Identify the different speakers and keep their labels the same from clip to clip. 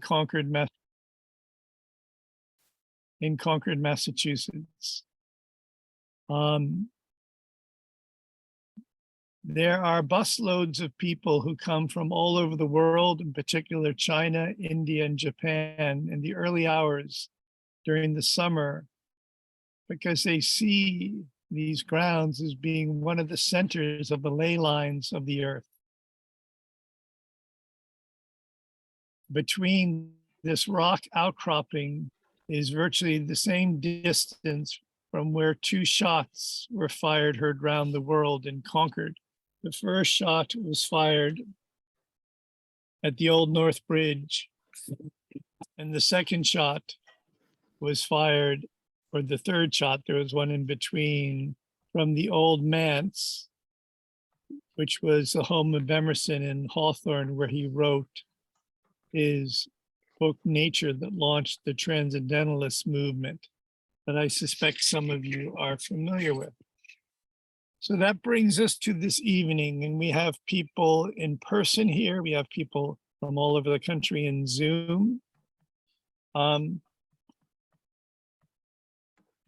Speaker 1: Concord, Massachusetts. There are busloads of people who come from all over the world, in particular China, India, and Japan, in the early hours during the summer, because they see these grounds as being one of the centers of the ley lines of the earth. Between this rock outcropping is virtually the same distance from where two shots were fired heard round the world in Concord. The first shot was fired at the Old North Bridge, and the second shot was fired, or the third shot, there was one in between, from the Old Manse, which was the home of Emerson and Hawthorne, where he wrote his book Nature that launched the Transcendentalist movement that I suspect some of you are familiar with. So that brings us to this evening, and we have people in person here. We have people from all over the country in Zoom.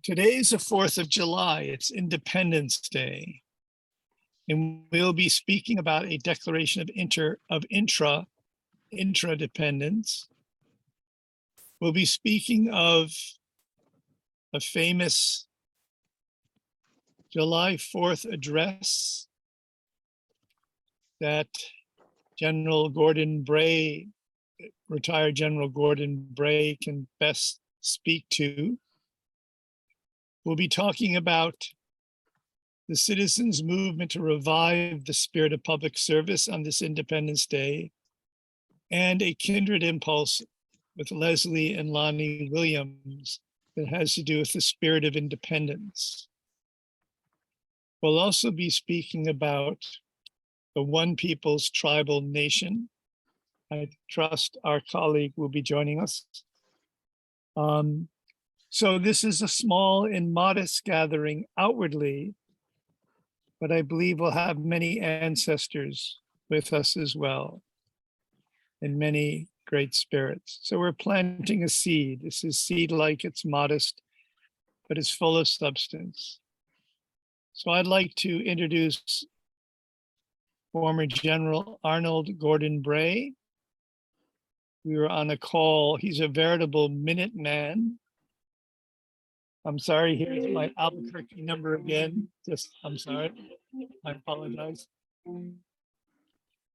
Speaker 1: Today is the 4th of July. It's Independence Day. And we'll be speaking about a declaration of intradependence. We'll be speaking of a famous July 4th address that General Gordon Bray, retired General Gordon Bray, can best speak to. We'll be talking about the citizens' movement to revive the spirit of public service on this Independence Day, and a kindred impulse with Leslie and Lonnie Williams that has to do with the spirit of independence. We'll also be speaking about the One People's Tribal Nation. I trust our colleague will be joining us. So this is a small and modest gathering outwardly, but I believe we'll have many ancestors with us as well, and many great spirits. So we're planting a seed. This is seed-like, it's modest, but it's full of substance. So I'd like to introduce former General Arnold Gordon Bray. We were on a call. He's a veritable minute man. I'm sorry, here's my Albuquerque number again. I'm sorry, I apologize.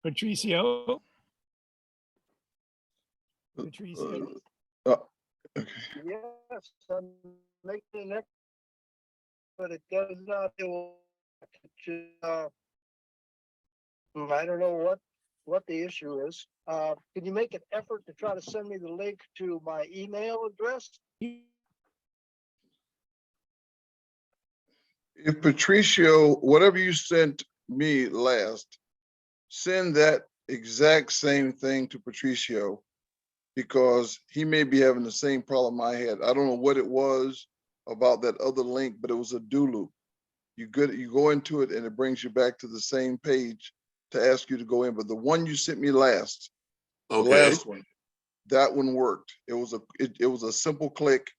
Speaker 1: Patricio? Patricio?
Speaker 2: Okay.
Speaker 3: Yes, I'm making it, but it does not. I don't know what the issue is. Can you make an effort to try to send me the link to my email address?
Speaker 2: If Patricio, whatever you sent me last, send that exact same thing to Patricio, because he may be having the same problem I had. I don't know what it was about that other link, but it was a do loop. You go into it and it brings you back to the same page to ask you to go in. But the one you sent me last, the last one, that one worked. It was a simple click,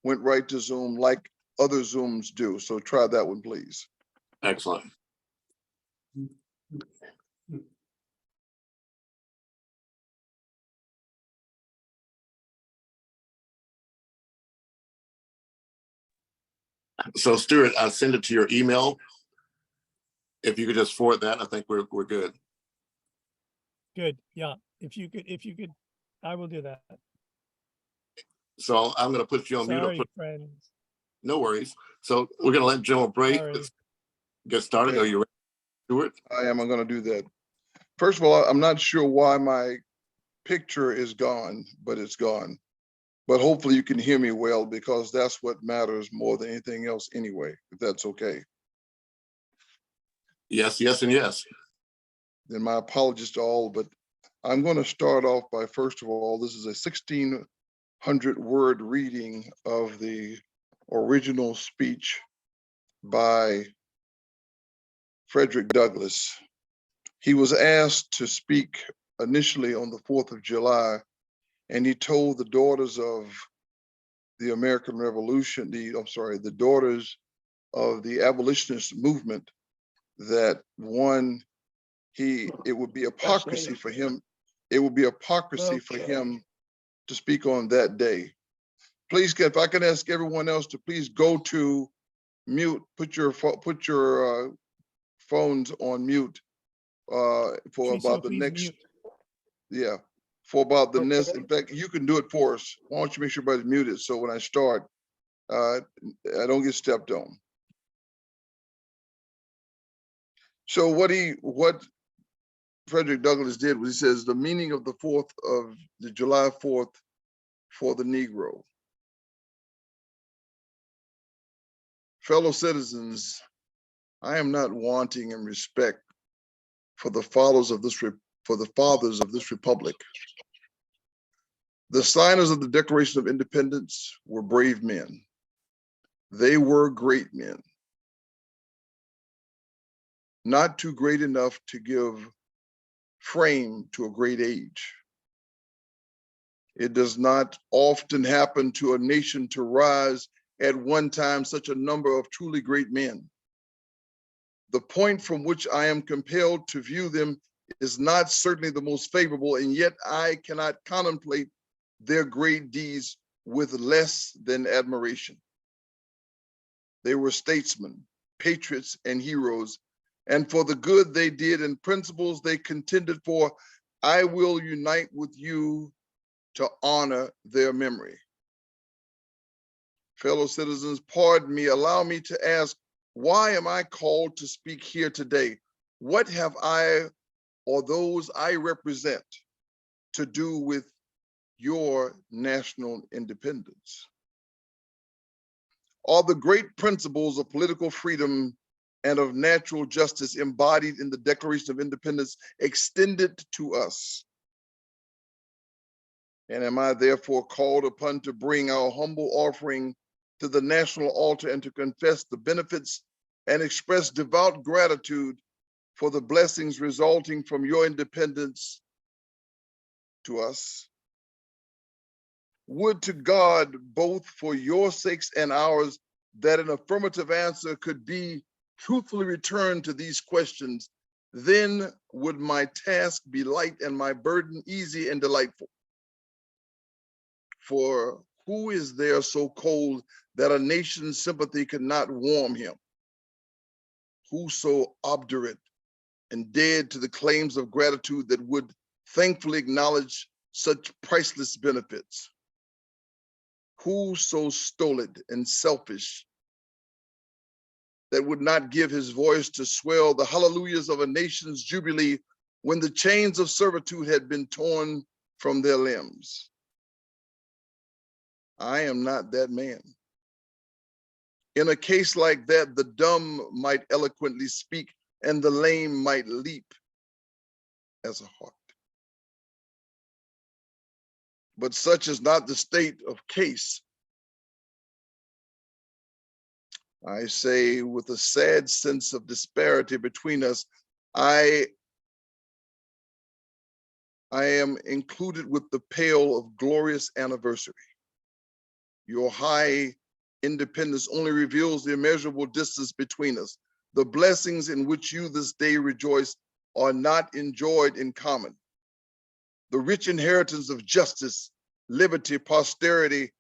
Speaker 2: went right to Zoom like other Zooms do. So try that one, please.
Speaker 4: Excellent. So Stuart, I'll send it to your email. If you could just forward that, I think we're good.
Speaker 1: Good, yeah. If you could, I will do that.
Speaker 4: So I'm going to put you on mute.
Speaker 1: Sorry, friends.
Speaker 4: No worries. So we're going to let General Bray get started.
Speaker 2: Okay.
Speaker 4: Are you ready, Stuart?
Speaker 2: I am. I'm going to do that. First of all, I'm not sure why my picture is gone, but it's gone. But hopefully you can hear me well, because that's what matters more than anything else anyway, if that's okay.
Speaker 4: Yes, yes, and yes.
Speaker 2: Then my apologies to all, but I'm going to start off by, first of all, this is a 1,600-word reading of the original speech by Frederick Douglass. He was asked to speak initially on the 4th of July And he told the daughters of the American Revolution, the daughters of the abolitionist movement, that one, it would be hypocrisy for him. It would be hypocrisy for him to speak on that day. Please, if I can ask everyone else to please go to mute, put your phones on mute for about the next, for about the next. In fact, you can do it for us. Why don't you make sure everybody's muted so when I start, I don't get stepped on. So what Frederick Douglass did was he says the meaning of the July 4th for the Negro. Fellow citizens, I am not wanting in respect for the fathers of this republic. The signers of the Declaration of Independence were brave men. They were great men. Not too great enough to give frame to a great age. It does not often happen to a nation to rise at one time such a number of truly great men. The point from which I am compelled to view them is not certainly the most favorable, and yet I cannot contemplate their great deeds with less than admiration. They were statesmen, patriots, and heroes, and for the good they did and principles they contended for, I will unite with you to honor their memory. Fellow citizens, pardon me, allow me to ask, why am I called to speak here today? What have I or those I represent to do with your national independence? Are the great principles of political freedom and of natural justice embodied in the Declaration of Independence extended to us? And am I therefore called upon to bring our humble offering to the national altar and to confess the benefits and express devout gratitude for the blessings resulting from your independence to us? Would to God, both for your sakes and ours, that an affirmative answer could be truthfully returned to these questions. Then would my task be light and my burden easy and delightful. For who is there so cold that a nation's sympathy could not warm him? Who so obdurate and dead to the claims of gratitude that would thankfully acknowledge such priceless benefits? Who so stolid and selfish that would not give his voice to swell the hallelujahs of a nation's jubilee when the chains of servitude had been torn from their limbs? I am not that man. In a case like that, the dumb might eloquently speak and the lame might leap as a hart. But such is not the state of case. I say with a sad sense of disparity between us, I am included with the pale of glorious anniversary. Your high independence only reveals the immeasurable distance between us. The blessings in which you this day rejoice are not enjoyed in common. The rich inheritance of justice, liberty, posterity,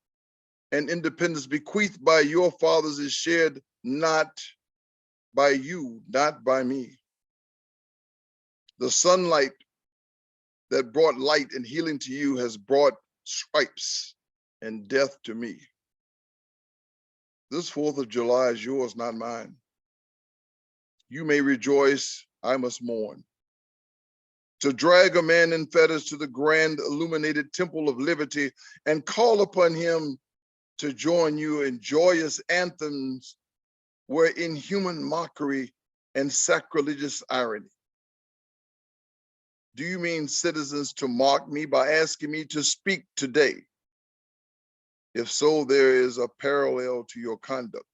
Speaker 2: and independence bequeathed by your fathers is shared not by you, not by me. The sunlight that brought light and healing to you has brought stripes and death to me. This 4th of July is yours, not mine. You may rejoice, I must mourn. To drag a man in fetters to the grand illuminated temple of liberty and call upon him to join you in joyous anthems were inhuman mockery and sacrilegious irony. Do you mean, citizens, to mock me by asking me to speak today? If so, there is a parallel to your conduct.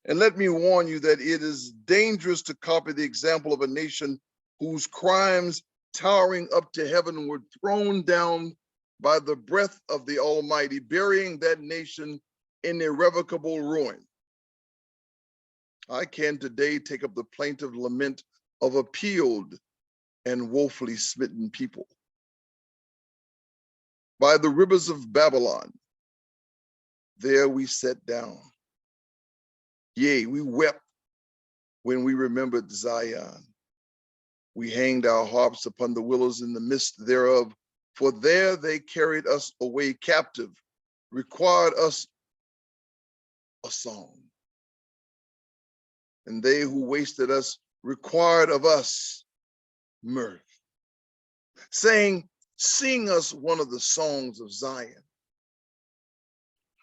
Speaker 2: And let me warn you that it is dangerous to copy the example of a nation whose crimes towering up to heaven were thrown down by the breath of the Almighty, burying that nation in irrevocable ruin. I can today take up the plaintive lament of a peeled and woefully smitten people. By the rivers of Babylon, there we sat down. Yea, we wept when we remembered Zion. We hanged our harps upon the willows in the midst thereof, for there they carried us away captive, required us a song. And they who wasted us required of us mirth, saying, sing us one of the songs of Zion.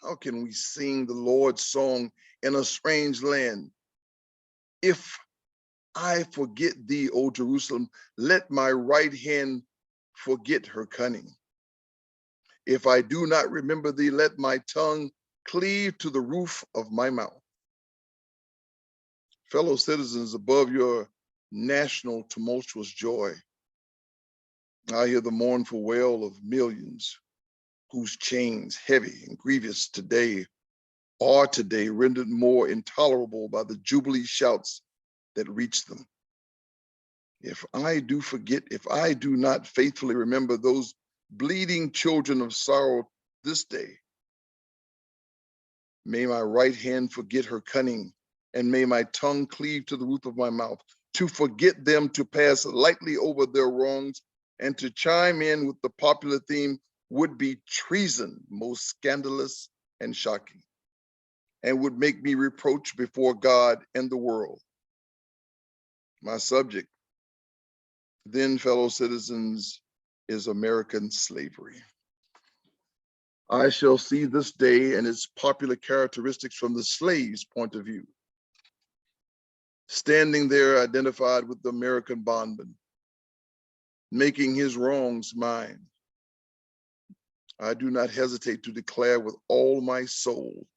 Speaker 2: How can we sing the Lord's song in a strange land? If I forget thee, O Jerusalem, let my right hand forget her cunning. If I do not remember thee, let my tongue cleave to the roof of my mouth. Fellow citizens, above your national tumultuous joy, I hear the mournful wail of millions whose chains, heavy and grievous today, are today rendered more intolerable by the jubilee shouts that reach them. If I do forget, if I do not faithfully remember those bleeding children of sorrow this day, may my right hand forget her cunning, and may my tongue cleave to the roof of my mouth. To forget them, to pass lightly over their wrongs, and to chime in with the popular theme would be treason, most scandalous and shocking, and would make me reproach before God and the world. My subject, then, fellow citizens, is American slavery. I shall see this day and its popular characteristics from the slave's point of view. Standing there identified with the American bondman, making his wrongs mine. I do not hesitate to declare with all my soul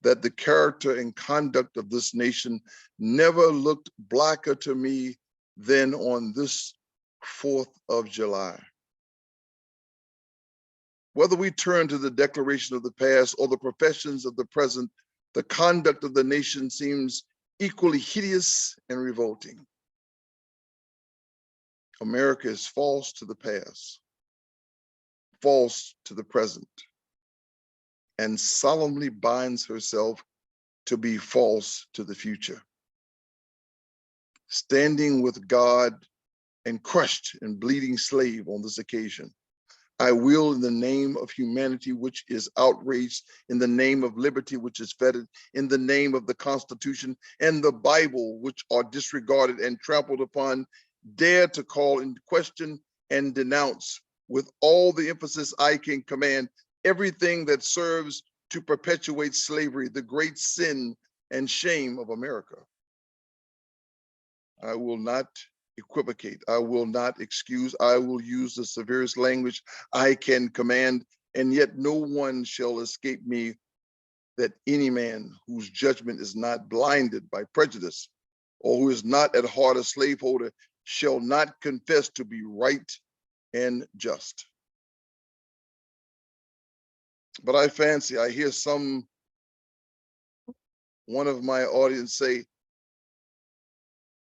Speaker 2: that the character and conduct of this nation never looked blacker to me than on this 4th of July. Whether we turn to the declaration of the past or the professions of the present, the conduct of the nation seems equally hideous and revolting. America is false to the past, false to the present, and solemnly binds herself to be false to the future. Standing with God and crushed and bleeding slave on this occasion, I will, in the name of humanity, which is outraged, in the name of liberty, which is fettered, in the name of the Constitution and the Bible, which are disregarded and trampled upon, dare to call into question and denounce with all the emphasis I can command everything that serves to perpetuate slavery, the great sin and shame of America. I will not equivocate. I will not excuse. I will use the severest language I can command, and yet no one shall escape me that any man whose judgment is not blinded by prejudice or who is not at heart a slaveholder shall not confess to be right and just. But I fancy I hear one of my audience say,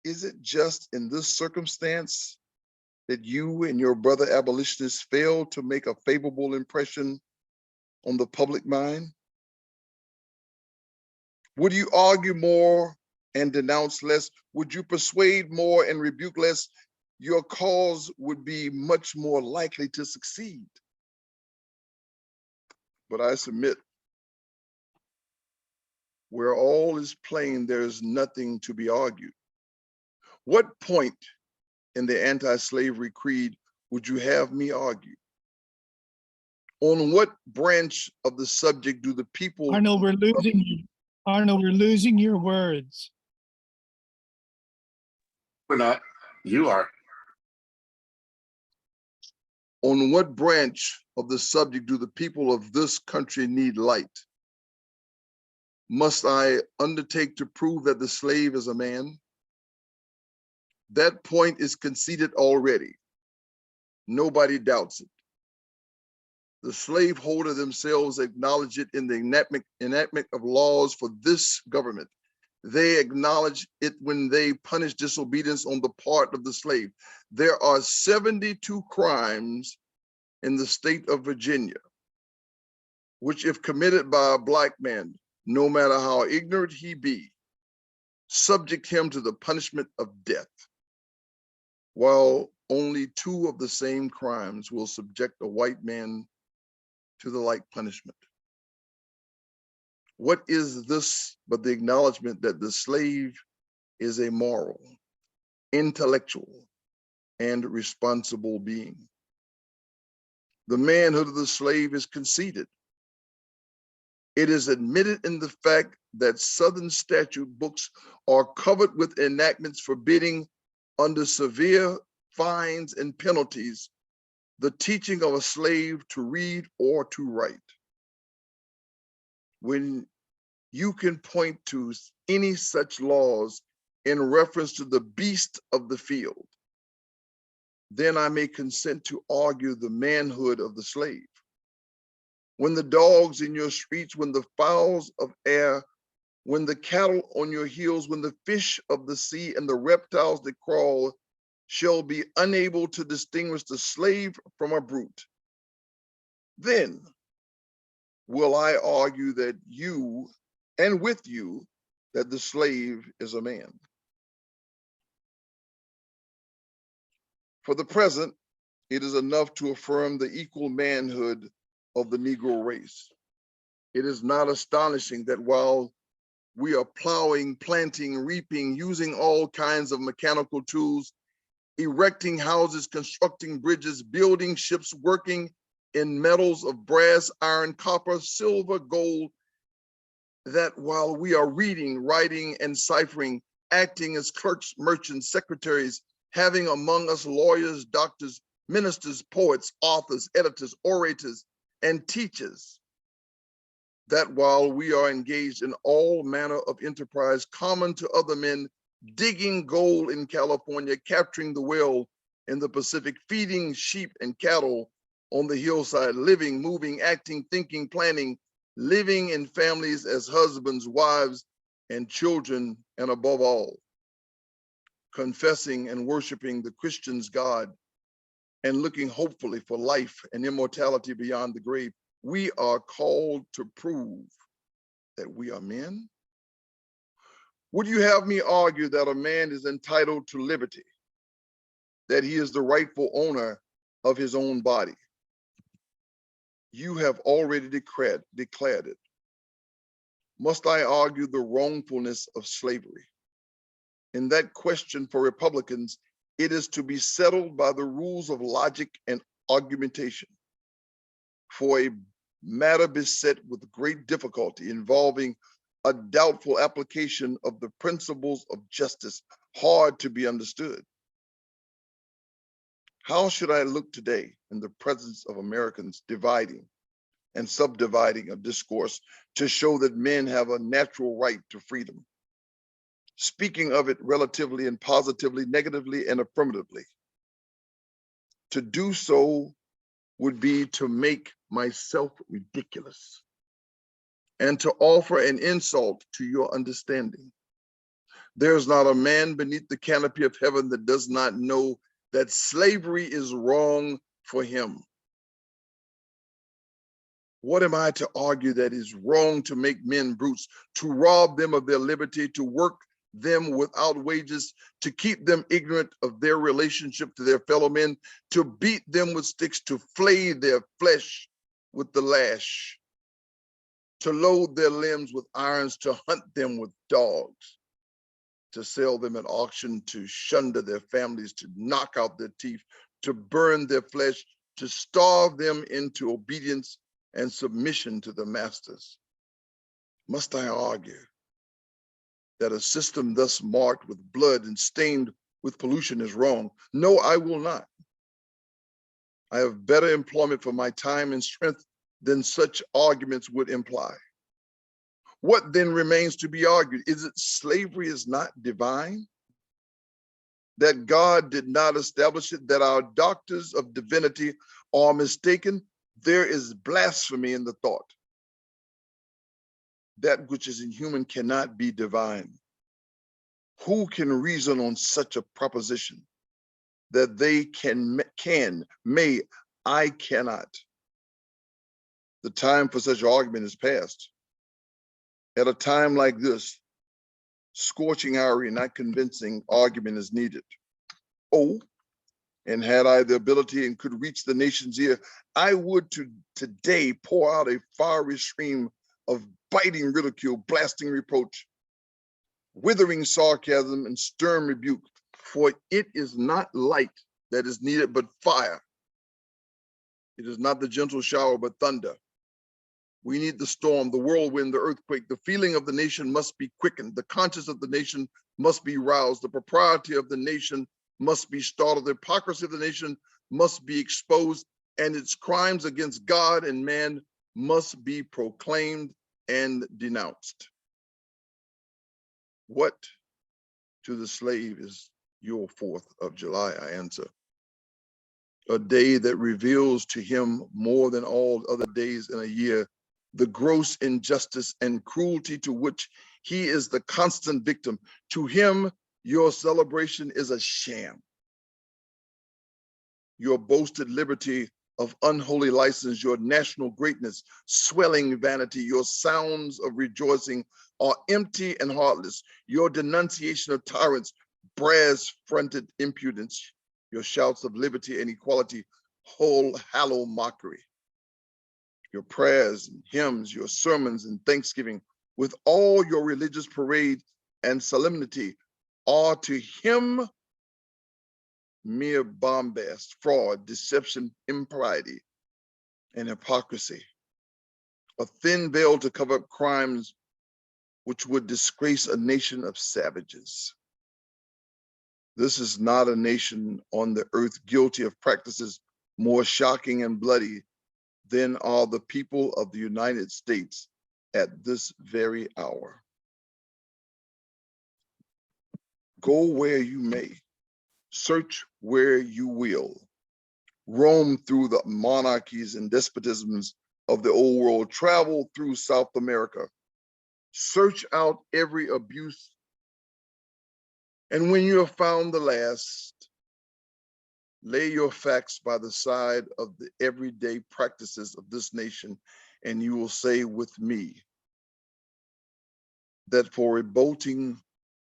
Speaker 2: is it just in this circumstance that you and your brother abolitionists failed to make a favorable impression on the public mind? Would you argue more and denounce less? Would you persuade more and rebuke less? Your cause would be much more likely to succeed. But I submit, where all is plain, there is nothing to be argued. What point in the anti-slavery creed would you have me argue? On what branch of the subject do the people—
Speaker 1: Arnold, we're losing you. Arnold, we're losing your words.
Speaker 4: We're not. You are.
Speaker 2: On what branch of the subject do the people of this country need light? Must I undertake to prove that the slave is a man? That point is conceded already. Nobody doubts it. The slaveholder themselves acknowledge it in the enactment of laws for this government. They acknowledge it when they punish disobedience on the part of the slave. There are 72 crimes in the state of Virginia, which if committed by a Black man, no matter how ignorant he be, subject him to the punishment of death, while only 2 of the same crimes will subject a white man to the like punishment. What is this but the acknowledgement that the slave is a moral, intellectual, and responsible being? The manhood of the slave is conceded. It is admitted in the fact that Southern statute books are covered with enactments forbidding, under severe fines and penalties, the teaching of a slave to read or to write. When you can point to any such laws in reference to the beast of the field, then I may consent to argue the manhood of the slave. When the dogs in your streets, when the fowls of air, when the cattle on your hills, when the fish of the sea and the reptiles that crawl shall be unable to distinguish the slave from a brute, then will I argue that you, and with you, that the slave is a man. For the present, it is enough to affirm the equal manhood of the Negro race. It is not astonishing that while we are plowing, planting, reaping, using all kinds of mechanical tools, erecting houses, constructing bridges, building ships, working in metals of brass, iron, copper, silver, gold, that while we are reading, writing, and ciphering, acting as clerks, merchants, secretaries, having among us lawyers, doctors, ministers, poets, authors, editors, orators, and teachers, that while we are engaged in all manner of enterprise common to other men, digging gold in California, capturing the whale in the Pacific, feeding sheep and cattle on the hillside, living, moving, acting, thinking, planning, living in families as husbands, wives, and children, and above all, confessing and worshiping the Christian's God and looking hopefully for life and immortality beyond the grave, we are called to prove that we are men. Would you have me argue that a man is entitled to liberty, that he is the rightful owner of his own body? You have already declared it. Must I argue the wrongfulness of slavery? In that question for Republicans, it is to be settled by the rules of logic and argumentation. For a matter beset with great difficulty involving a doubtful application of the principles of justice, hard to be understood. How should I look today in the presence of Americans dividing and subdividing a discourse to show that men have a natural right to freedom, speaking of it relatively and positively, negatively and affirmatively? To do so would be to make myself ridiculous and to offer an insult to your understanding. There's not a man beneath the canopy of heaven that does not know that slavery is wrong for him. What am I to argue that is wrong to make men brutes, to rob them of their liberty, to work them without wages, to keep them ignorant of their relationship to their fellow men, to beat them with sticks, to flay their flesh with the lash, to load their limbs with irons, to hunt them with dogs, to sell them at auction, to shunder their families, to knock out their teeth, to burn their flesh, to starve them into obedience and submission to the masters? Must I argue that a system thus marked with blood and stained with pollution is wrong? No, I will not. I have better employment for my time and strength than such arguments would imply. What then remains to be argued? Is it slavery is not divine? That God did not establish it, that our doctors of divinity are mistaken? There is blasphemy in the thought. That which is inhuman cannot be divine. Who can reason on such a proposition that they may, I cannot? The time for such argument is past. At a time like this, scorching irony, not convincing argument is needed. Oh, and had I the ability and could reach the nation's ear, I would today pour out a fiery stream of biting ridicule, blasting reproach, withering sarcasm, and stern rebuke. For it is not light that is needed, but fire. It is not the gentle shower, but thunder. We need the storm, the whirlwind, the earthquake. The feeling of the nation must be quickened. The conscience of the nation must be roused. The propriety of the nation must be startled. The hypocrisy of the nation must be exposed, and its crimes against God and man must be proclaimed and denounced. What to the slave is your 4th of July, I answer. A day that reveals to him more than all other days in a year the gross injustice and cruelty to which he is the constant victim. To him, your celebration is a sham. Your boasted liberty of unholy license, your national greatness, swelling vanity, your sounds of rejoicing are empty and heartless. Your denunciation of tyrants, brass-fronted impudence, your shouts of liberty and equality, whole hollow mockery. Your prayers and hymns, your sermons and thanksgiving, with all your religious parade and solemnity, are to him mere bombast, fraud, deception, impiety, and hypocrisy. A thin veil to cover up crimes which would disgrace a nation of savages. This is not a nation on the earth guilty of practices more shocking and bloody than are the people of the United States at this very hour. Go where you may, search where you will, roam through the monarchies and despotisms of the old world, travel through South America, search out every abuse, and when you have found the last, lay your facts by the side of the everyday practices of this nation, and you will say with me that for revolting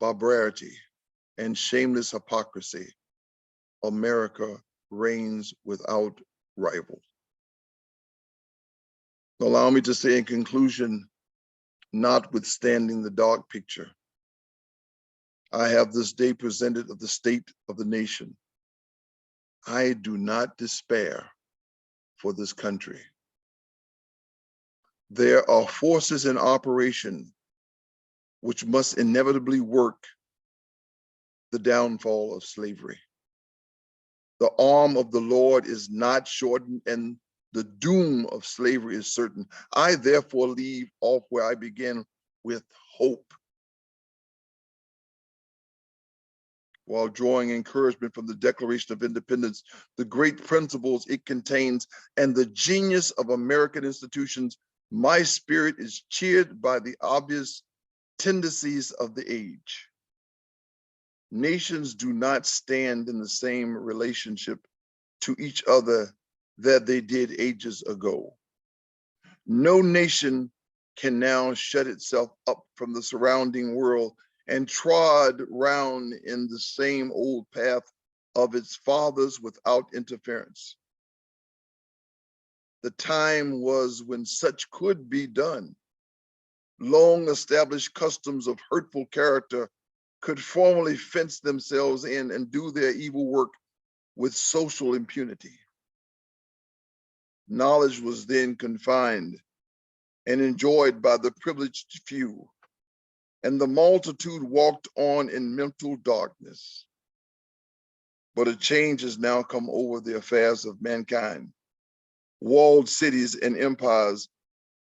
Speaker 2: barbarity and shameless hypocrisy, America reigns without rival. Allow me to say in conclusion, notwithstanding the dark picture I have this day presented of the state of the nation, I do not despair for this country. There are forces in operation which must inevitably work the downfall of slavery. The arm of the Lord is not shortened, and the doom of slavery is certain. I therefore leave off where I began, with hope, while drawing encouragement from the Declaration of Independence, the great principles it contains, and the genius of American institutions. My spirit is cheered by the obvious tendencies of the age. Nations do not stand in the same relationship to each other that they did ages ago. No nation can now shut itself up from the surrounding world and trod round in the same old path of its fathers without interference. The time was when such could be done. Long established customs of hurtful character could formally fence themselves in and do their evil work with social impunity. Knowledge was then confined and enjoyed by the privileged few, and the multitude walked on in mental darkness. But a change has now come over the affairs of mankind. Walled cities and empires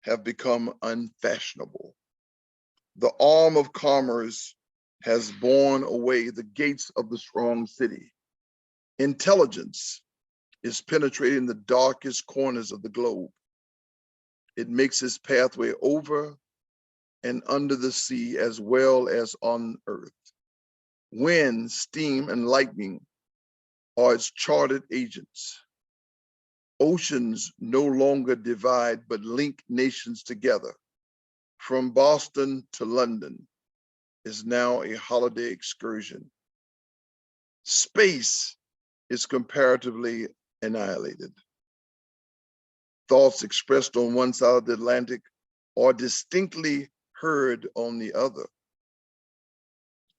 Speaker 2: have become unfashionable. The arm of commerce has borne away the gates of the strong city. Intelligence is penetrating the darkest corners of the globe. It makes its pathway over and under the sea as well as on earth. Wind, steam, and lightning are its chartered agents. Oceans no longer divide but link nations together. From Boston to London is now a holiday excursion. Space is comparatively annihilated. Thoughts expressed on one side of the Atlantic are distinctly heard on the other.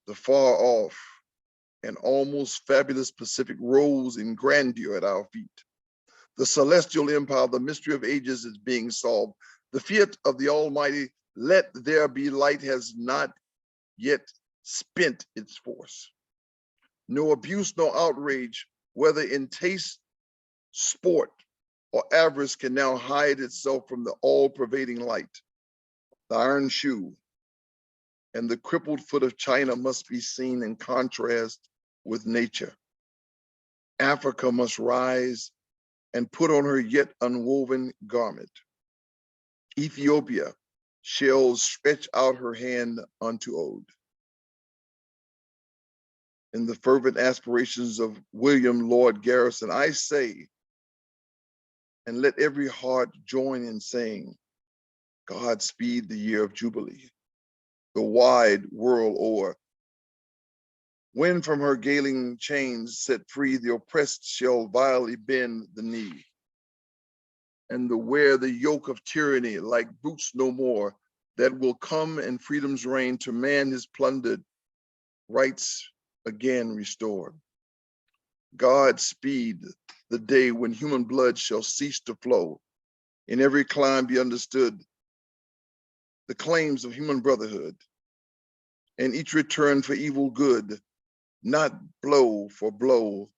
Speaker 2: The far off and almost fabulous Pacific rose in grandeur at our feet. The celestial empire, the mystery of ages is being solved. The fiat of the Almighty, let there be light, has not yet spent its force. No abuse, no outrage, whether in taste, sport, or avarice, can now hide itself from the all-pervading light. The iron shoe and the crippled foot of China must be seen in contrast with nature. Africa must rise and put on her yet unwoven garment. Ethiopia shall stretch out her hand unto ode. In the fervent aspirations of William Lord Garrison, I say, and let every heart join in saying, God speed the year of Jubilee, the wide world o'er. When from her galing chains set free, the oppressed shall vilely bend the knee, and the wear the yoke of tyranny like boots no more, that will come and freedom's reign to man his plundered rights again restored. God speed the day when human blood shall cease to flow, in every clime be understood the claims of human brotherhood, and each return for evil good, not blow for blow.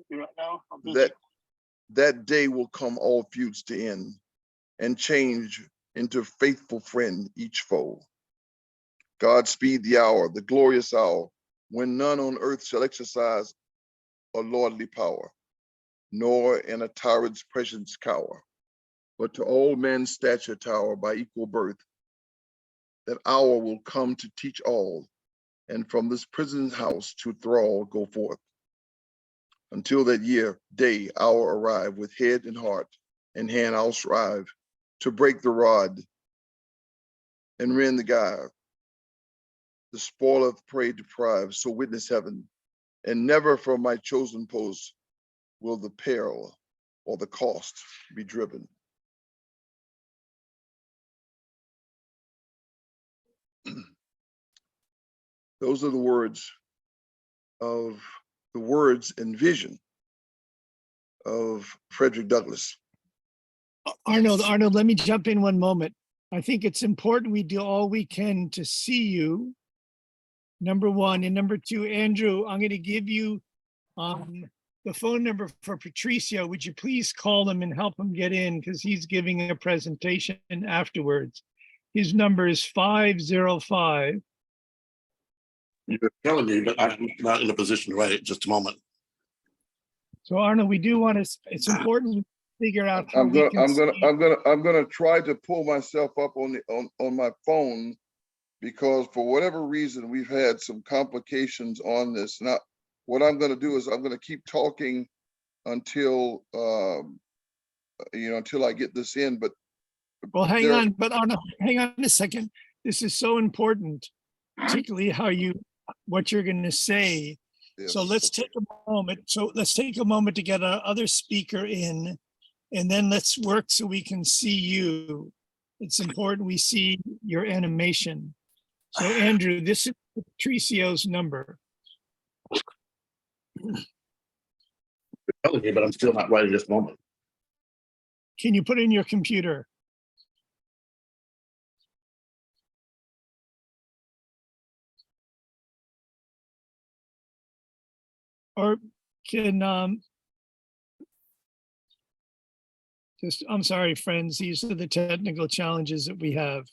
Speaker 3: Right now, I'm busy.
Speaker 2: That day will come all feuds to end, and change into faithful friend each foe. God speed the hour, the glorious hour, when none on earth shall exercise a lordly power, nor in a tyrant's presence cower, but to all men's stature tower by equal birth. That hour will come to teach all, and from this prison house to thrall go forth. Until that year, day, hour arrive, with head and heart and hand I'll strive to break the rod and rend the gyre. The spoil of prey deprived, so witness heaven, and never from my chosen post will the peril or the cost be driven. Those are the words and vision of Frederick Douglass.
Speaker 1: Arnold, let me jump in one moment. I think it's important we do all we can to see you, number one. And number two, Andrew, I'm going to give you the phone number for Patricio. Would you please call him and help him get in, because he's giving a presentation afterwards. His number is 505.
Speaker 4: You're telling me, but I'm not in a position to write it. Just a moment.
Speaker 1: So Arnold, we do want to, it's important to figure out how
Speaker 2: I'm gonna try to pull myself up on my phone, because for whatever reason we've had some complications on this. Now, what I'm gonna do is I'm gonna keep talking until until I get this in. But
Speaker 1: well, hang on, but Arnold, hang on a second. This is so important, particularly what you're going to say.
Speaker 2: Yes.
Speaker 1: So let's take a moment. To get our other speaker in, and then let's work so we can see you. It's important we see your animation. So Andrew, this is Patricio's number.
Speaker 4: You're telling me, but I'm still not writing this moment.
Speaker 1: Can you put in your computer? Or can, I'm sorry, friends, these are the technical challenges that we have.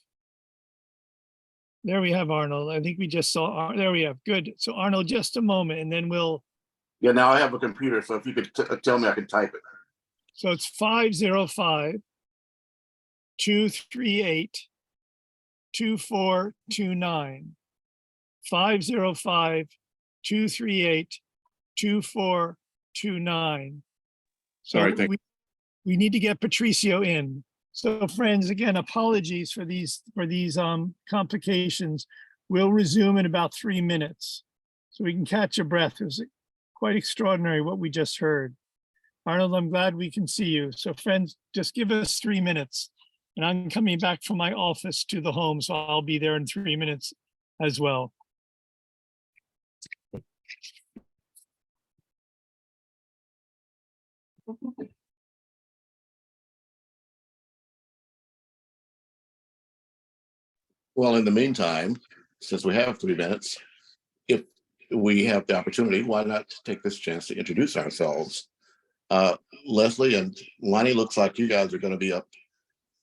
Speaker 1: There we have Arnold. I think we just saw, there we have, good. So Arnold, just a moment, and then we'll
Speaker 4: Yeah, now I have a computer, so if you could tell me, I can type it.
Speaker 1: So it's 505-238-2429. 505-238-2429. So
Speaker 4: All right, thank
Speaker 1: we need to get Patricio in. So friends, again, apologies for these complications. We'll resume in about 3 minutes so we can catch your breath. It was quite extraordinary what we just heard. Arnold, I'm glad we can see you. So friends, just give us 3 minutes and I'm coming back from my office to the home. So I'll be there in 3 minutes as well.
Speaker 4: Well, in the meantime, since we have 3 minutes, if we have the opportunity, why not take this chance to introduce ourselves? Leslie and Lonnie, looks like you guys are going to be up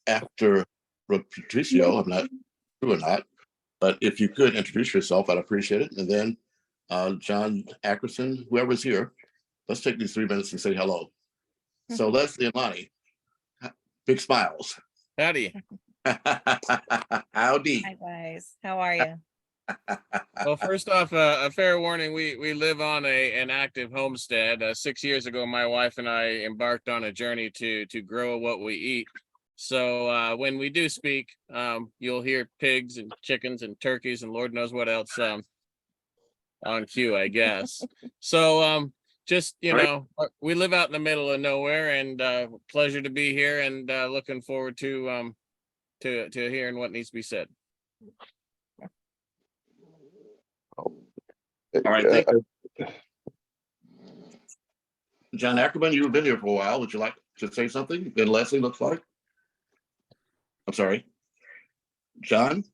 Speaker 4: after Patricio. I'm not sure or not, but if you could introduce yourself, I'd appreciate it. And then John Ackerson, whoever's here, let's take these 3 minutes and say hello. So Leslie and Lonnie, big smiles.
Speaker 5: Howdy.
Speaker 4: Howdy.
Speaker 6: Hi guys, how are you?
Speaker 5: Well, first off, a fair warning, we live on an active homestead. 6 years ago, my wife and I embarked on a journey to grow what we eat. So when we do speak, you'll hear pigs and chickens and turkeys and Lord knows what else on cue, I guess. So just, you know, we live out in the middle of nowhere, and pleasure to be here, and looking forward to hearing what needs to be said.
Speaker 4: All right, thank you. John Ackerman, you've been here for a while. Would you like to say something? Then Leslie, looks like. I'm sorry, John.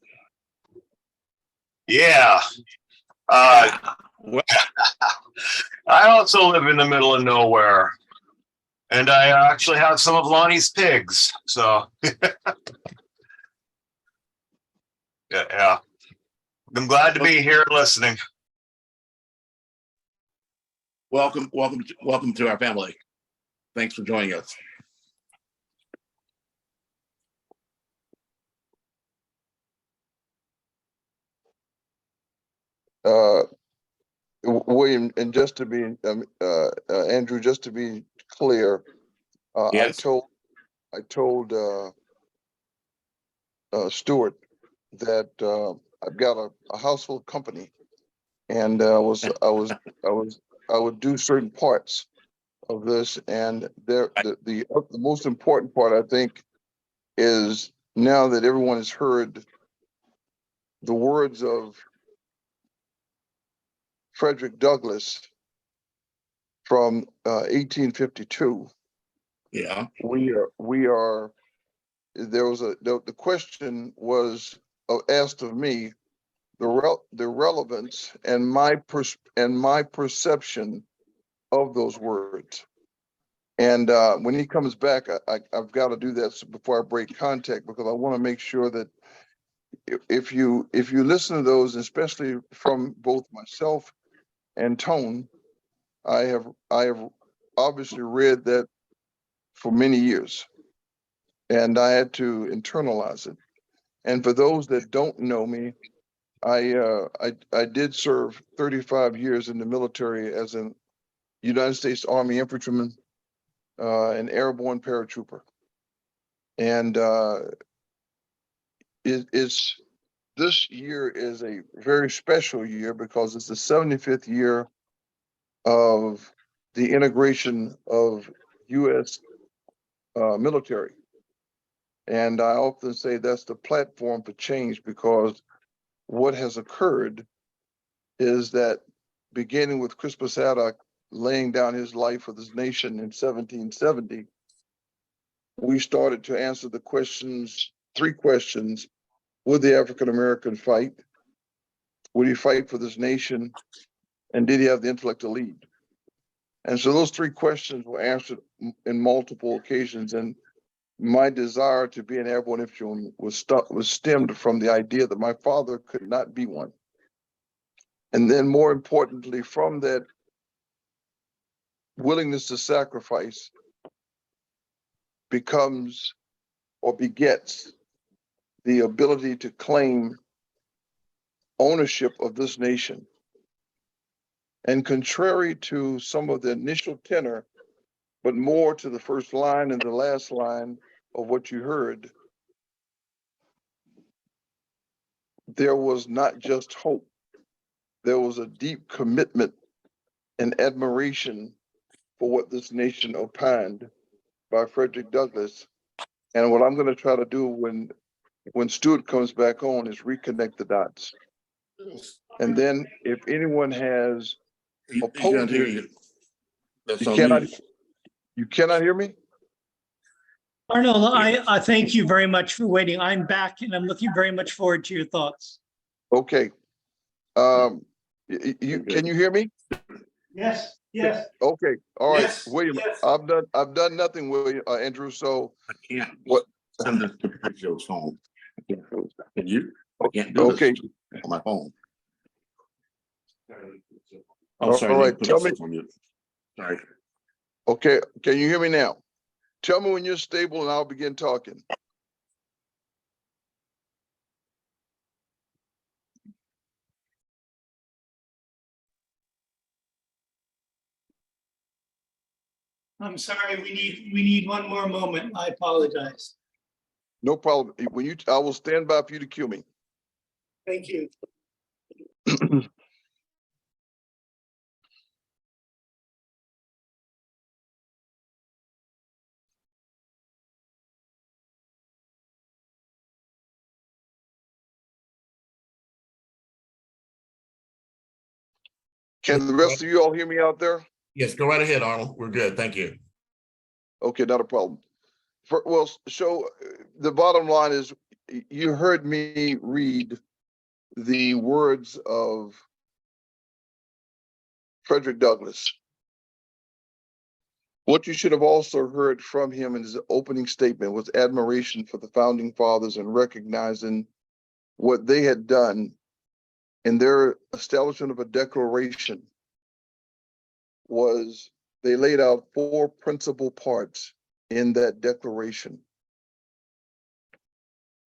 Speaker 7: Yeah. Well, I also live in the middle of nowhere, and I actually have some of Lonnie's pigs. So, yeah. I'm glad to be here listening.
Speaker 4: Welcome to our family. Thanks for joining us.
Speaker 2: William, and just to be, Andrew, just to be clear,
Speaker 4: Yes.
Speaker 2: I told Stuart that I've got a house full of company, and I would do certain parts of this, and the most important part, I think, is now that everyone has heard the words of Frederick Douglass from 1852.
Speaker 4: Yeah.
Speaker 2: The question was asked of me, the relevance and my perception of those words. And when he comes back, I've got to do that before I break contact, because I want to make sure that if you listen to those, especially from both myself and Tone, I have obviously read that for many years, and I had to internalize it. And for those that don't know me, I did serve 35 years in the military as a United States Army infantryman, an airborne paratrooper. And this year is a very special year because it's the 75th year of the integration of U.S. Military. And I often say that's the platform for change, because what has occurred is that, beginning with Crispus Haddock laying down his life for this nation in 1770, we started to answer the questions, 3 questions. Would the African American fight? Would he fight for this nation? And did he have the intellect to lead? And so those 3 questions were answered in multiple occasions. And my desire to be an airborne infantryman was stemmed from the idea that my father could not be one. And then, more importantly, from that willingness to sacrifice becomes or begets the ability to claim ownership of this nation. And contrary to some of the initial tenor, but more to the first line and the last line of what you heard, there was not just hope, there was a deep commitment and admiration for what this nation opined by Frederick Douglass. And what I'm going to try to do when Stuart comes back on is reconnect the dots. And then if anyone has
Speaker 4: He can't hear you. That's on mute.
Speaker 2: You cannot hear me?
Speaker 6: Arnold, I thank you very much for waiting. I'm back and I'm looking very much forward to your thoughts.
Speaker 2: Okay. Can you hear me?
Speaker 6: Yes, yes.
Speaker 2: Okay. All right,
Speaker 6: Yes,
Speaker 2: William.
Speaker 6: yes.
Speaker 2: I've done nothing, William, Andrew. So
Speaker 4: I can't.
Speaker 2: What?
Speaker 4: Send this to Patricio's phone. I can't. Can you? I can't do
Speaker 2: Okay.
Speaker 4: this on my phone.
Speaker 2: All
Speaker 4: Oh, sorry.
Speaker 2: right,
Speaker 4: Put
Speaker 2: tell me-
Speaker 4: yourself on mute. Sorry.
Speaker 2: okay, can you hear me now? Tell me when you're stable and I'll begin talking.
Speaker 6: I'm sorry, we need one more moment. I apologize.
Speaker 2: No problem. I will stand by for you to cue me.
Speaker 6: Thank you.
Speaker 2: Can the rest of you all hear me out there?
Speaker 4: Yes, go right ahead, Arnold. We're good. Thank you.
Speaker 2: Okay, not a problem. The bottom line is you heard me read the words of Frederick Douglass. What you should have also heard from him in his opening statement was admiration for the founding fathers and recognizing what they had done in their establishment of a declaration. Was they laid out 4 principal parts in that declaration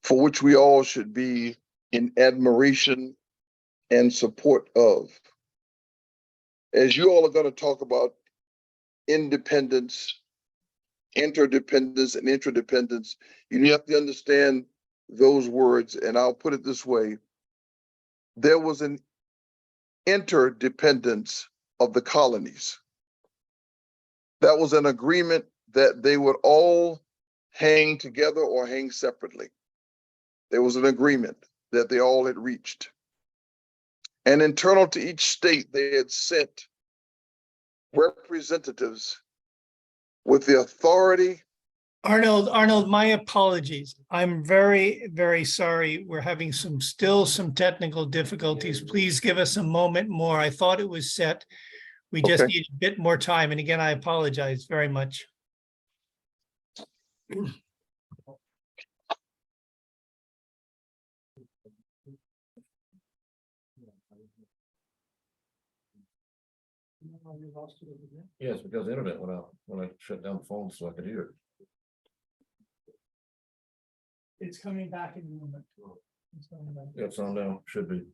Speaker 2: for which we all should be in admiration and support of. As you all are going to talk about independence, interdependence, and interdependence, you have to understand those words. And I'll put it this way. There was an interdependence of the colonies. That was an agreement that they would all hang together or hang separately. There was an agreement that they all had reached. And internal to each state, they had sent representatives with the authority.
Speaker 6: Arnold, my apologies. I'm very, very sorry. We're having still some technical difficulties. Please give us a moment more. I thought it was set. We just
Speaker 2: Okay.
Speaker 6: need a bit more time. And again, I apologize very much.
Speaker 4: Yes, because the internet went out when I shut down the phone so I could hear it.
Speaker 6: It's coming back in a moment. It's coming back.
Speaker 4: Yeah, it's on now. Should be.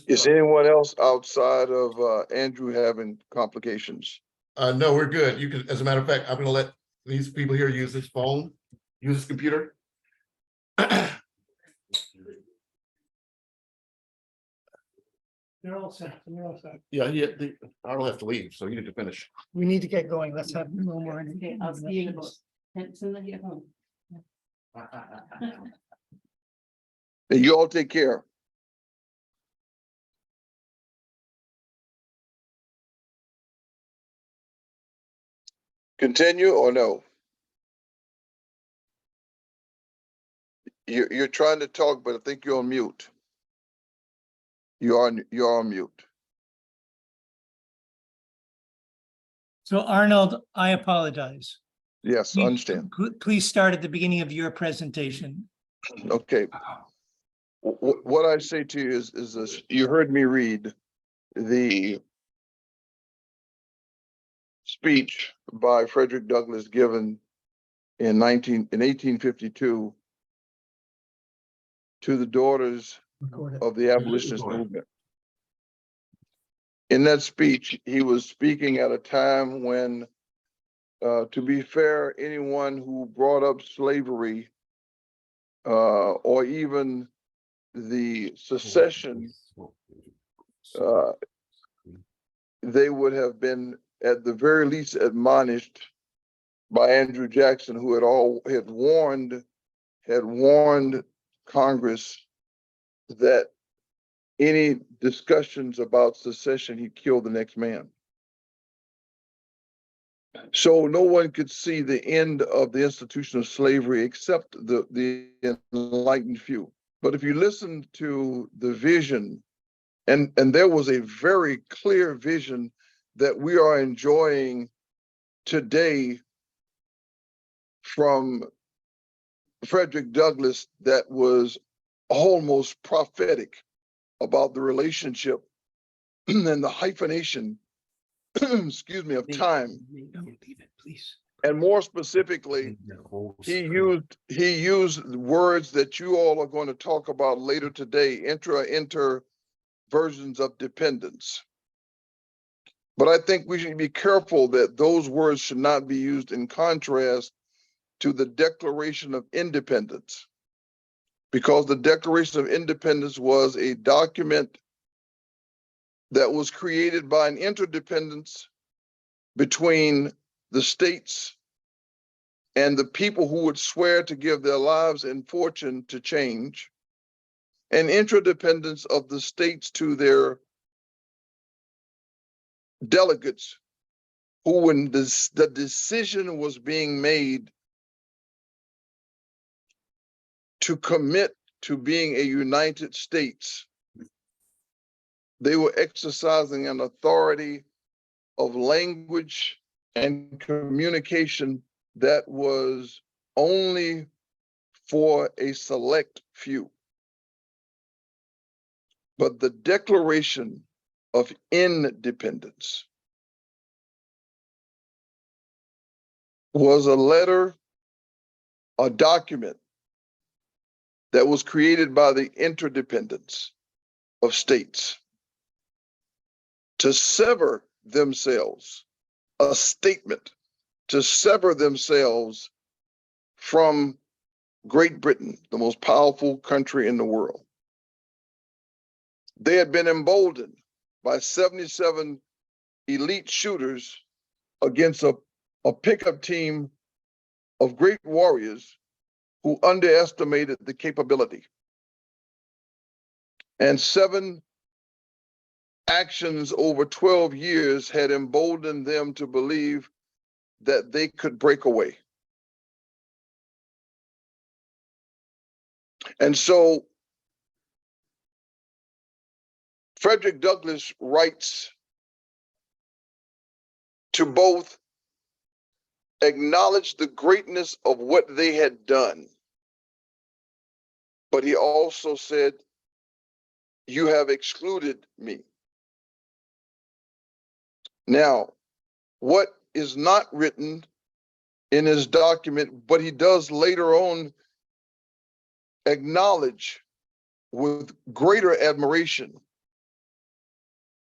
Speaker 2: Is anyone else outside of Andrew having complications?
Speaker 4: No, we're good. You can, as a matter of fact, I'm gonna let these people here use this phone, use this computer.
Speaker 6: They're all set. They're all set.
Speaker 4: Yeah, I don't have to leave, so you need to finish.
Speaker 6: We need to get going. Let's have no more.
Speaker 8: Okay, I'll see you as soon as I get home.
Speaker 2: And you all take care. Continue or no? You're trying to talk, but I think you're on mute. You're on mute.
Speaker 6: So Arnold, I apologize.
Speaker 2: Yes, I understand.
Speaker 6: Please start at the beginning of your presentation.
Speaker 2: Okay. What I say to you is this, you heard me read the speech by Frederick Douglass given in 1852 to the daughters of the abolitionist movement. In that speech, he was speaking at a time when, to be fair, anyone who brought up slavery or even the secession, they would have been at the very least admonished by Andrew Jackson, who had warned Congress that any discussions about secession, he'd kill the next man. So no one could see the end of the institution of slavery except the enlightened few. But if you listen to the vision, and there was a very clear vision that we are enjoying today from Frederick Douglass that was almost prophetic about the relationship and the hyphenation, excuse me, of time.
Speaker 6: Don't leave it, please.
Speaker 2: And more specifically, he used words that you all are going to talk about later today, inter versions of dependence. But I think we should be careful that those words should not be used in contrast to the Declaration of Independence, because the Declaration of Independence was a document that was created by an interdependence between the states and the people who would swear to give their lives and fortune to change, and interdependence of the states to their delegates who, when the decision was being made to commit to being a United States, they were exercising an authority of language and communication that was only for a select few. But the Declaration of Independence was a letter, a document that was created by the interdependence of states to sever themselves, a statement to sever themselves from Great Britain, the most powerful country in the world. They had been emboldened by 77 elite shooters against a pickup team of great warriors who underestimated the capability. And 7 actions over 12 years had emboldened them to believe that they could break away. And so Frederick Douglass writes to both acknowledge the greatness of what they had done, but he also said, "You have excluded me." Now, what is not written in his document, but he does later on acknowledge with greater admiration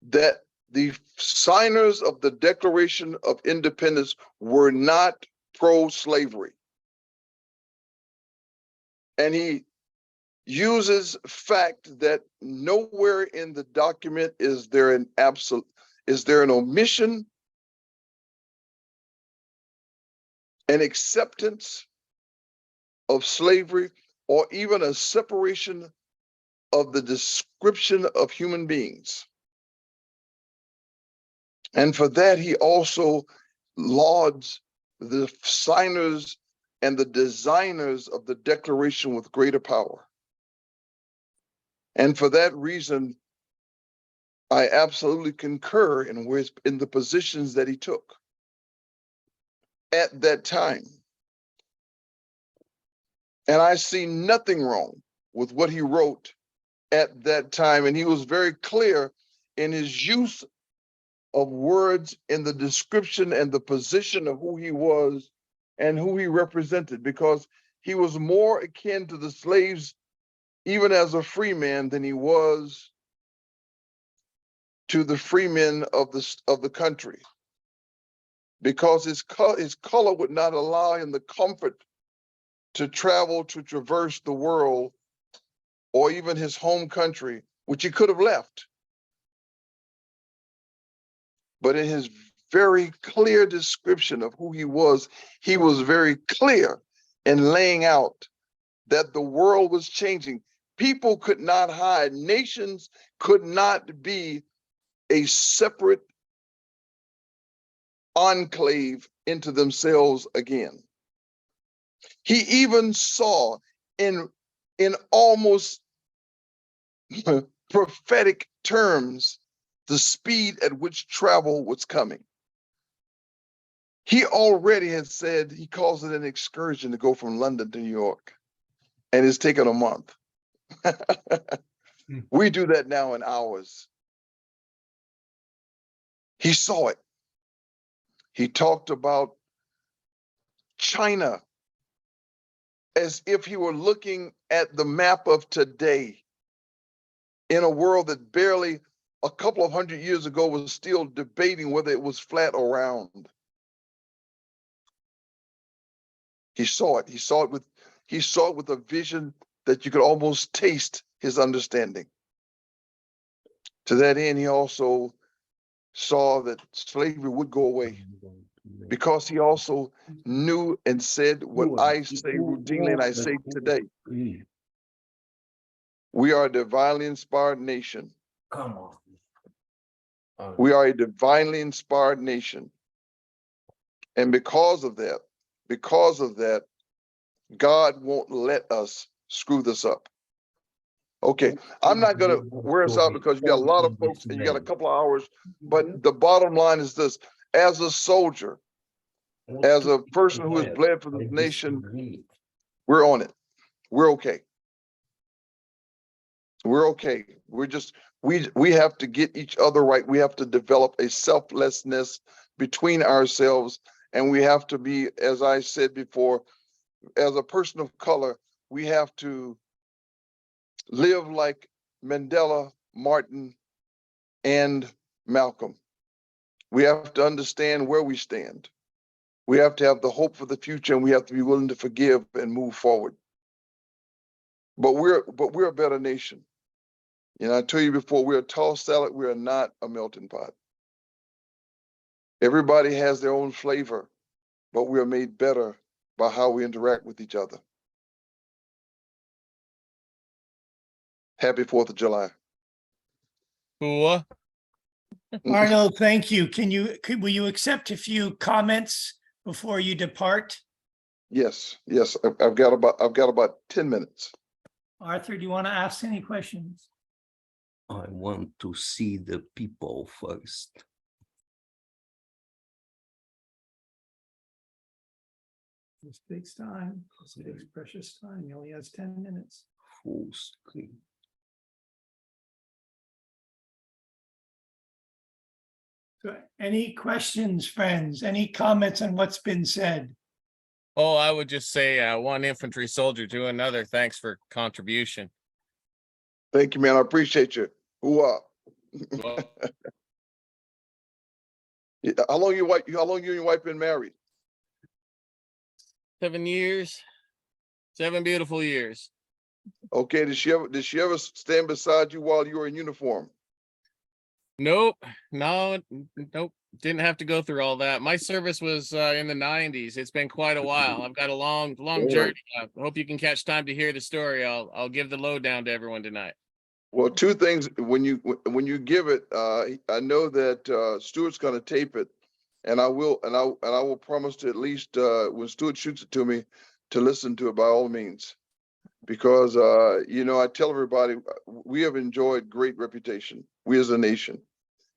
Speaker 2: that the signers of the Declaration of Independence were not pro-slavery. And he uses fact that nowhere in the document is there an omission, an acceptance of slavery, or even a separation of the description of human beings. And for that, he also lauds the signers and the designers of the Declaration with greater power. And for that reason, I absolutely concur in the positions that he took at that time. And I see nothing wrong with what he wrote at that time. And he was very clear in his use of words in the description and the position of who he was and who he represented, because he was more akin to the slaves, even as a free man, than he was to the freemen of the country, because his color would not allow him the comfort to travel, to traverse the world, or even his home country, which he could have left. But in his very clear description of who he was very clear in laying out that the world was changing. People could not hide. Nations could not be a separate enclave into themselves again. He even saw in almost prophetic terms the speed at which travel was coming. He already had said, he calls it an excursion to go from London to New York, and it's taken a month. We do that now in hours. He saw it. He talked about China as if he were looking at the map of today in a world that barely a couple of 100 years ago was still debating whether it was flat or round. He saw it. He saw it with a vision that you could almost taste his understanding. To that end, he also saw that slavery would go away, because he also knew and said what I say routinely and I say today. We are a divinely inspired nation.
Speaker 9: Come on.
Speaker 2: We are a divinely inspired nation. And because of that, God won't let us screw this up. Okay, I'm not gonna wear us out because you got a lot of folks and you got a couple of hours, but the bottom line is this: as a soldier, as a person who has bled for this nation, we're on it. We're okay. We're okay. We have to get each other right. We have to develop a selflessness between ourselves, and we have to be, as I said before, as a person of color, we have to live like Mandela, Martin, and Malcolm. We have to understand where we stand. We have to have the hope for the future, and we have to be willing to forgive and move forward. But we're a better nation. You know, I told you before, we're a tall salad. We are not a melting pot. Everybody has their own flavor, but we are made better by how we interact with each other. Happy 4th of July.
Speaker 5: Cool.
Speaker 6: Arnold, thank you. Will you accept a few comments before you depart?
Speaker 2: Yes. I've got about 10 minutes.
Speaker 6: Arthur, do you want to ask any questions?
Speaker 9: I want to see the people first.
Speaker 6: This takes time. This takes precious time. He only has 10 minutes.
Speaker 9: Full screen.
Speaker 6: So any questions, friends? Any comments on what's been said?
Speaker 5: Oh, I would just say one infantry soldier to another. Thanks for contribution.
Speaker 2: Thank you, man. I appreciate you. Hoorah.
Speaker 5: Well,
Speaker 2: How long you and your wife been married?
Speaker 5: 7 years, 7 beautiful years.
Speaker 2: Okay. Did she ever stand beside you while you were in uniform?
Speaker 5: Nope. Didn't have to go through all that. My service was in the 90s. It's been quite a while. I've got a long journey. I hope you can catch time to hear the story. I'll give the lowdown to everyone tonight.
Speaker 2: Well, two things. When you give it, I know that Stuart's going to tape it, and I will promise to at least when Stuart shoots it to me, to listen to it by all means. because, you know, I tell everybody, we have enjoyed great reputation, we as a nation,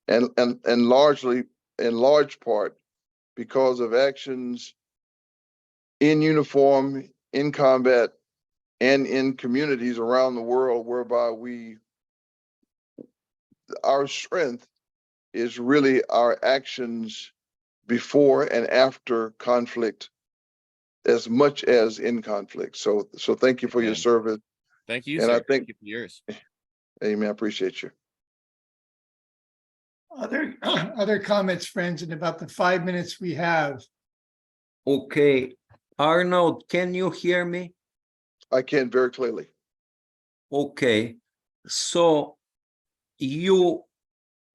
Speaker 2: and largely, in large part, because of actions in uniform, in combat, and in communities around the world, whereby our strength is really our actions before and after conflict, as much as in conflict. So thank you for your
Speaker 5: Amen.
Speaker 2: service.
Speaker 5: Thank you,
Speaker 2: And
Speaker 5: sir.
Speaker 2: I think,
Speaker 5: Thank you for yours.
Speaker 2: amen, I appreciate you.
Speaker 6: Other comments, friends, in about the 5 minutes we have?
Speaker 9: Okay, Arnold, can you hear me?
Speaker 2: I can very clearly.
Speaker 9: Okay, so you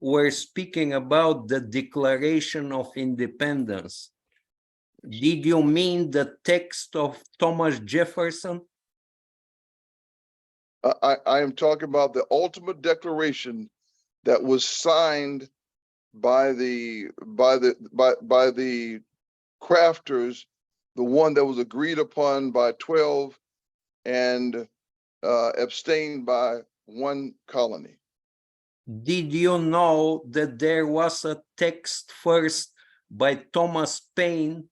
Speaker 9: were speaking about the Declaration of Independence. Did you mean the text of Thomas Jefferson?
Speaker 2: I am talking about the ultimate declaration that was signed by the crafters, the one that was agreed upon by 12 and abstained by 1 colony.
Speaker 9: Did you know that there was a text first by Thomas Paine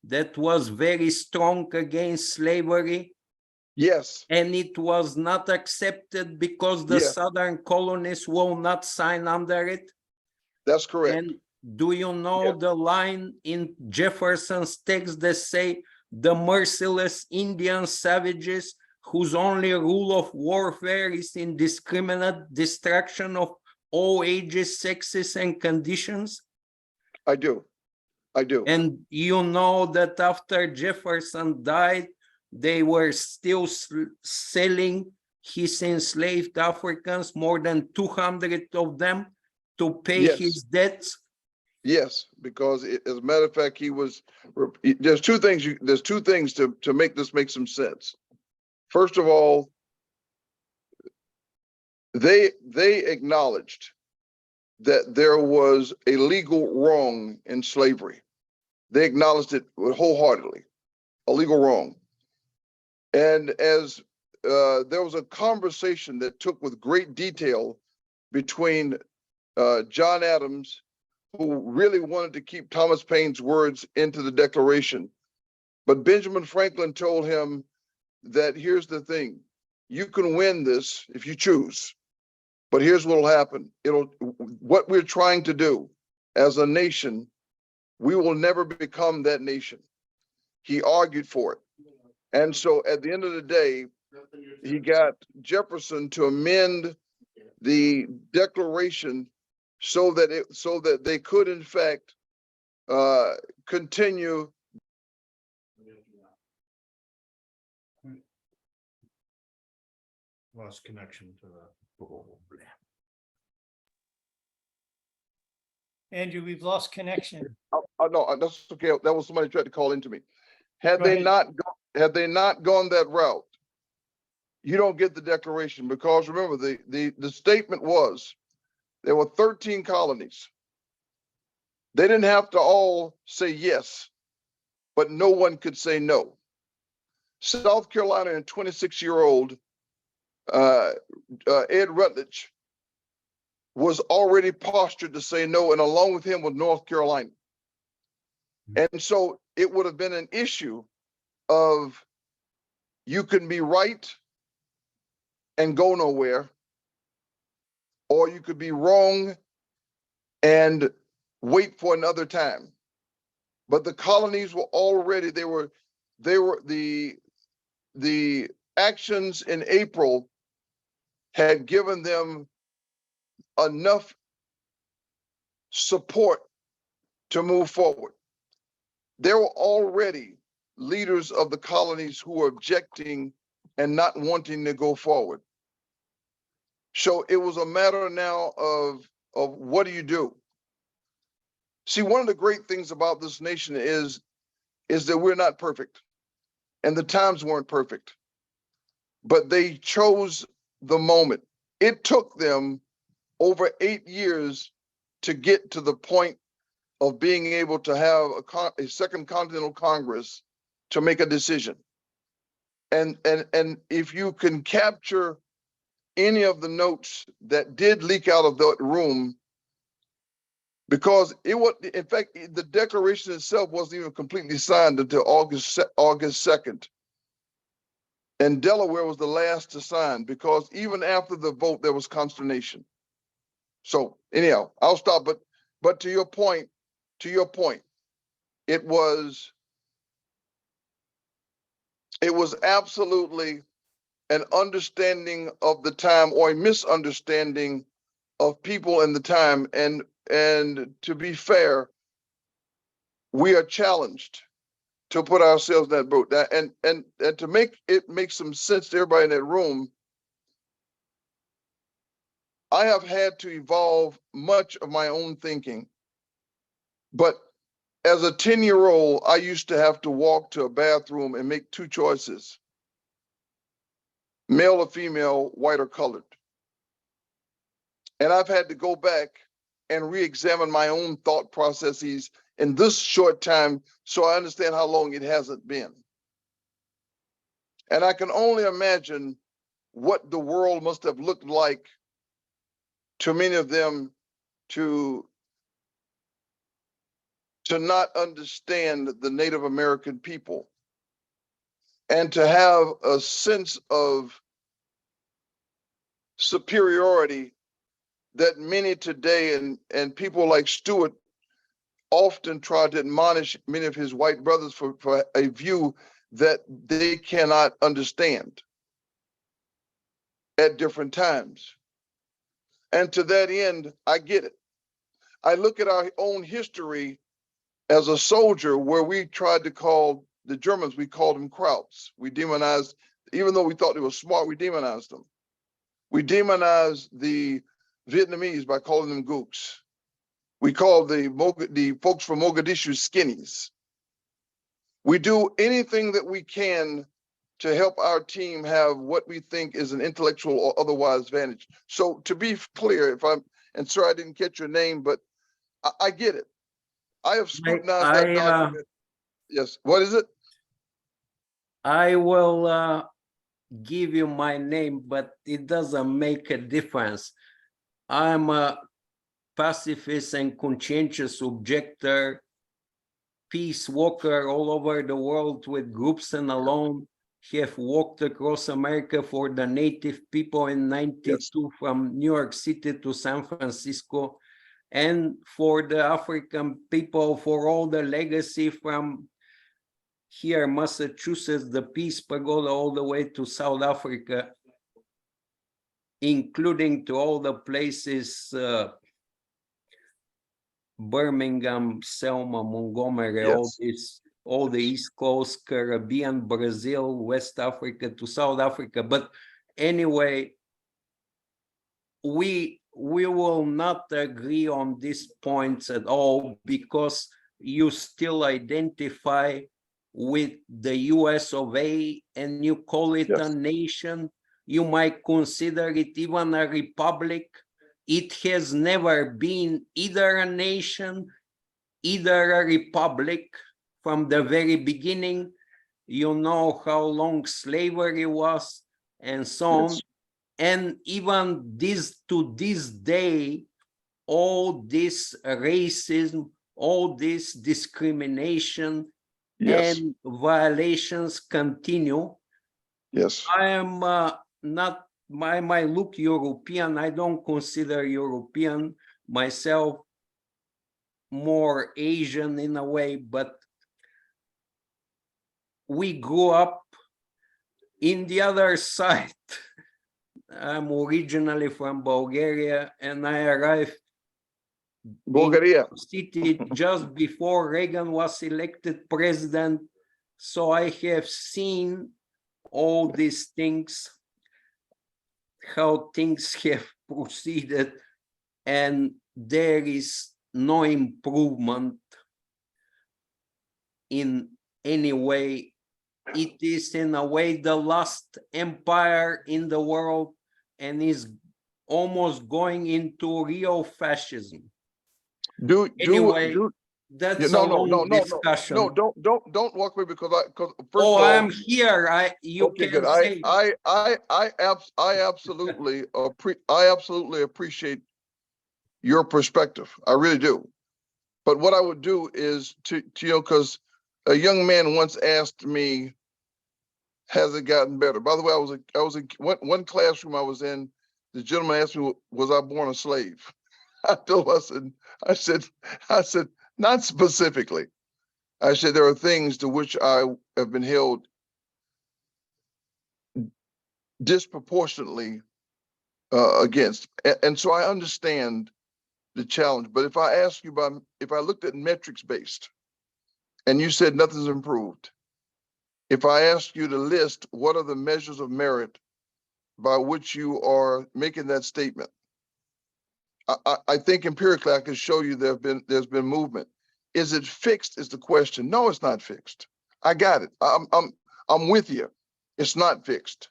Speaker 9: that was very strong against slavery?
Speaker 2: Yes,
Speaker 9: And it was not accepted because the
Speaker 2: Yes.
Speaker 9: Southern colonists will not sign under it?
Speaker 2: that's correct.
Speaker 9: And do you know
Speaker 2: Yes.
Speaker 9: the line in Jefferson's text that say the merciless Indian savages whose only rule of warfare is indiscriminate destruction of all ages, sexes, and conditions?
Speaker 2: I do.
Speaker 9: And you know that after Jefferson died, they were still selling his enslaved Africans, more than 200 of them, to pay
Speaker 2: Yes.
Speaker 9: his debts?
Speaker 2: Yes, because as a matter of fact, there's two things to make this make some sense. First of all, they acknowledged that there was a legal wrong in slavery. They acknowledged it wholeheartedly, a legal wrong. And as there was a conversation that took with great detail between John Adams, who really wanted to keep Thomas Paine's words into the Declaration, but Benjamin Franklin told him that here's the thing, you can win this if you choose, but here's what'll happen. What we're trying to do as a nation, we will never become that nation. He argued for it. And so at the end of the day, he got Jefferson to amend the Declaration so that they could in fact continue.
Speaker 10: Lost connection to the.
Speaker 6: Andrew, we've lost connection.
Speaker 2: No, that's okay. That was somebody tried to call into me. Had
Speaker 6: Go
Speaker 2: they
Speaker 6: ahead.
Speaker 2: not gone that route, you don't get the Declaration, because remember the statement was there were 13 colonies. They didn't have to all say yes, but no one could say no. South Carolina and 26-year-old Ed Rutledge was already postured to say no, and along with him was North Carolina. And so it would have been an issue of you can be right and go nowhere, or you could be wrong and wait for another time. But the colonies were already, the actions in April had given them enough support to move forward. There were already leaders of the colonies who were objecting and not wanting to go forward. So it was a matter now of what do you do? See, one of the great things about this nation is that we're not perfect, and the times weren't perfect, but they chose the moment. It took them over 8 years to get to the point of being able to have a Second Continental Congress to make a decision. And if you can capture any of the notes that did leak out of that room, because it was, in fact, the declaration itself wasn't even completely signed until August 2nd. And Delaware was the last to sign, because even after the vote, there was consternation. So anyhow, I'll stop. But to your point, it was absolutely an understanding of the time, or a misunderstanding of people in the time. And to be fair, we are challenged to put ourselves in that boat. And to make some sense to everybody in that room, I have had to evolve much of my own thinking. But as a 10-year-old, I used to have to walk to a bathroom and make two choices: male or female, white or colored. And I've had to go back and re-examine my own thought processes in this short time, so I understand how long it hasn't been. And I can only imagine what the world must have looked like to many of them to not understand the Native American people, and to have a sense of superiority that many today, and people like Stewart often try to admonish many of his white brothers for a view that they cannot understand at different times. And to that end, I get it. I look at our own history as a soldier, where we tried to call the Germans, we called them Krauts. We demonized, even though we thought they were smart, we demonized them. We demonized the Vietnamese by calling them gooks. We called the folks from Mogadishu skinnies. We do anything that we can to help our team have what we think is an intellectual or otherwise advantage. So to be clear, and sorry I didn't catch your name, but I get it. I have scrutinized that document. Yes, what is it?
Speaker 9: I will give you my name, but it doesn't make a difference. I'm a pacifist and conscientious objector, peace walker all over the world with groups and alone. Have walked across America for the native people in '92 from New York City to San Francisco, and for the African people, for all the legacy from here, Massachusetts, the Peace Pagoda, all the way to South Africa, including to all the places, Birmingham, Selma, Montgomery, all the East Coast, Caribbean, Brazil, West Africa to South Africa. But anyway, we will not agree on these points at all, because you still identify with the US of A and you call it a nation. You might consider it even a republic. It has never been either a nation, either a republic from the very beginning. You know how long slavery was and so on. And even to this day, all this racism, all this discrimination and violations continue.
Speaker 2: Yes.
Speaker 9: I am not, I might look European. I don't consider European myself, more Asian in a way, but we grew up in the other side. I'm originally from Bulgaria, and I arrived in city just before Reagan was elected president. So I have seen all these things, how things have proceeded, and there is no improvement in any way. It is in a way the last empire in the world, and is almost going into real fascism.
Speaker 2: Do
Speaker 9: That's a
Speaker 2: no,
Speaker 9: long discussion.
Speaker 2: no, don't walk away because first
Speaker 9: Oh,
Speaker 2: of all,
Speaker 9: I'm here. You
Speaker 2: okay,
Speaker 9: can
Speaker 2: good.
Speaker 9: say.
Speaker 2: I absolutely appreciate your perspective. I really do. But what I would do is to because a young man once asked me, has it gotten better? By the way, I was in one classroom I was in, the gentleman asked me, was I born a slave? I told him, I said, not specifically. I said, there are things to which I have been held disproportionately against. And so I understand the challenge. But if I ask you about, if I looked at metrics based and you said nothing's improved, if I asked you to list what are the measures of merit by which you are making that statement, I think empirically I can show you there's been movement. Is it fixed is the question. No, it's not fixed. I got it. I'm with you. It's not fixed.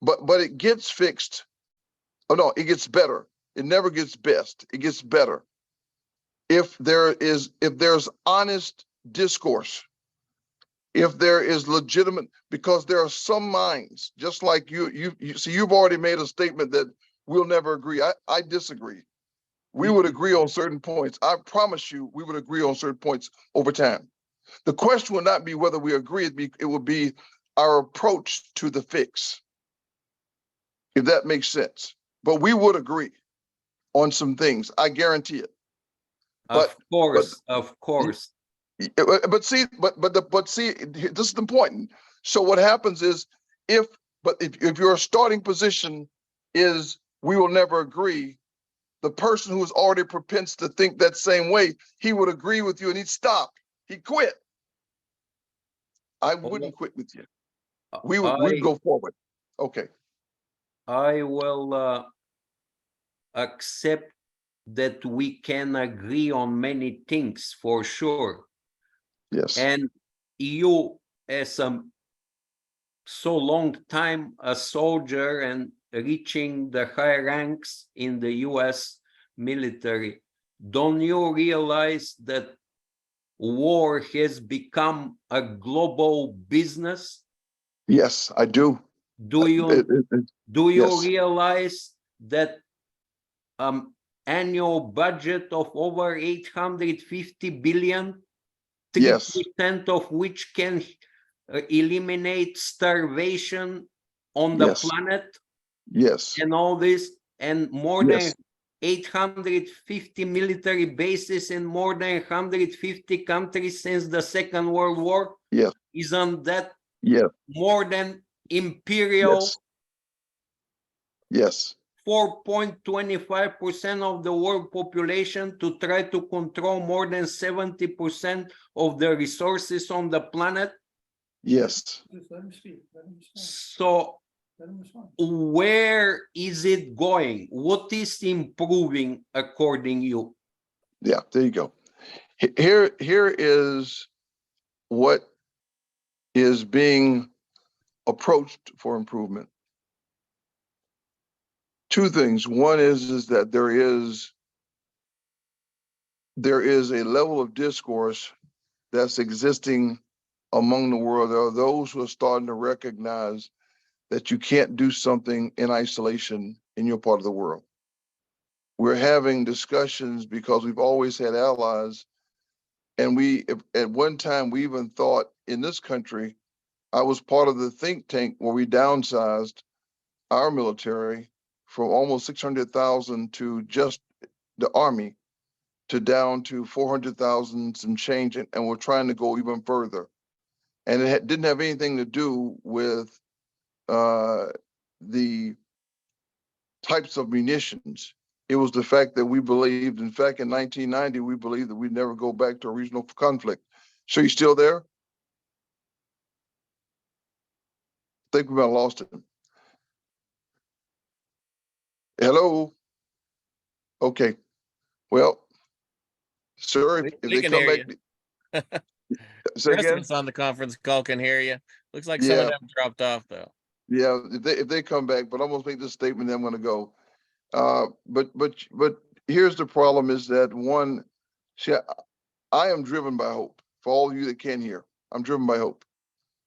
Speaker 2: But it gets fixed. Oh no, it gets better. It never gets best. It gets better. If there's honest discourse, if there is legitimate, because there are some minds, just like you see, you've already made a statement that we'll never agree. I disagree. We would agree on certain points. I promise you, we would agree on certain points over time. The question would not be whether we agree, it would be our approach to the fix, if that makes sense. But we would agree on some things, I guarantee it.
Speaker 9: Of course.
Speaker 2: But see, this is the point. So what happens is, if your starting position is we will never agree, the person who is already propense to think that same way, he would agree with you and he'd stop. He'd quit. I wouldn't quit with you. We'd go forward. Okay.
Speaker 9: I will accept that we can agree on many things for sure.
Speaker 2: Yes.
Speaker 9: And you, as so long time a soldier and reaching the high ranks in the US military, don't you realize that war has become a global business?
Speaker 2: Yes, I do.
Speaker 9: Do you
Speaker 2: yes.
Speaker 9: realize that annual budget of over 850 billion, 3%
Speaker 2: Yes.
Speaker 9: of which can eliminate starvation on the planet?
Speaker 2: Yes.
Speaker 9: And all this, and more than 850 military bases in more than 150 countries since the Second World War.
Speaker 2: Yes.
Speaker 9: Isn't that
Speaker 2: more
Speaker 9: than imperial?
Speaker 2: Yes.
Speaker 9: 4.25% of the world population to try to control more than 70% of the resources on the planet.
Speaker 2: Yes.
Speaker 9: So where is it going? What is improving according to you?
Speaker 2: Yeah, there you go. Here is what is being approached for improvement. Two things. One is that there is a level of discourse that's existing among the world. There are those who are starting to recognize that you can't do something in isolation in your part of the world. We're having discussions because we've always had allies. And at one time, we even thought in this country, I was part of the think tank where we downsized our military from almost 600,000 to just the Army to down to 400,000 some change. And we're trying to go even further. And it didn't have anything to do with the types of munitions. It was the fact that we believed, in fact, in 1990, we believed that we'd never go back to a regional conflict. So you still there? I think we might have lost him. Hello? Okay. Well, sir, if they come back.
Speaker 5: The rest of us on the conference call can hear you. Looks like some of them dropped off though.
Speaker 2: Yeah, if they come back, but I'm gonna make this statement, then I'm gonna go. But here's the problem: is that one, see, I am driven by hope. For all of you that can hear, I'm driven by hope.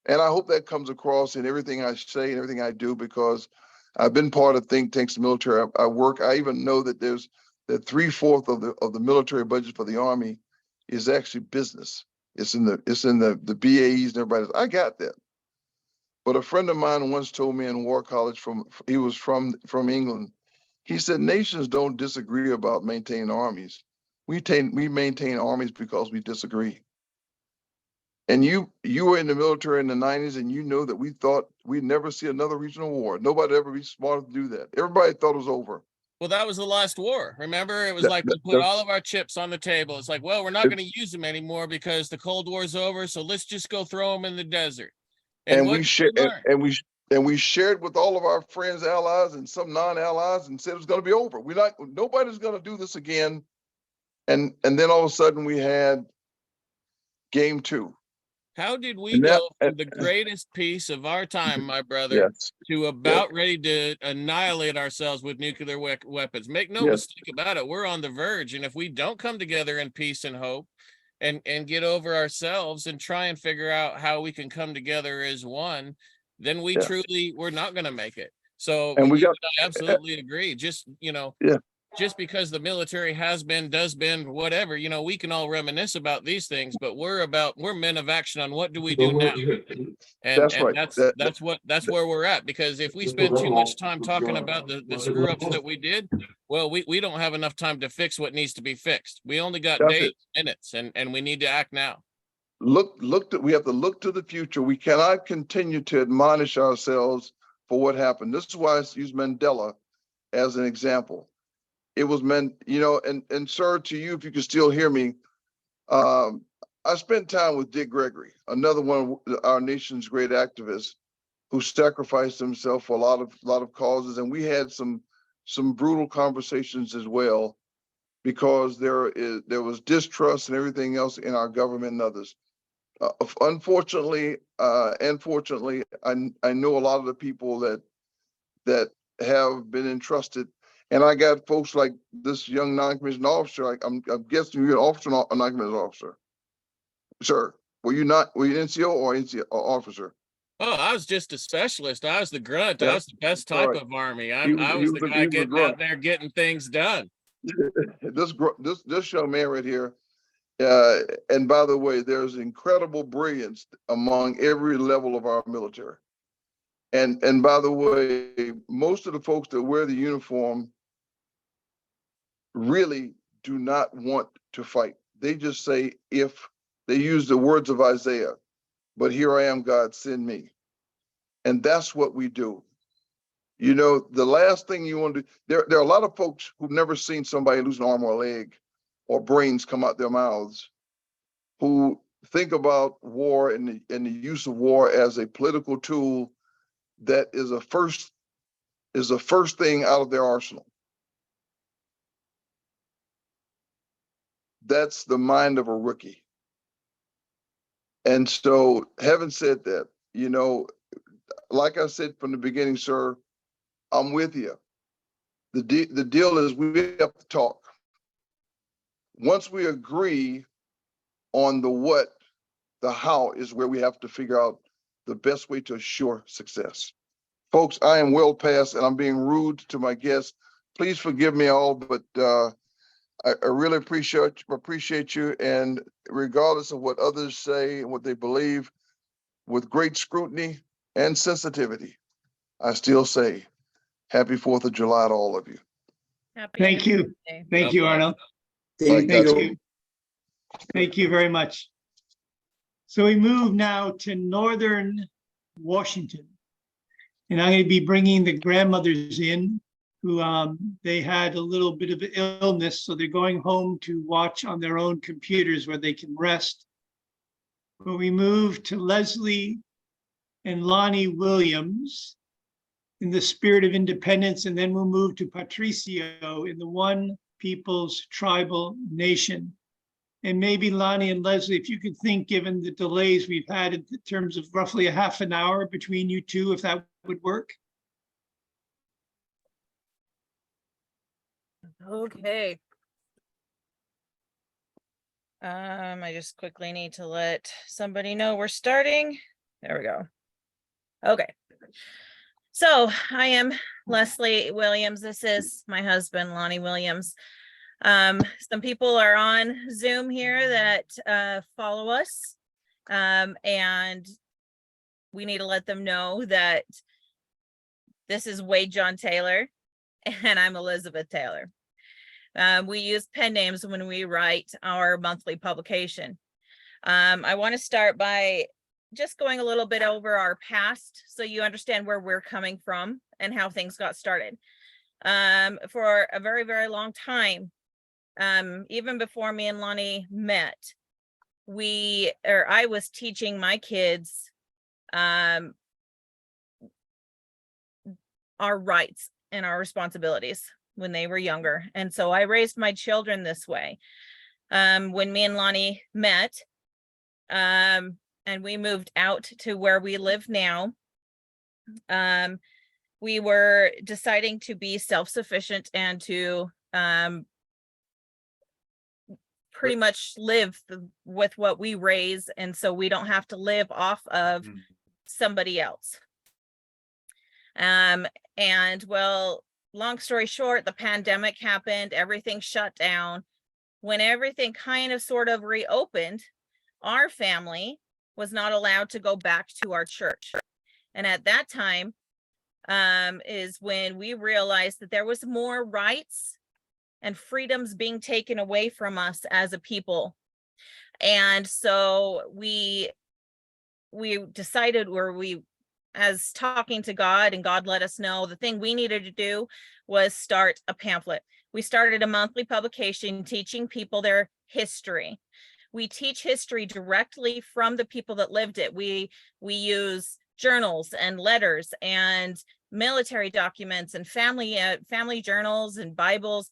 Speaker 2: And I hope that comes across in everything I say and everything I do, because I've been part of think tanks, the military. I work. I even know that there's that 3/4 of the military budget for the Army is actually business. It's in the BAEs and everybody. I got that. But a friend of mine once told me in War College, he was from England. He said nations don't disagree about maintaining armies. We maintain armies because we disagree. And you were in the military in the 90s, and you know that we thought we'd never see another regional war. Nobody ever be smart to do that. Everybody thought it was over.
Speaker 5: Well, that was the last war. Remember, it was like we put all of our chips on the table. It's like, well, we're not going to use them anymore because the Cold War's over. So let's just go throw them in the desert.
Speaker 2: And we shared with all of our friends, allies, and some non-allies, and said it was going to be over. Nobody's going to do this again. And then all of a sudden we had game 2.
Speaker 5: How did we go from the greatest piece of our time, my brother, to about ready to annihilate ourselves with nuclear weapons? Make no mistake about it. We're on the verge. And if we don't come together in peace and hope and get over ourselves and try and figure out how we can come together as one, then we're not going to make it. So I absolutely agree. Just, just because the military does been, whatever, we can all reminisce about these things, but we're men of action on what do we do now? And that's where we're at, because if we spend too much time talking about the screw ups that we did, well, we don't have enough time to fix what needs to be fixed. We only got days, minutes, and we need to act now.
Speaker 2: We have to look to the future. We cannot continue to admonish ourselves for what happened. This is why I use Mandela as an example. It was meant, and sir, to you, if you can still hear me, I spent time with Dick Gregory, another one of our nation's great activists, who sacrificed himself for a lot of causes, and we had some brutal conversations as well, because there was distrust and everything else in our government and others. Unfortunately, and fortunately, I know a lot of the people that have been entrusted. And I got folks like this young non-commissioned officer. I'm guessing you're an officer or a non-commissioned officer. Sir, were you NCO or NCO officer?
Speaker 5: Oh, I was just a specialist. I was the grunt. I was the best type of Army. I was the guy getting out there getting things done.
Speaker 2: This young man right here. And by the way, there's incredible brilliance among every level of our military. And by the way, most of the folks that wear the uniform really do not want to fight. They just say, if they use the words of Isaiah, but here I am, God, send me. And that's what we do. The last thing you want to do, there are a lot of folks who've never seen somebody lose an arm or a leg or brains come out their mouths, who think about war and the use of war as a political tool that is the first thing out of their arsenal. That's the mind of a rookie. And so, having said that, like I said from the beginning, sir, I'm with you. The deal is we have to talk. Once we agree on the what, the how is where we have to figure out the best way to assure success. Folks, I am well past, and I'm being rude to my guests. Please forgive me all, but I really appreciate you. And regardless of what others say and what they believe, with great scrutiny and sensitivity, I still say Happy 4th of July to all of you.
Speaker 6: Thank you. Thank you, Arnold.
Speaker 2: Thank you.
Speaker 6: Thank you very much. So we move now to Northern Washington. And I'm going to be bringing the grandmothers in, who they had a little bit of illness, so they're going home to watch on their own computers where they can rest. But we move to Leslie and Lonnie Williams in the spirit of independence, and then we'll move to Patricio in the One People's Tribal Nation. And maybe Lonnie and Leslie, if you could think, given the delays we've had in terms of roughly a half an hour between you two, if that would work.
Speaker 10: Okay. I just quickly need to let somebody know we're starting. There we go. Okay. So I am Leslie Williams. This is my husband, Lonnie Williams. Some people are on Zoom here that follow us. And we need to let them know that this is Wade John Taylor and I'm Elizabeth Taylor. We use pen names when we write our monthly publication. I want to start by just going a little bit over our past so you understand where we're coming from and how things got started. For a very, very long time, even before me and Lonnie met, I was teaching my kids our rights and our responsibilities when they were younger. And so I raised my children this way. When me and Lonnie met, and we moved out to where we live now, we were deciding to be self-sufficient and to pretty much live with what we raise, and so we don't have to live off of somebody else. And well, long story short, the pandemic happened, everything shut down. When everything kind of sort of reopened, our family was not allowed to go back to our church. And at that time is when we realized that there was more rights and freedoms being taken away from us as a people. And so we decided, as talking to God, and God let us know the thing we needed to do was start a pamphlet. We started a monthly publication teaching people their history. We teach history directly from the people that lived it. We use journals and letters and military documents and family journals and Bibles.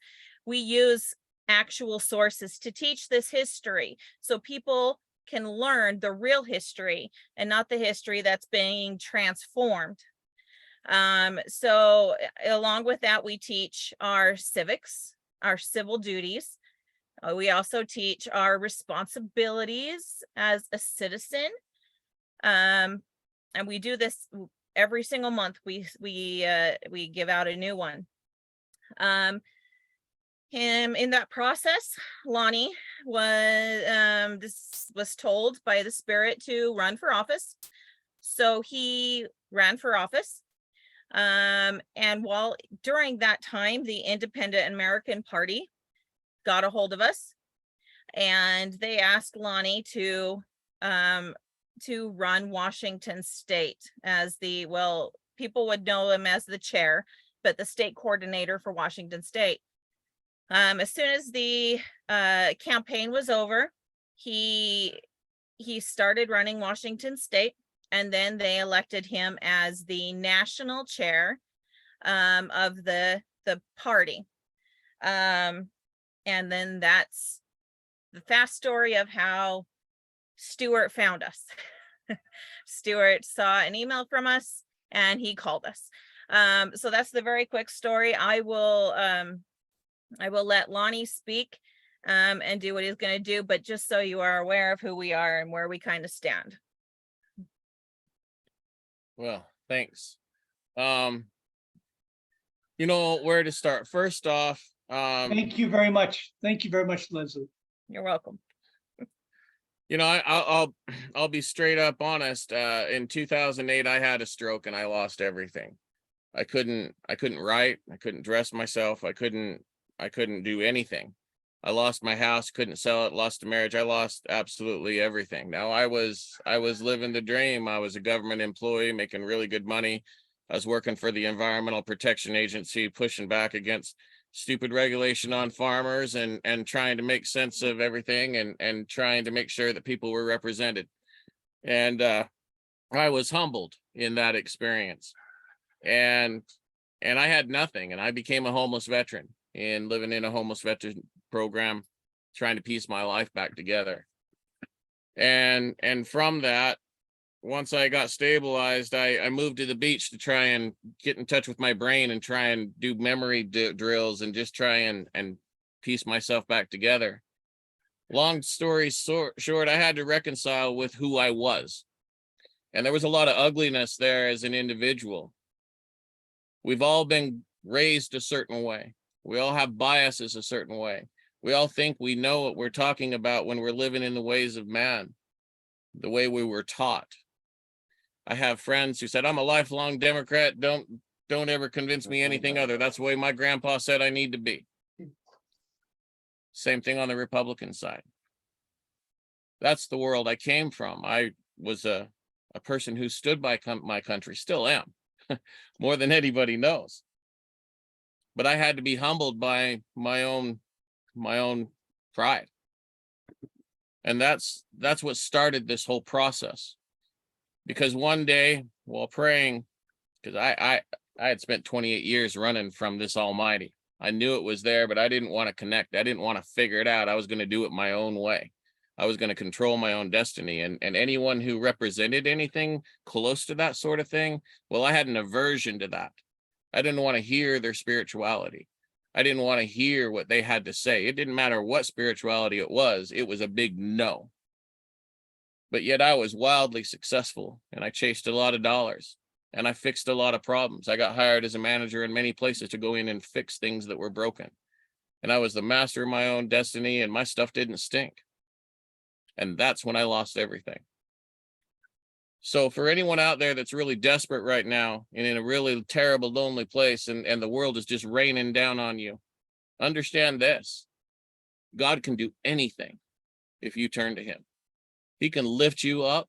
Speaker 10: We use actual sources to teach this history so people can learn the real history and not the history that's being transformed. So along with that, we teach our civics, our civil duties. We also teach our responsibilities as a citizen. And we do this every single month. We give out a new one. In that process, Lonnie was told by the Spirit to run for office. So he ran for office. And during that time, the Independent American Party got a hold of us, and they asked Lonnie to run Washington State as people would know him as the chair, but the state coordinator for Washington State. As soon as the campaign was over, he started running Washington State, and then they elected him as the national chair of the party. And then that's the fast story of how Stuart found us. Stuart saw an email from us and he called us. So that's the very quick story. I will let Lonnie speak and do what he's going to do, but just so you are aware of who we are and where we kind of stand.
Speaker 5: Well, thanks. You know where to start. First off,
Speaker 6: Thank you very much. Thank you very much, Leslie.
Speaker 10: You're welcome.
Speaker 5: You know, I'll be straight up honest. In 2008, I had a stroke and I lost everything. I couldn't write. I couldn't dress myself. I couldn't do anything. I lost my house, couldn't sell it, lost a marriage. I lost absolutely everything. Now I was living the dream. I was a government employee making really good money. I was working for the Environmental Protection Agency, pushing back against stupid regulation on farmers and trying to make sense of everything and trying to make sure that people were represented. And I was humbled in that experience. And I had nothing, and I became a homeless veteran and living in a homeless veteran program, trying to piece my life back together. And from that, once I got stabilized, I moved to the beach to try and get in touch with my brain and try and do memory drills and just try and piece myself back together. Long story short, I had to reconcile with who I was. And there was a lot of ugliness there as an individual. We've all been raised a certain way. We all have biases a certain way. We all think we know what we're talking about when we're living in the ways of man, the way we were taught. I have friends who said, I'm a lifelong Democrat. Don't ever convince me anything other. That's the way my grandpa said I need to be. Same thing on the Republican side. That's the world I came from. I was a person who stood by my country, still am, more than anybody knows. But I had to be humbled by my own pride. And that's what started this whole process. Because one day while praying, because I had spent 28 years running from this Almighty. I knew it was there, but I didn't want to connect. I didn't want to figure it out. I was going to do it my own way. I was going to control my own destiny. And anyone who represented anything close to that sort of thing, well, I had an aversion to that. I didn't want to hear their spirituality. I didn't want to hear what they had to say. It didn't matter what spirituality it was a big no. But yet I was wildly successful, and I chased a lot of dollars, and I fixed a lot of problems. I got hired as a manager in many places to go in and fix things that were broken. And I was the master of my own destiny, and my stuff didn't stink. And that's when I lost everything. So for anyone out there that's really desperate right now and in a really terrible, lonely place, and the world is just raining down on you, understand this. God can do anything if you turn to him. He can lift you up.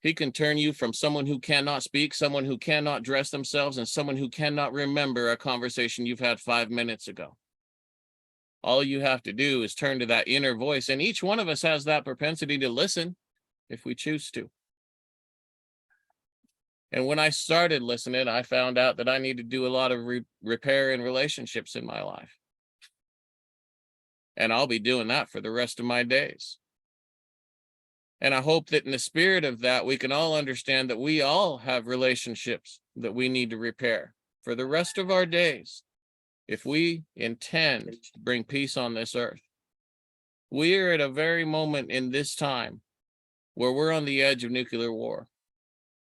Speaker 5: He can turn you from someone who cannot speak, someone who cannot dress themselves, and someone who cannot remember a conversation you've had 5 minutes ago. All you have to do is turn to that inner voice, and each one of us has that propensity to listen if we choose to. And when I started listening, I found out that I need to do a lot of repair in relationships in my life. And I'll be doing that for the rest of my days. And I hope that in the spirit of that, we can all understand that we all have relationships that we need to repair for the rest of our days. If we intend to bring peace on this earth, we are at a very moment in this time where we're on the edge of nuclear war.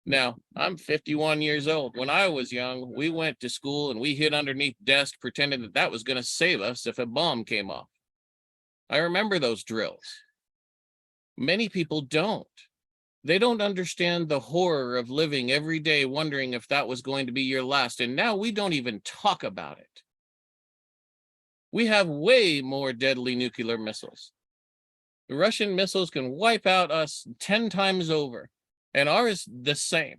Speaker 5: Now, I'm 51 years old. When I was young, we went to school and we hid underneath desks pretending that was going to save us if a bomb came off. I remember those drills. Many people don't. They don't understand the horror of living every day wondering if that was going to be your last. And now we don't even talk about it. We have way more deadly nuclear missiles. The Russian missiles can wipe out us 10 times over, and ours the same.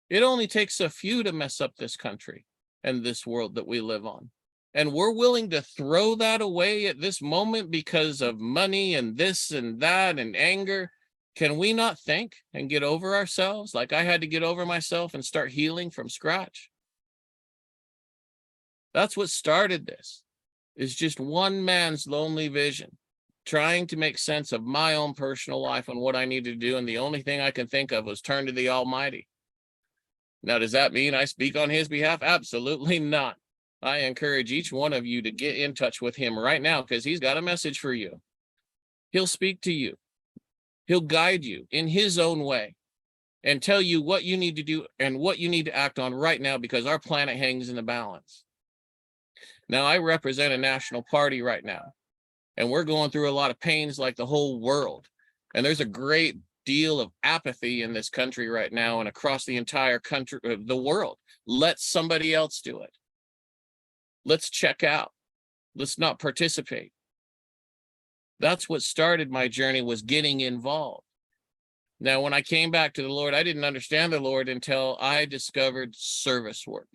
Speaker 5: It only takes a few to mess up this country and this world that we live on. And we're willing to throw that away at this moment because of money and this and that and anger. Can we not think and get over ourselves like I had to get over myself and start healing from scratch? That's what started this, is just one man's lonely vision, trying to make sense of my own personal life and what I needed to do. And the only thing I can think of was turn to the Almighty. Now, does that mean I speak on his behalf? Absolutely not. I encourage each one of you to get in touch with him right now, because he's got a message for you. He'll speak to you. He'll guide you in his own way and tell you what you need to do and what you need to act on right now, because our planet hangs in the balance. Now, I represent a national party right now, and we're going through a lot of pains like the whole world. And there's a great deal of apathy in this country right now and across the entire country, the world. Let somebody else do it. Let's check out. Let's not participate. That's what started my journey, was getting involved. Now, when I came back to the Lord, I didn't understand the Lord until I discovered service work.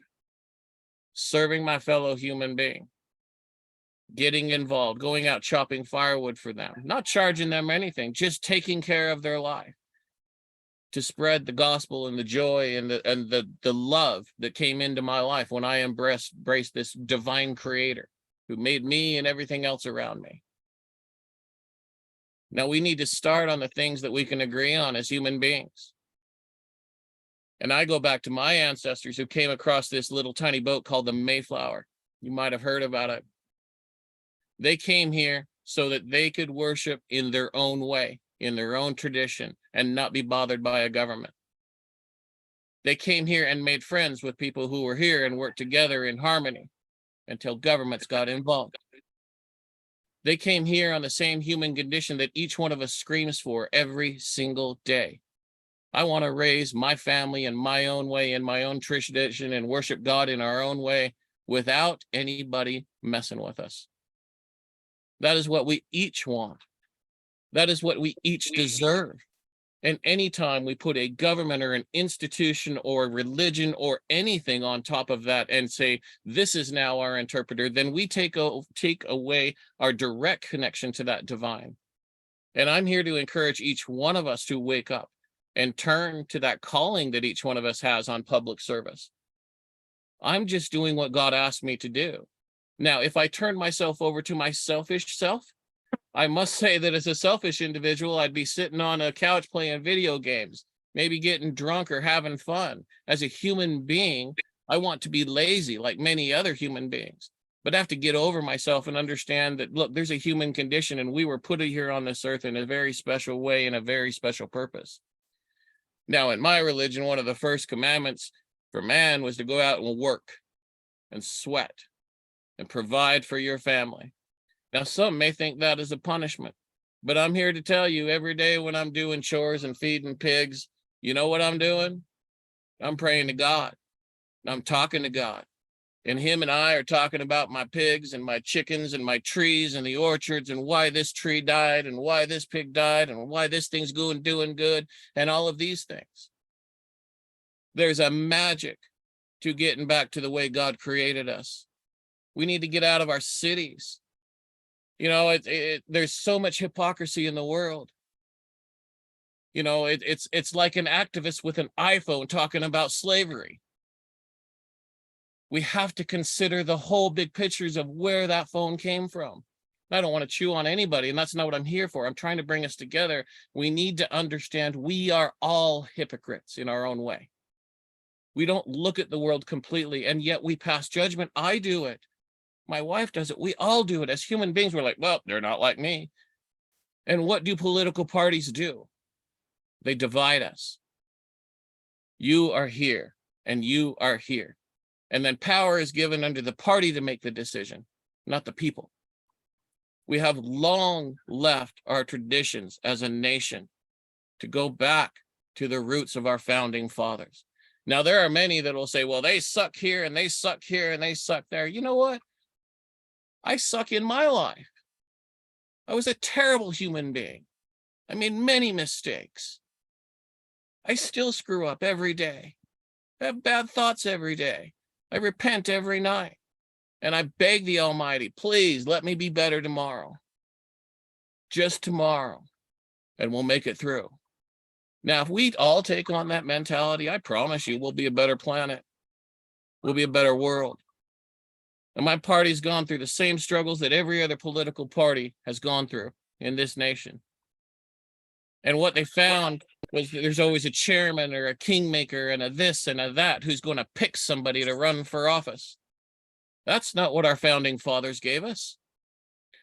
Speaker 5: Serving my fellow human being. Getting involved, going out chopping firewood for them, not charging them anything, just taking care of their life. To spread the gospel and the joy and the love that came into my life when I embraced this divine creator who made me and everything else around me. Now we need to start on the things that we can agree on as human beings. And I go back to my ancestors who came across this little tiny boat called the Mayflower. You might have heard about it. They came here so that they could worship in their own way, in their own tradition, and not be bothered by a government. They came here and made friends with people who were here and worked together in harmony until governments got involved. They came here on the same human condition that each one of us screams for every single day. I want to raise my family in my own way, in my own tradition, and worship God in our own way without anybody messing with us. That is what we each want. That is what we each deserve. And anytime we put a government or an institution or religion or anything on top of that and say, this is now our interpreter, then we take away our direct connection to that divine. And I'm here to encourage each one of us to wake up and turn to that calling that each one of us has on public service. I'm just doing what God asked me to do. Now, if I turn myself over to my selfish self, I must say that as a selfish individual, I'd be sitting on a couch playing video games, maybe getting drunk or having fun. As a human being, I want to be lazy like many other human beings, but I have to get over myself and understand that, look, there's a human condition and we were put here on this earth in a very special way, in a very special purpose. Now, in my religion, one of the first commandments for man was to go out and work and sweat and provide for your family. Now, some may think that is a punishment, but I'm here to tell you every day when I'm doing chores and feeding pigs, you know what I'm doing? I'm praying to God. I'm talking to God. And him and I are talking about my pigs and my chickens and my trees and the orchards and why this tree died and why this pig died and why this thing's doing good and all of these things. There's a magic to getting back to the way God created us. We need to get out of our cities. You know, there's so much hypocrisy in the world. You know, it's like an activist with an iPhone talking about slavery. We have to consider the whole big pictures of where that phone came from. I don't want to chew on anybody, and that's not what I'm here for. I'm trying to bring us together. We need to understand we are all hypocrites in our own way. We don't look at the world completely, and yet we pass judgment. I do it. My wife does it. We all do it. As human beings, we're like, well, they're not like me. And what do political parties do? They divide us. You are here, and you are here. And then power is given under the party to make the decision, not the people. We have long left our traditions as a nation to go back to the roots of our founding fathers. Now, there are many that will say, well, they suck here, and they suck here, and they suck there. You know what? I suck in my life. I was a terrible human being. I made many mistakes. I still screw up every day. I have bad thoughts every day. I repent every night. And I beg the Almighty, please let me be better tomorrow. Just tomorrow. And we'll make it through. Now, if we all take on that mentality, I promise you we'll be a better planet. We'll be a better world. And my party's gone through the same struggles that every other political party has gone through in this nation. And what they found was that there's always a chairman or a kingmaker and a this and a that who's going to pick somebody to run for office. That's not what our founding fathers gave us.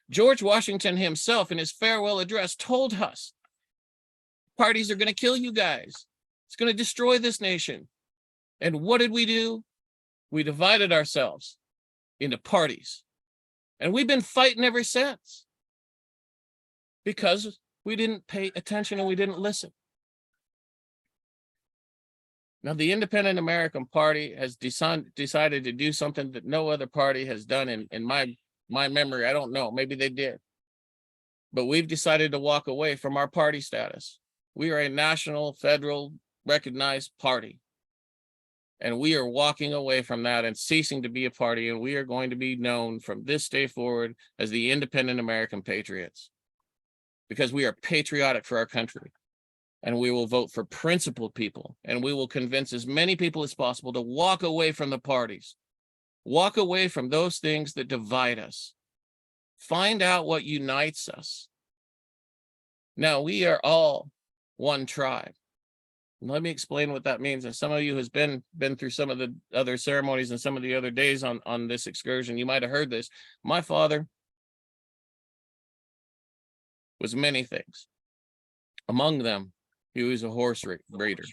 Speaker 5: George Washington himself in his farewell address told us, parties are going to kill you guys. It's going to destroy this nation. And what did we do? We divided ourselves into parties. And we've been fighting ever since because we didn't pay attention and we didn't listen. Now, the Independent American Party has decided to do something that no other party has done in my memory. I don't know, maybe they did. But we've decided to walk away from our party status. We are a national, federal, recognized party. And we are walking away from that and ceasing to be a party. And we are going to be known from this day forward as the Independent American Patriots. Because we are patriotic for our country. And we will vote for principled people. And we will convince as many people as possible to walk away from the parties. Walk away from those things that divide us. Find out what unites us. Now, we are all one tribe. Let me explain what that means. And some of you has been through some of the other ceremonies and some of the other days on this excursion, you might have heard this. My father was many things. Among them, he was a horse breeder.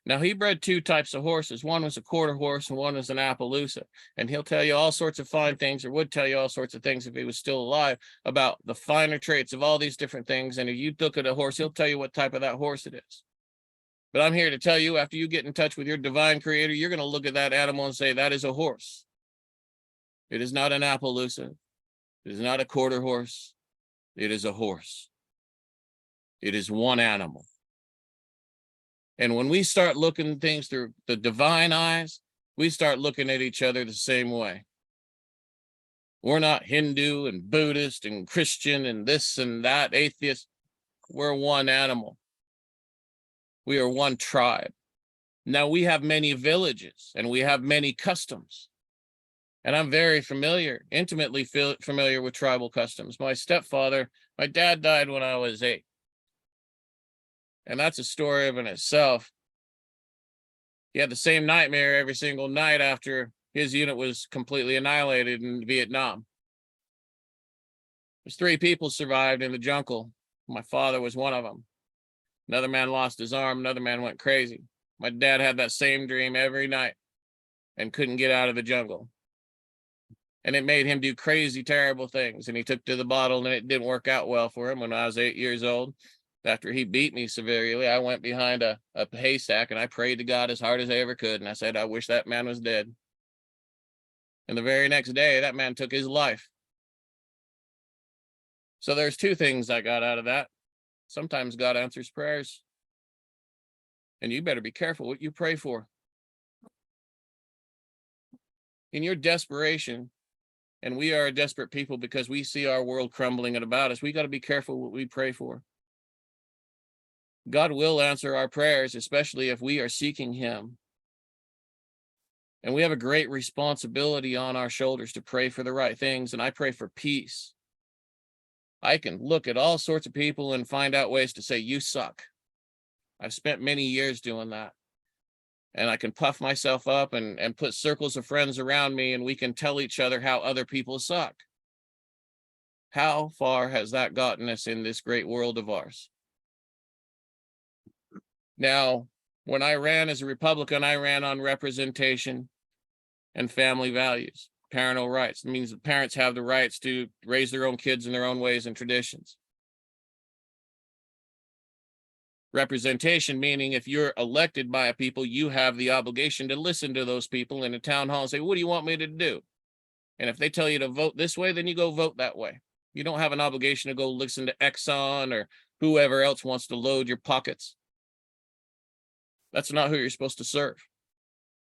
Speaker 5: Now, he bred two types of horses. One was a quarter horse and one was an Appaloosa. And he'll tell you all sorts of fine things, or would tell you all sorts of things if he was still alive, about the finer traits of all these different things. And if you look at a horse, he'll tell you what type of that horse it is. But I'm here to tell you, after you get in touch with your divine creator, you're going to look at that animal and say, that is a horse. It is not an Appaloosa. It is not a quarter horse. It is a horse. It is one animal. And when we start looking at things through the divine eyes, we start looking at each other the same way. We're not Hindu and Buddhist and Christian and this and that, atheist. We're one animal. We are one tribe. Now, we have many villages and we have many customs. And I'm very intimately familiar with tribal customs. My dad died when I was 8. And that's a story of in itself. He had the same nightmare every single night after his unit was completely annihilated in Vietnam. There's 3 people survived in the jungle. My father was one of them. Another man lost his arm. Another man went crazy. My dad had that same dream every night and couldn't get out of the jungle. And it made him do crazy, terrible things. And he took to the bottle and it didn't work out well for him. When I was 8 years old, after he beat me severely, I went behind a haystack and I prayed to God as hard as I ever could. And I said, I wish that man was dead. And the very next day, that man took his life. So there's 2 things I got out of that. Sometimes God answers prayers. And you better be careful what you pray for. In your desperation, and we are a desperate people because we see our world crumbling about us, we got to be careful what we pray for. God will answer our prayers, especially if we are seeking him. And we have a great responsibility on our shoulders to pray for the right things. And I pray for peace. I can look at all sorts of people and find out ways to say, you suck. I've spent many years doing that. And I can puff myself up and put circles of friends around me, and we can tell each other how other people suck. How far has that gotten us in this great world of ours? Now, when I ran as a Republican, I ran on representation and family values, parental rights. It means that parents have the rights to raise their own kids in their own ways and traditions. Representation, meaning if you're elected by a people, you have the obligation to listen to those people in a town hall and say, what do you want me to do? And if they tell you to vote this way, then you go vote that way. You don't have an obligation to go listen to Exxon or whoever else wants to load your pockets. That's not who you're supposed to serve.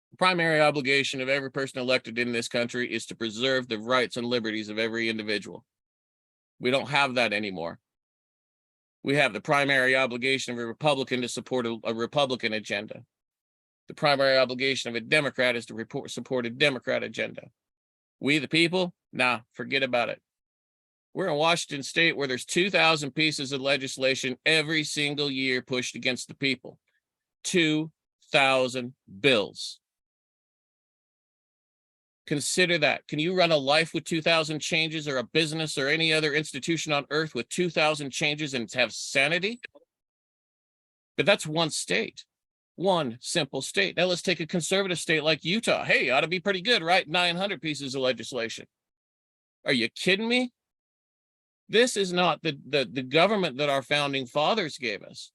Speaker 5: The primary obligation of every person elected in this country is to preserve the rights and liberties of every individual. We don't have that anymore. We have the primary obligation of a Republican to support a Republican agenda. The primary obligation of a Democrat is to support a Democrat agenda. We, the people, nah, forget about it. We're in Washington State where there's 2,000 pieces of legislation every single year pushed against the people. 2,000 bills. Consider that. Can you run a life with 2,000 changes, or a business or any other institution on earth with 2,000 changes and have sanity? But that's one state, one simple state. Now let's take a conservative state like Utah. Hey, ought to be pretty good, right? 900 pieces of legislation. Are you kidding me? This is not the government that our founding fathers gave us.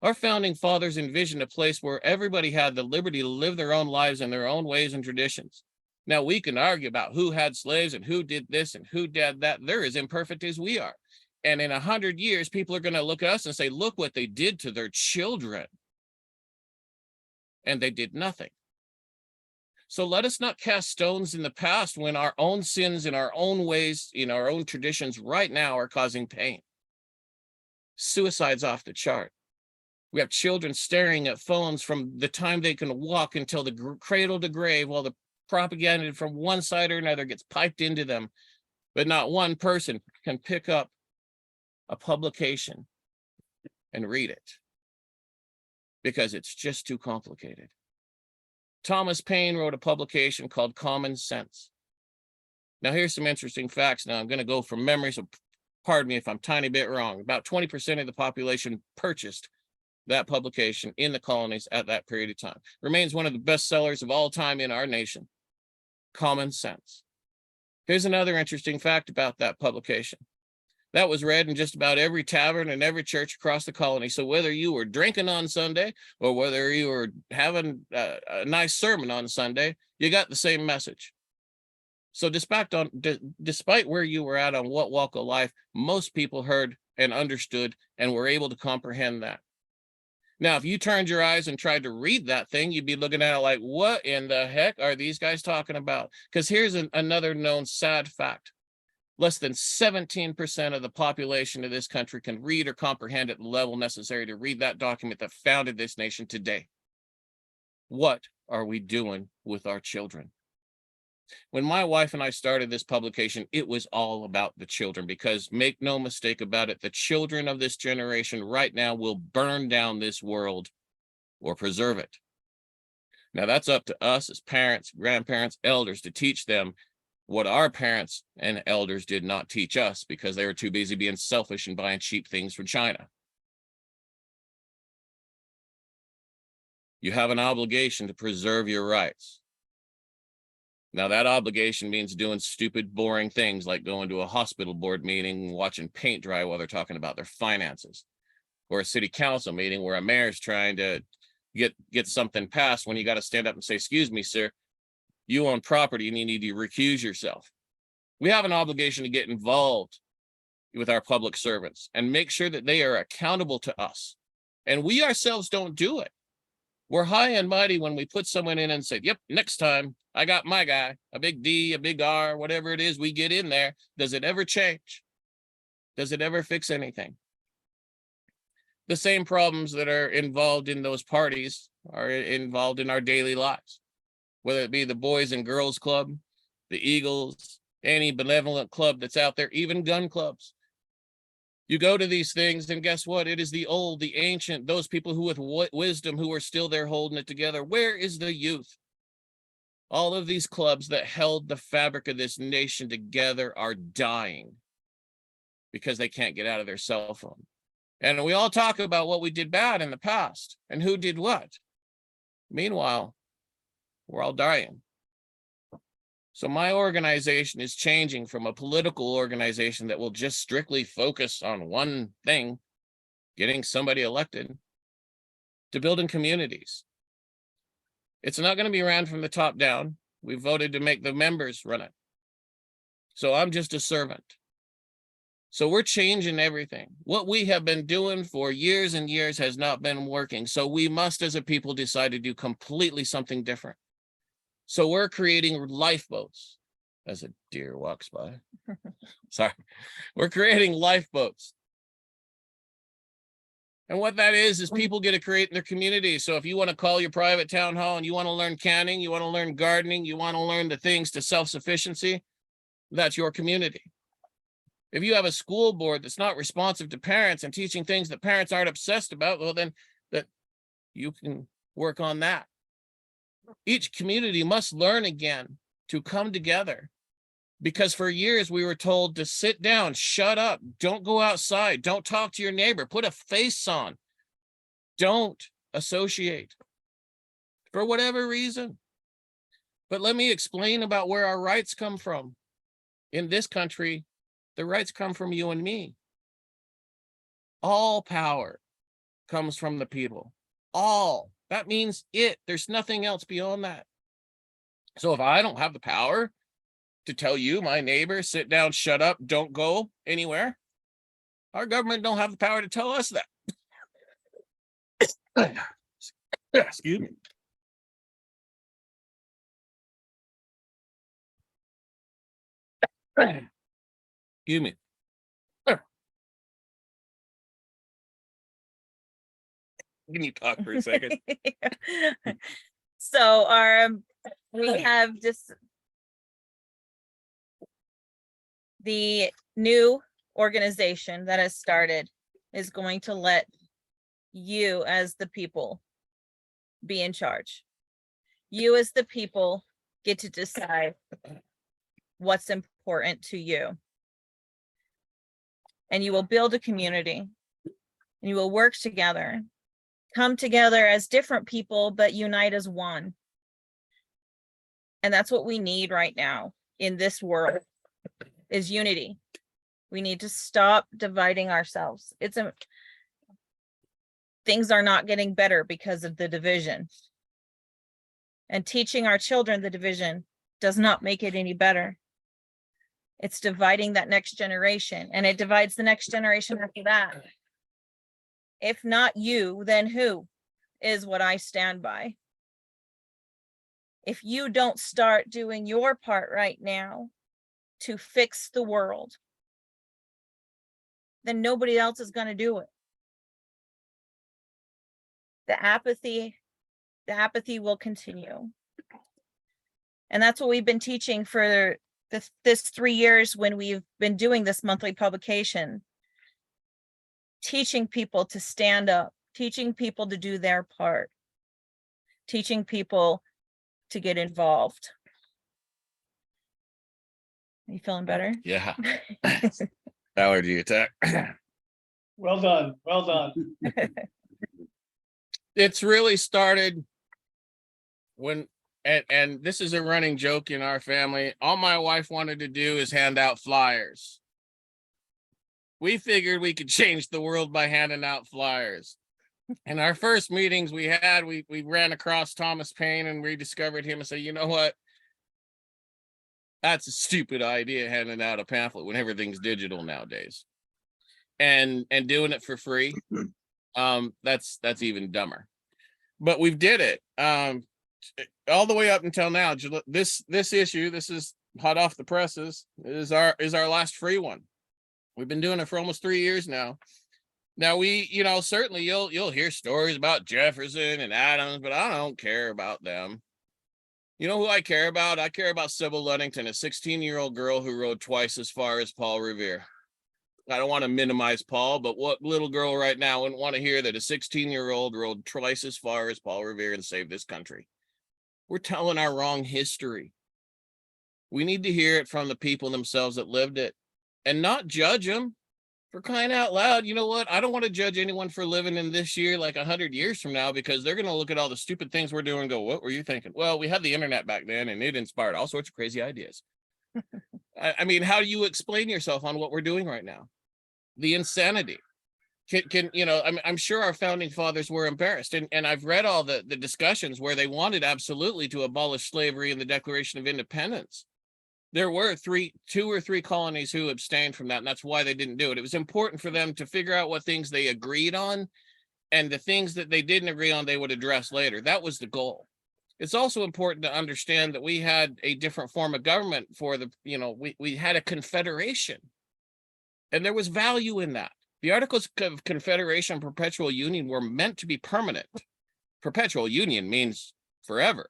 Speaker 5: Our founding fathers envisioned a place where everybody had the liberty to live their own lives in their own ways and traditions. Now, we can argue about who had slaves and who did this and who did that. They're as imperfect as we are. And in 100 years, people are going to look at us and say, look what they did to their children. And they did nothing. So let us not cast stones in the past when our own sins in our own ways, in our own traditions right now are causing pain. Suicide's off the chart. We have children staring at phones from the time they can walk until the cradle to grave, while the propaganda from one side or another gets piped into them. But not one person can pick up a publication and read it because it's just too complicated. Thomas Paine wrote a publication called Common Sense. Now, here's some interesting facts. Now, I'm going to go from memory, so pardon me if I'm tiny bit wrong, about 20% of the population purchased that publication in the colonies at that period of time. Remains one of the best sellers of all time in our nation. Common Sense. Here's another interesting fact about that publication. That was read in just about every tavern and every church across the colony. So whether you were drinking on Sunday or whether you were having a nice sermon on Sunday, you got the same message. So despite where you were at on what walk of life, most people heard and understood and were able to comprehend that. Now, if you turned your eyes and tried to read that thing, you'd be looking at it like, what in the heck are these guys talking about? Because here's another known sad fact. Less than 17% of the population of this country can read or comprehend at the level necessary to read that document that founded this nation today. What are we doing with our children? When my wife and I started this publication, it was all about the children, because make no mistake about it, the children of this generation right now will burn down this world or preserve it. Now that's up to us as parents, grandparents, elders to teach them what our parents and elders did not teach us because they were too busy being selfish and buying cheap things from China. You have an obligation to preserve your rights. Now that obligation means doing stupid, boring things like going to a hospital board meeting, watching paint dry while they're talking about their finances, or a city council meeting where a mayor's trying to get something passed when you got to stand up and say, excuse me, sir, you own property and you need to recuse yourself. We have an obligation to get involved with our public servants and make sure that they are accountable to us. And we ourselves don't do it. We're high and mighty when we put someone in and say, yep, next time I got my guy, a big D, a big R, whatever it is, we get in there. Does it ever change? Does it ever fix anything? The same problems that are involved in those parties are involved in our daily lives, whether it be the Boys and Girls Club, the Eagles, any benevolent club that's out there, even gun clubs. You go to these things and guess what? It is the old, the ancient, those people who with wisdom who are still there holding it together. Where is the youth? All of these clubs that held the fabric of this nation together are dying because they can't get out of their cell phone. And we all talk about what we did bad in the past and who did what. Meanwhile, we're all dying. So my organization is changing from a political organization that will just strictly focus on one thing, getting somebody elected, to building communities. It's not going to be ran from the top down. We voted to make the members run it. So I'm just a servant. So we're changing everything. What we have been doing for years and years has not been working. So we must, as a people, decide to do completely something different. So we're creating lifeboats as a deer walks by. Sorry. We're creating lifeboats. And what that is people get to create in their community. So if you want to call your private town hall and you want to learn canning, you want to learn gardening, you want to learn the things to self-sufficiency, that's your community. If you have a school board that's not responsive to parents and teaching things that parents aren't obsessed about, well, then that you can work on that. Each community must learn again to come together, because for years we were told to sit down, shut up, don't go outside, don't talk to your neighbor, put a face on, don't associate for whatever reason. But let me explain about where our rights come from. In this country, the rights come from you and me. All power comes from the people. All. That means it. There's nothing else beyond that. So if I don't have the power to tell you, my neighbor, sit down, shut up, don't go anywhere, our government don't have the power to tell us that. Excuse me. Excuse me. Can you talk for a second?
Speaker 10: So we have just the new organization that has started is going to let you as the people be in charge. You as the people get to decide what's important to you. and you will build a community, and you will work together, come together as different people, but unite as one. And that's what we need right now in this world, is unity. We need to stop dividing ourselves. Things are not getting better because of the division. And teaching our children the division does not make it any better. It's dividing that next generation, and it divides the next generation after that. If not you, then who, is what I stand by. If you don't start doing your part right now to fix the world, then nobody else is going to do it. The apathy will continue. And that's what we've been teaching for this 3 years when we've been doing this monthly publication. Teaching people to stand up, teaching people to do their part, teaching people to get involved. Are you feeling better?
Speaker 5: Yeah. Allergy attack.
Speaker 6: Well done, well done.
Speaker 5: It's really started when, and this is a running joke in our family. All my wife wanted to do is hand out flyers. We figured we could change the world by handing out flyers. In our first meetings we had, we ran across Thomas Paine and rediscovered him and said, you know what? That's a stupid idea, handing out a pamphlet when everything's digital nowadays. And doing it for free. That's even dumber. But we've did it. All the way up until now. This issue, this is hot off the presses, is our last free one. We've been doing it for almost 3 years now. Now certainly you'll hear stories about Jefferson and Adams, but I don't care about them. You know who I care about? I care about Sybil Ludington, a 16-year-old girl who rode twice as far as Paul Revere. I don't want to minimize Paul, but what little girl right now wouldn't want to hear that a 16-year-old rode twice as far as Paul Revere and saved this country? We're telling our wrong history. We need to hear it from the people themselves that lived it and not judge them. For crying out loud, you know what? I don't want to judge anyone for living in this year like 100 years from now, because they're going to look at all the stupid things we're doing and go, what were you thinking? Well, we had the internet back then and it inspired all sorts of crazy ideas. I mean, how do you explain yourself on what we're doing right now? The insanity. I'm sure our founding fathers were embarrassed, and I've read all the discussions where they wanted absolutely to abolish slavery in the Declaration of Independence. There were 2 or 3 colonies who abstained from that, and that's why they didn't do it. It was important for them to figure out what things they agreed on, and the things that they didn't agree on, they would address later. That was the goal. It's also important to understand that we had a different form of government for we had a confederation, and there was value in that. The Articles of Confederation and Perpetual Union were meant to be permanent. Perpetual Union means forever.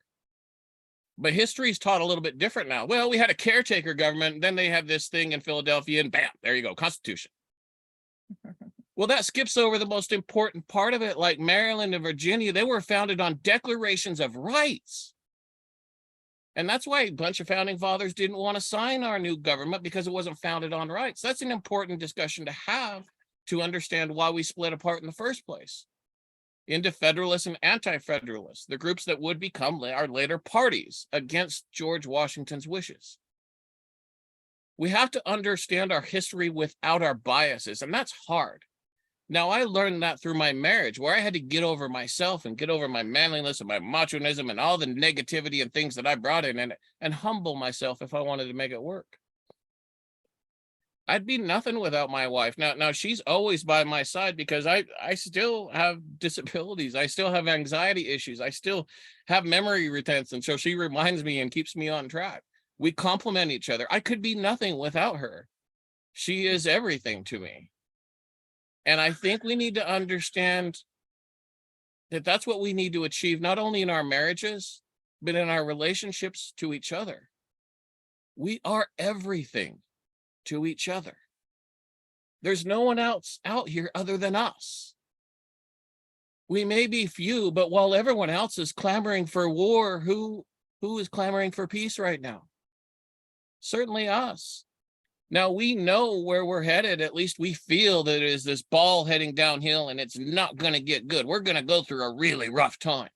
Speaker 5: But history's taught a little bit different now. Well, we had a caretaker government, and then they had this thing in Philadelphia, and bam, there you go, Constitution. Well, that skips over the most important part of it. Like Maryland and Virginia, they were founded on declarations of rights. And that's why a bunch of founding fathers didn't want to sign our new government, because it wasn't founded on rights. That's an important discussion to have to understand why we split apart in the first place into Federalists and Anti-Federalists, the groups that would become our later parties against George Washington's wishes. We have to understand our history without our biases, and that's hard. Now, I learned that through my marriage, where I had to get over myself and get over my manliness and my machoism and all the negativity and things that I brought in, and humble myself if I wanted to make it work. I'd be nothing without my wife. Now she's always by my side, because I still have disabilities. I still have anxiety issues. I still have memory retention. So she reminds me and keeps me on track. We complement each other. I could be nothing without her. She is everything to me. And I think we need to understand that that's what we need to achieve, not only in our marriages, but in our relationships to each other. We are everything to each other. There's no one else out here other than us. We may be few, but while everyone else is clamoring for war, who is clamoring for peace right now? Certainly us. Now we know where we're headed. At least we feel that it is this ball heading downhill and it's not going to get good. We're going to go through a really rough time.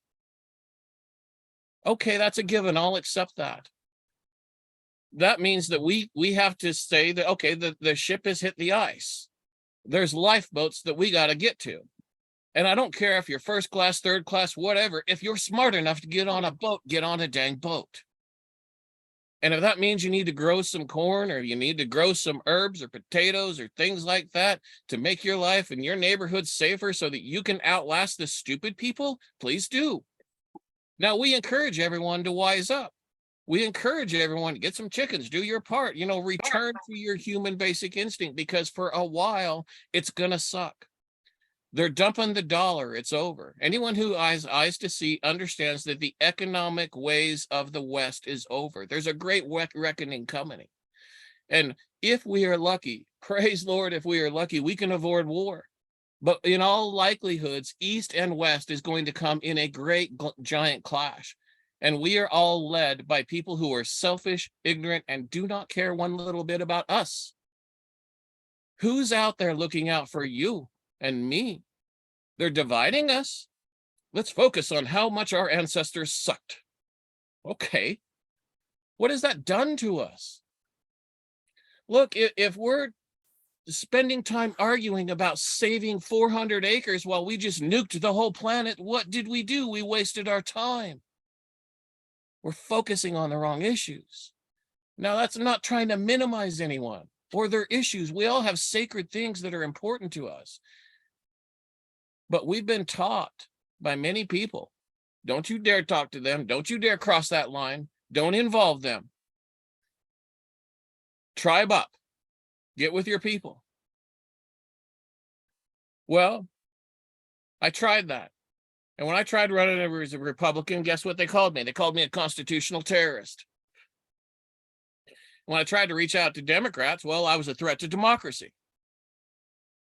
Speaker 5: Okay, that's a given. I'll accept that. That means that we have to say that, okay, the ship has hit the ice. There's lifeboats that we got to get to. And I don't care if you're first class, third class, whatever. If you're smart enough to get on a boat, get on a dang boat. And if that means you need to grow some corn or you need to grow some herbs or potatoes or things like that to make your life and your neighborhood safer so that you can outlast the stupid people, please do. Now, we encourage everyone to wise up. We encourage everyone to get some chickens, do your part, return to your human basic instinct, because for a while it's going to suck. They're dumping the dollar. It's over. Anyone who has eyes to see understands that the economic ways of the West is over. There's a great reckoning coming. And if we are lucky, praise Lord, if we are lucky, we can avoid war. But in all likelihoods, East and West is going to come in a great giant clash. And we are all led by people who are selfish, ignorant, and do not care one little bit about us. Who's out there looking out for you and me? They're dividing us. Let's focus on how much our ancestors sucked. Okay. What has that done to us? Look, if we're spending time arguing about saving 400 acres while we just nuked the whole planet, what did we do? We wasted our time. We're focusing on the wrong issues. Now, that's not trying to minimize anyone or their issues. We all have sacred things that are important to us. But we've been taught by many people, don't you dare talk to them. Don't you dare cross that line. Don't involve them. Tribe up. Get with your people. Well, I tried that. And when I tried running as a Republican, guess what they called me? They called me a constitutional terrorist. When I tried to reach out to Democrats, well, I was a threat to democracy.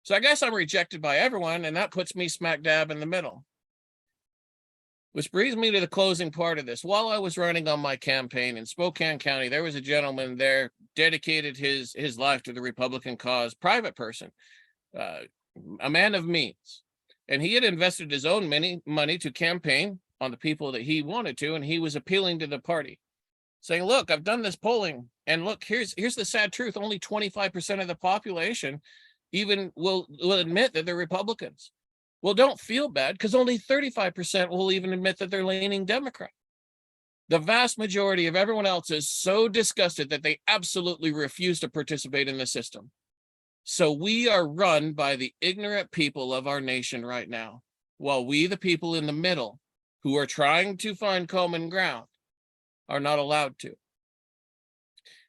Speaker 5: So I guess I'm rejected by everyone, and that puts me smack dab in the middle. Which brings me to the closing part of this. While I was running on my campaign in Spokane County, there was a gentleman there, dedicated his life to the Republican cause, private person, a man of means. And he had invested his own money to campaign on the people that he wanted to, and he was appealing to the party, saying, look, I've done this polling, and look, here's the sad truth. Only 25% of the population even will admit that they're Republicans. Well, don't feel bad, because only 35% will even admit that they're leaning Democrat. The vast majority of everyone else is so disgusted that they absolutely refuse to participate in the system. So we are run by the ignorant people of our nation right now, while we, the people in the middle, who are trying to find common ground, are not allowed to.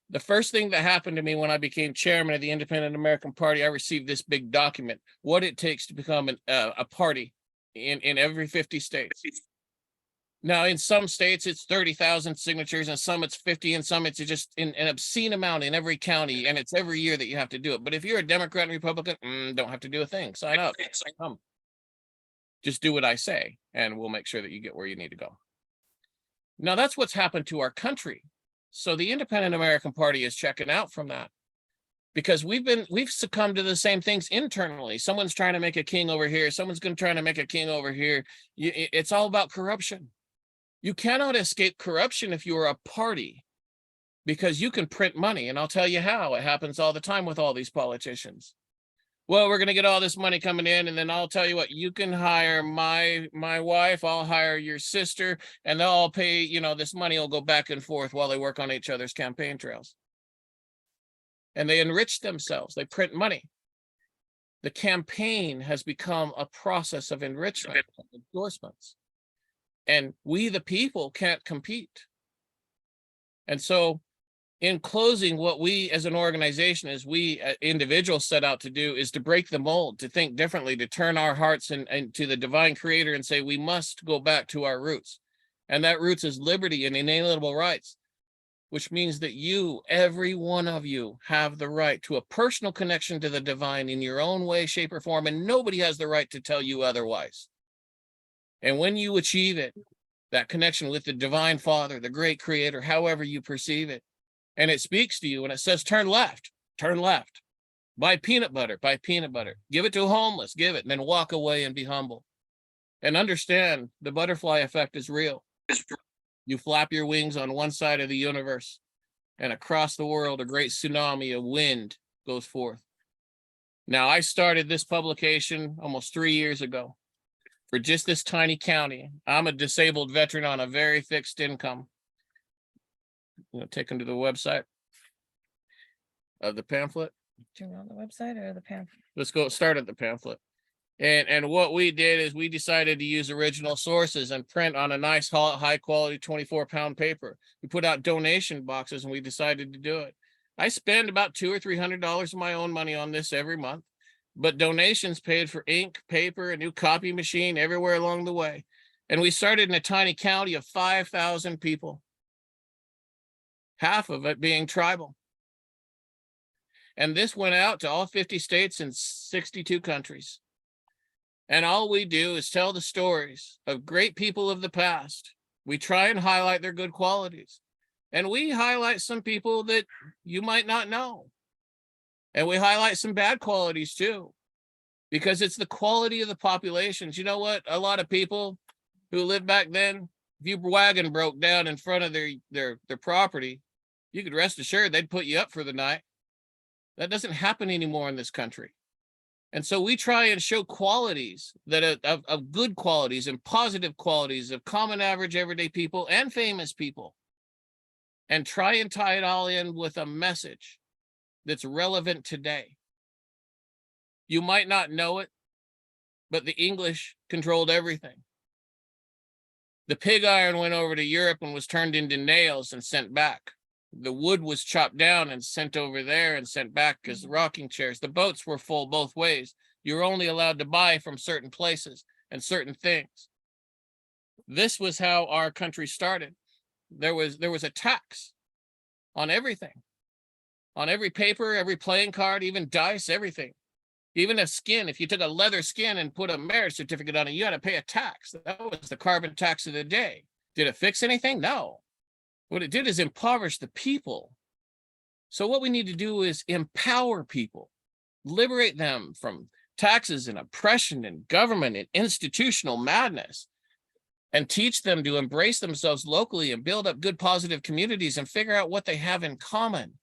Speaker 5: The first thing that happened to me when I became chairman of the Independent American Party, I received this big document, what it takes to become a party in every 50 states. Now, in some states, it's 30,000 signatures, and some it's 50, and some it's just an obscene amount in every county, and it's every year that you have to do it. But if you're a Democrat and Republican, don't have to do a thing. Sign up. Come. Just do what I say, and we'll make sure that you get where you need to go. Now, that's what's happened to our country. So the Independent American Party is checking out from that, because we've succumbed to the same things internally. Someone's trying to make a king over here. Someone's going to try to make a king over here. It's all about corruption. You cannot escape corruption if you are a party, because you can print money. And I'll tell you how. It happens all the time with all these politicians. Well, we're going to get all this money coming in, and then I'll tell you what, you can hire my wife, I'll hire your sister, and they'll all pay, this money will go back and forth while they work on each other's campaign trails. And they enrich themselves. They print money. The campaign has become a process of enrichment, endorsements. And we, the people, can't compete. And so in closing, what we as an organization, as we individuals set out to do, is to break the mold, to think differently, to turn our hearts and to the divine creator and say, we must go back to our roots. And that roots is liberty and inalienable rights, which means that you, every one of you, have the right to a personal connection to the divine in your own way, shape, or form, and nobody has the right to tell you otherwise. And when you achieve it, that connection with the divine Father, the great creator, however you perceive it, and it speaks to you and it says, turn left, turn left. Buy peanut butter, buy peanut butter. Give it to a homeless, give it, and then walk away and be humble. And understand the butterfly effect is real. You flap your wings on one side of the universe, and across the world, a great tsunami of wind goes forth. Now, I started this publication almost 3 years ago for just this tiny county. I'm a disabled veteran on a very fixed income. Take them to the website of the pamphlet.
Speaker 10: Do you want the website or the pamphlet?
Speaker 5: Let's go start at the pamphlet. And what we did is we decided to use original sources and print on a nice high quality 24-pound paper. We put out donation boxes and we decided to do it. I spend about $200 or $300 of my own money on this every month, but donations paid for ink, paper, a new copy machine everywhere along the way. And we started in a tiny county of 5,000 people, half of it being tribal. And this went out to all 50 states and 62 countries. And all we do is tell the stories of great people of the past. We try and highlight their good qualities. And we highlight some people that you might not know. And we highlight some bad qualities too, because it's the quality of the populations. You know what? A lot of people who lived back then, if your wagon broke down in front of their property, you could rest assured they'd put you up for the night. That doesn't happen anymore in this country. And so we try and show qualities that of good qualities and positive qualities of common average everyday people and famous people, and try and tie it all in with a message that's relevant today. You might not know it, but the English controlled everything. The pig iron went over to Europe and was turned into nails and sent back. The wood was chopped down and sent over there and sent back as rocking chairs. The boats were full both ways. You were only allowed to buy from certain places and certain things. This was how our country started. There was a tax on everything, on every paper, every playing card, even dice, everything. Even a skin, if you took a leather skin and put a marriage certificate on it, you had to pay a tax. That was the carbon tax of the day. Did it fix anything? No. What it did is impoverish the people. So what we need to do is empower people, liberate them from taxes and oppression and government and institutional madness, and teach them to embrace themselves locally and build up good, positive communities and figure out what they have in common.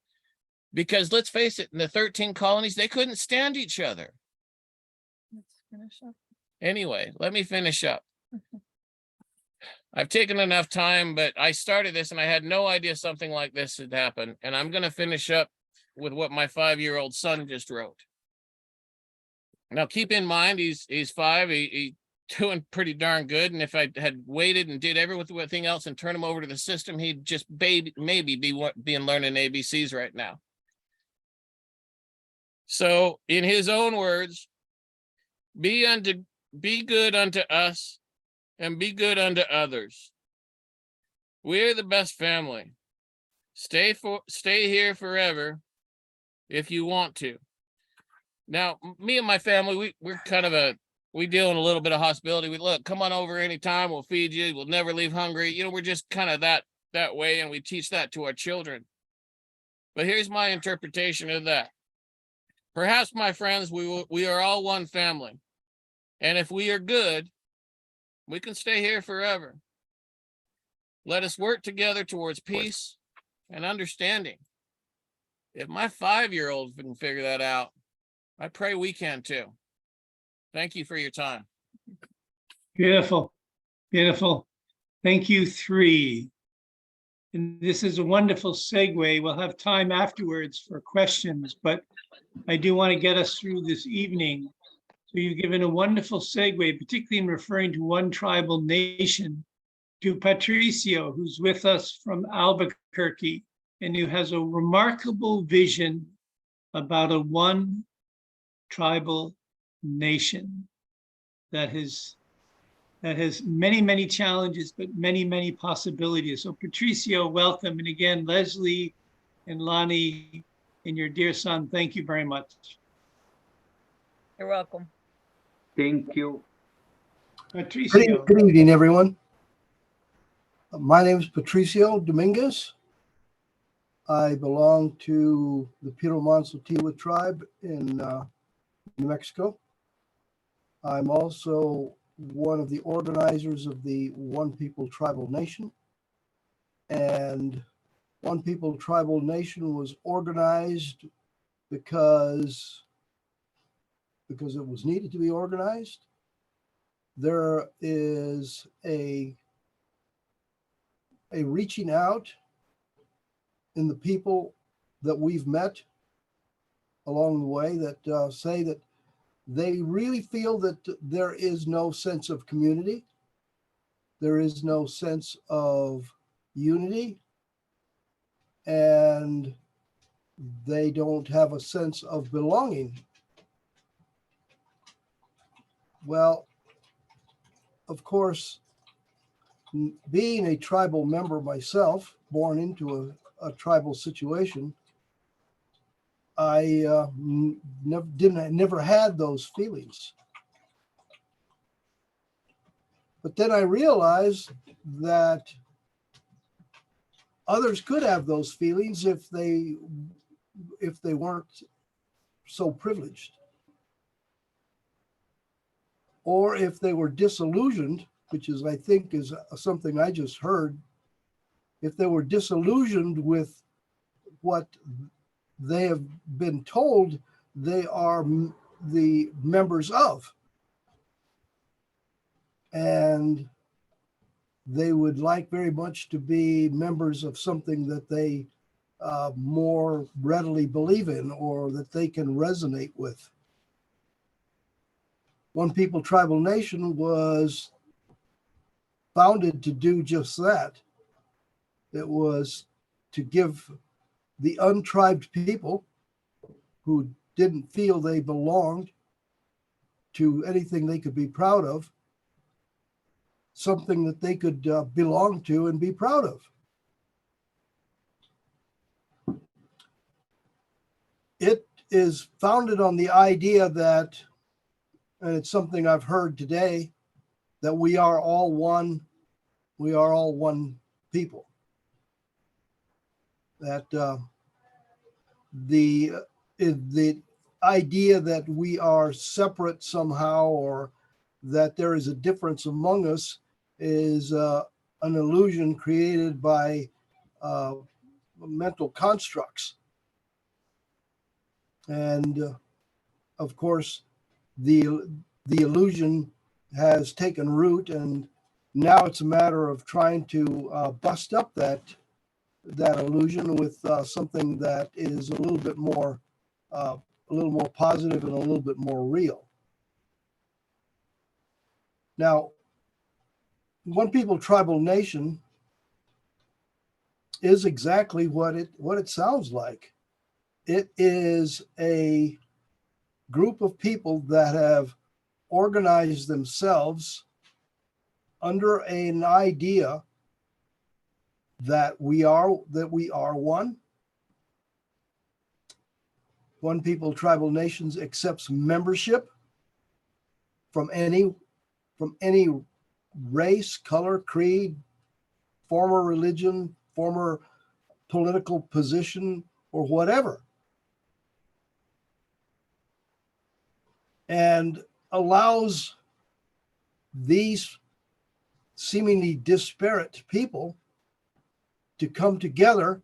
Speaker 5: Because let's face it, in the 13 colonies, they couldn't stand each other.
Speaker 10: Let's finish up.
Speaker 5: Anyway, let me finish up. I've taken enough time, but I started this and I had no idea something like this had happened. And I'm going to finish up with what my 5-year-old son just wrote. Now, keep in mind, he's 5. He's doing pretty darn good. And if I had waited and did everything else and turned him over to the system, he'd just maybe be learning ABCs right now. So in his own words, be good unto us and be good unto others. We're the best family. Stay here forever if you want to. Now, me and my family, we're kind of we deal in a little bit of hospitality. We look, come on over anytime. We'll feed you. We'll never leave hungry. You know, we're just kind of that way, and we teach that to our children. But here's my interpretation of that. Perhaps, my friends, we are all one family. And if we are good, we can stay here forever. Let us work together towards peace and understanding. If my 5-year-old can figure that out, I pray we can too. Thank you for your time.
Speaker 6: Beautiful, beautiful. Thank you, 3. And this is a wonderful segue. We'll have time afterwards for questions, but I do want to get us through this evening. So you've given a wonderful segue, particularly in referring to one tribal nation, to Patricio, who's with us from Albuquerque, and who has a remarkable vision about a one tribal nation that has many, many challenges, but many, many possibilities. So Patricio, welcome. And again, Leslie and Lonnie and your dear son, thank you very much.
Speaker 10: You're welcome.
Speaker 9: Thank you.
Speaker 6: Patricio.
Speaker 11: Good evening, everyone. My name is Patricio Dominguez.
Speaker 3: I belong to the Piro-Manso-Tewa tribe in New Mexico. I'm also one of the organizers of the One People Tribal Nation. And One People Tribal Nation was organized because it was needed to be organized. There is a reaching out in the people that we've met along the way that say that they really feel that there is no sense of community. There is no sense of unity, and they don't have a sense of belonging. Well, of course, being a tribal member myself, born into a tribal situation, I never had those feelings. But then I realized that others could have those feelings if they weren't so privileged, or if they were disillusioned, which is, I think, is something I just heard. If they were disillusioned with what they have been told they are the members of, and they would like very much to be members of something that they more readily believe in or that they can resonate with. One People Tribal Nation was founded to do just that. It was to give the untribed people who didn't feel they belonged to anything they could be proud of, something that they could belong to and be proud of. It is founded on the idea that, and it's something I've heard today, that we are all one people. That the idea that we are separate somehow, or that there is a difference among us, is an illusion created by mental constructs. And of course, the illusion has taken root, and now it's a matter of trying to bust up that illusion with something that is a little bit more positive and a little bit more real. Now, One People Tribal Nation is exactly what it sounds like. It is a group of people that have organized themselves under an idea that we are one. One People Tribal Nations accepts membership from any race, color, creed, former religion, former political position, or whatever, and allows these seemingly disparate people to come together,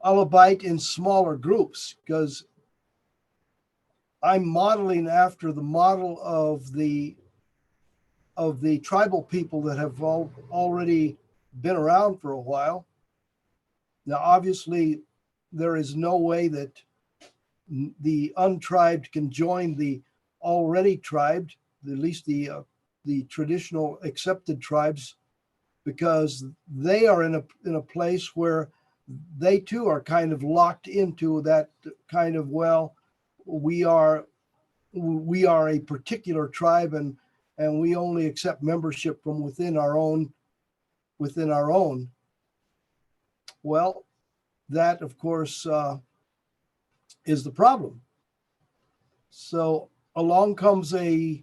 Speaker 3: albeit in smaller groups, because I'm modeling after the model of the tribal people that have already been around for a while. Now, obviously, there is no way that the untribed can join the already tribed, at least the traditional accepted tribes, because they are in a place where they too are kind of locked into that kind of, well, we are a particular tribe, and we only accept membership from within our own. Well, that of course is the problem. So along comes a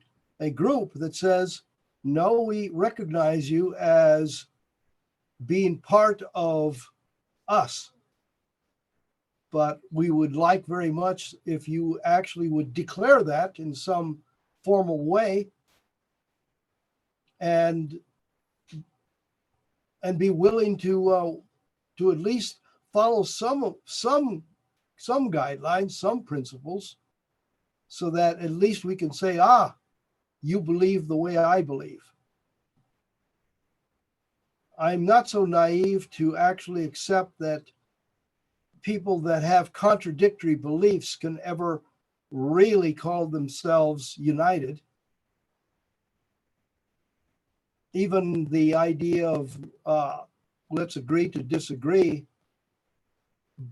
Speaker 3: group that says, no, we recognize you as being part of us. But we would like very much if you actually would declare that in some formal way and be willing to at least follow some guidelines, some principles, so that at least we can say, ah, you believe the way I believe. I'm not so naive to actually accept that people that have contradictory beliefs can ever really call themselves united. Even the idea of let's agree to disagree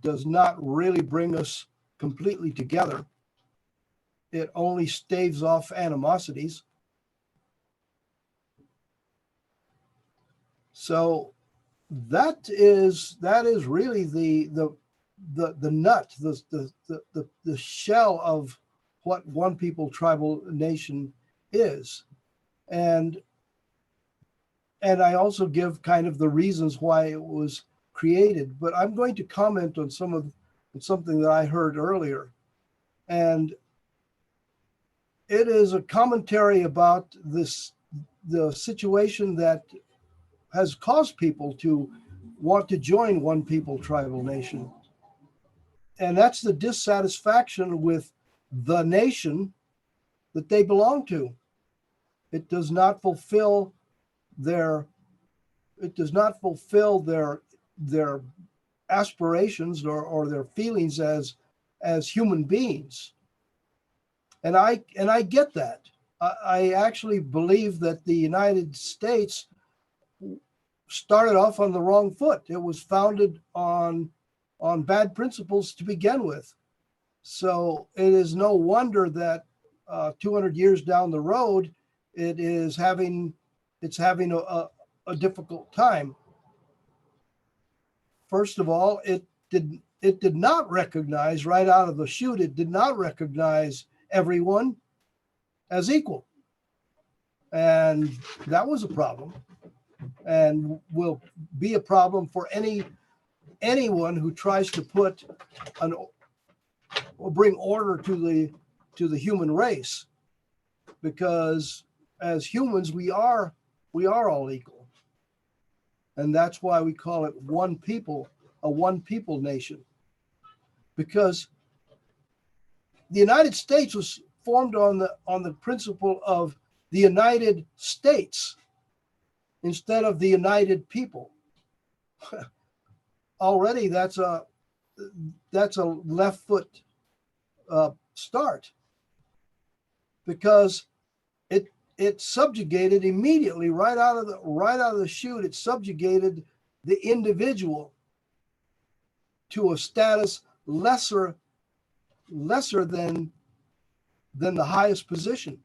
Speaker 3: does not really bring us completely together. It only staves off animosities. So that is really the nut, the shell of what one people tribal nation is. And I also give kind of the reasons why it was created, but I'm going to comment on something that I heard earlier. And it is a commentary about the situation that has caused people to want to join one people tribal nation. And that's the dissatisfaction with the nation that they belong to. It does not fulfill their aspirations or their feelings as human beings. And I get that. I actually believe that the United States started off on the wrong foot. It was founded on bad principles to begin with. So it is no wonder that 200 years down the road, it's having a difficult time. First of all, it did not recognize right out of the chute, it did not recognize everyone as equal. And that was a problem, and will be a problem for anyone who tries to put or bring order to the human race, because as humans we are all equal, and that's why we call it one people, a one people nation, because the United States was formed on the principle of the United States instead of the United People. Already that's a left foot start, because it subjugated immediately right out of the chute. It subjugated the individual to a status lesser than the highest position.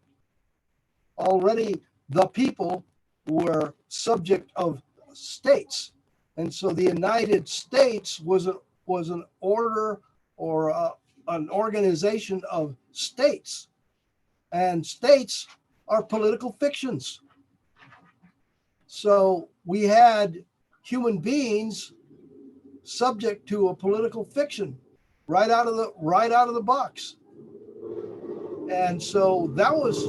Speaker 3: Already the people were subject of states, and so the United States was an order or an organization of states, and states are political fictions. So we had human beings subject to a political fiction right out of the box. And so that was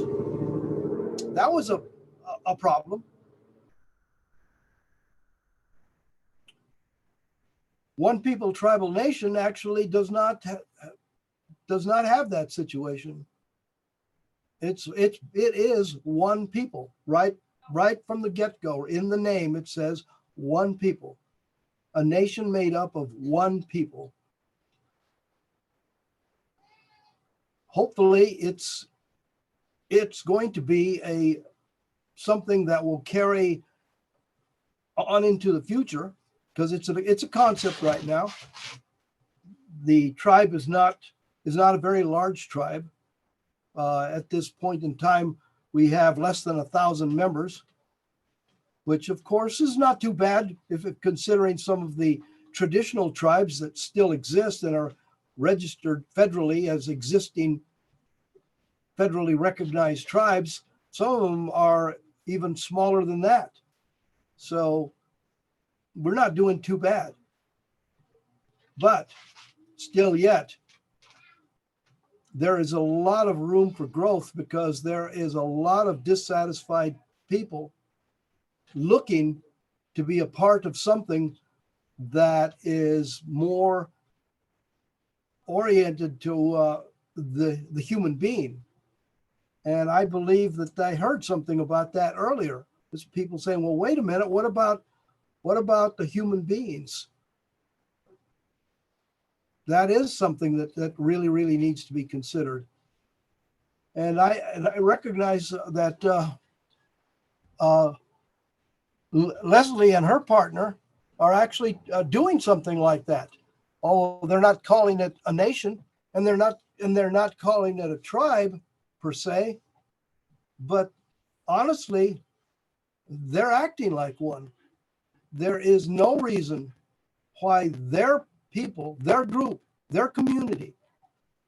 Speaker 3: a problem. One people tribal nation actually does not have that situation. It is one people, right from the get-go. In the name it says one people, a nation made up of one people. Hopefully it's going to be something that will carry on into the future, because it's a concept right now. The tribe is not a very large tribe. At this point in time, we have less than 1,000 members, which of course is not too bad considering some of the traditional tribes that still exist and are registered federally as existing federally recognized tribes. Some of them are even smaller than that. So we're not doing too bad. But still yet, there is a lot of room for growth because there is a lot of dissatisfied people looking to be a part of something that is more oriented to the human being. And I believe that I heard something about that earlier. There's people saying, well, wait a minute, what about the human beings? That is something that really, really needs to be considered. And I recognize that Leslie and her partner are actually doing something like that. Oh, they're not calling it a nation, and they're not calling it a tribe per se, but honestly, they're acting like one. There is no reason why their people, their group, their community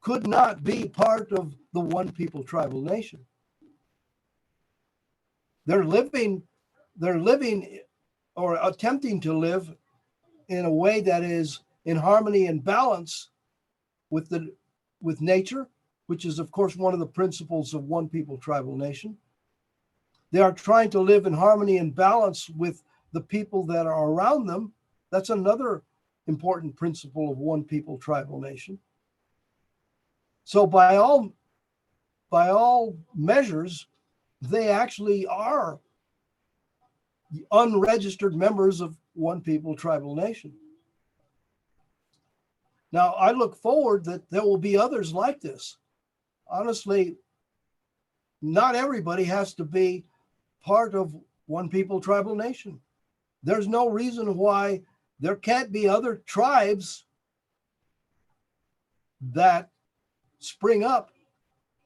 Speaker 3: could not be part of the one people tribal nation. They're living or attempting to live in a way that is in harmony and balance with nature, which is of course one of the principles of one people tribal nation. They are trying to live in harmony and balance with the people that are around them. That's another important principle of one people tribal nation. So by all measures, they actually are unregistered members of one people tribal nation. Now, I look forward that there will be others like this. Honestly, not everybody has to be part of one people tribal nation. There's no reason why there can't be other tribes that spring up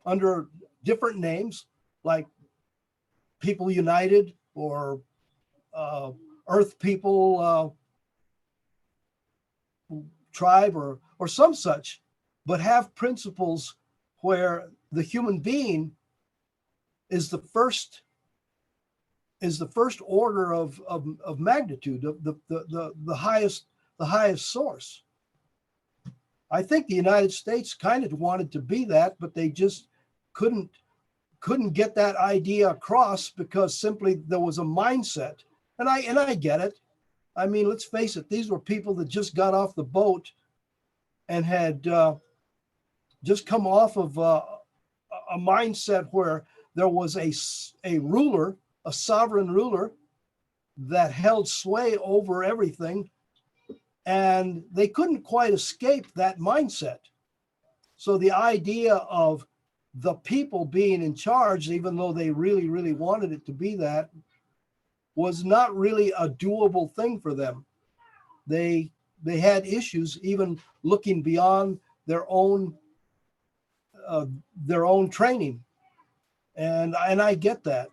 Speaker 3: under different names, like People United or Earth People tribe or some such, but have principles where the human being is the first order of magnitude, of the highest source. I think the United States kind of wanted to be that, but they just couldn't get that idea across because simply there was a mindset. And I get it. I mean, let's face it, these were people that just got off the boat and had just come off of a mindset where there was a ruler, a sovereign ruler that held sway over everything, and they couldn't quite escape that mindset. So the idea of the people being in charge, even though they really, really wanted it to be that, was not really a doable thing for them. They had issues even looking beyond their own training, and I get that.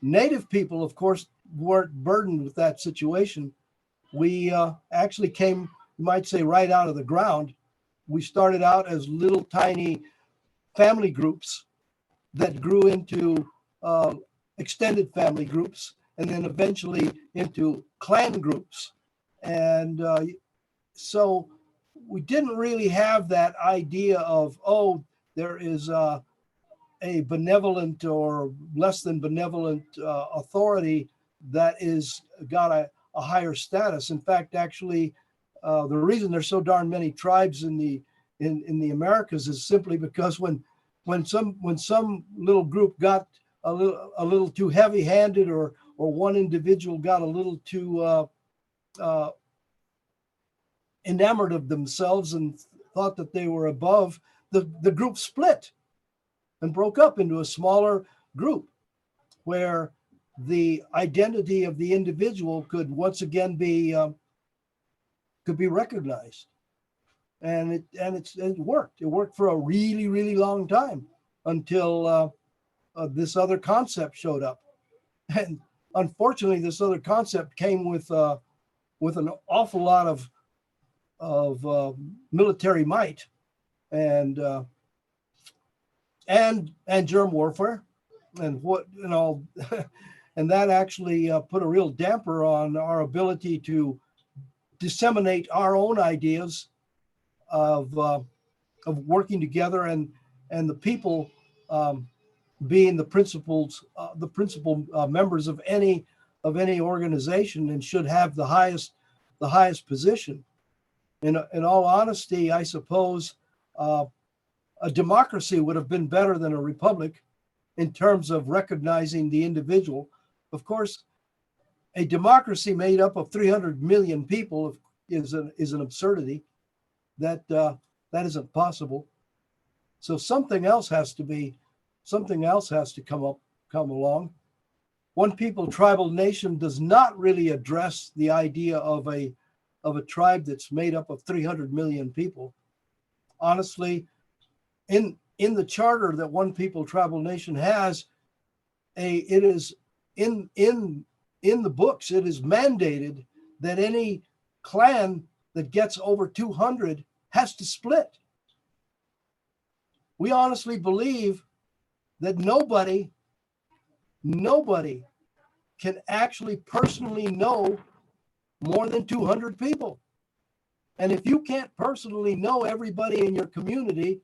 Speaker 3: Native people, of course, weren't burdened with that situation. We actually came, you might say, right out of the ground. We started out as little tiny family groups that grew into extended family groups, and then eventually into clan groups. And so we didn't really have that idea of, oh, there is a benevolent or less than benevolent authority that is got a higher status. In fact, actually, the reason there's so darn many tribes in the Americas is simply because when some little group got a little too heavy-handed, or one individual got a little too enamored of themselves and thought that they were above, the group split and broke up into a smaller group where the identity of the individual could once again be recognized. And it worked. It worked for a really, really long time until this other concept showed up. And unfortunately, this other concept came with an awful lot of military might and germ warfare and and that actually put a real damper on our ability to disseminate our own ideas of working together, and the people being the principal members of any organization, and should have the highest position. In all honesty, I suppose a democracy would have been better than a republic in terms of recognizing the individual. Of course, a democracy made up of 300 million people is an absurdity. That isn't possible. So something else has to come along. One people tribal nation does not really address the idea of a tribe that's made up of 300 million people. Honestly, in the charter that one people tribal nation has, it is in the books, it is mandated that any clan that gets over 200 has to split. We honestly believe that nobody can actually personally know more than 200 people. And if you can't personally know everybody in your community,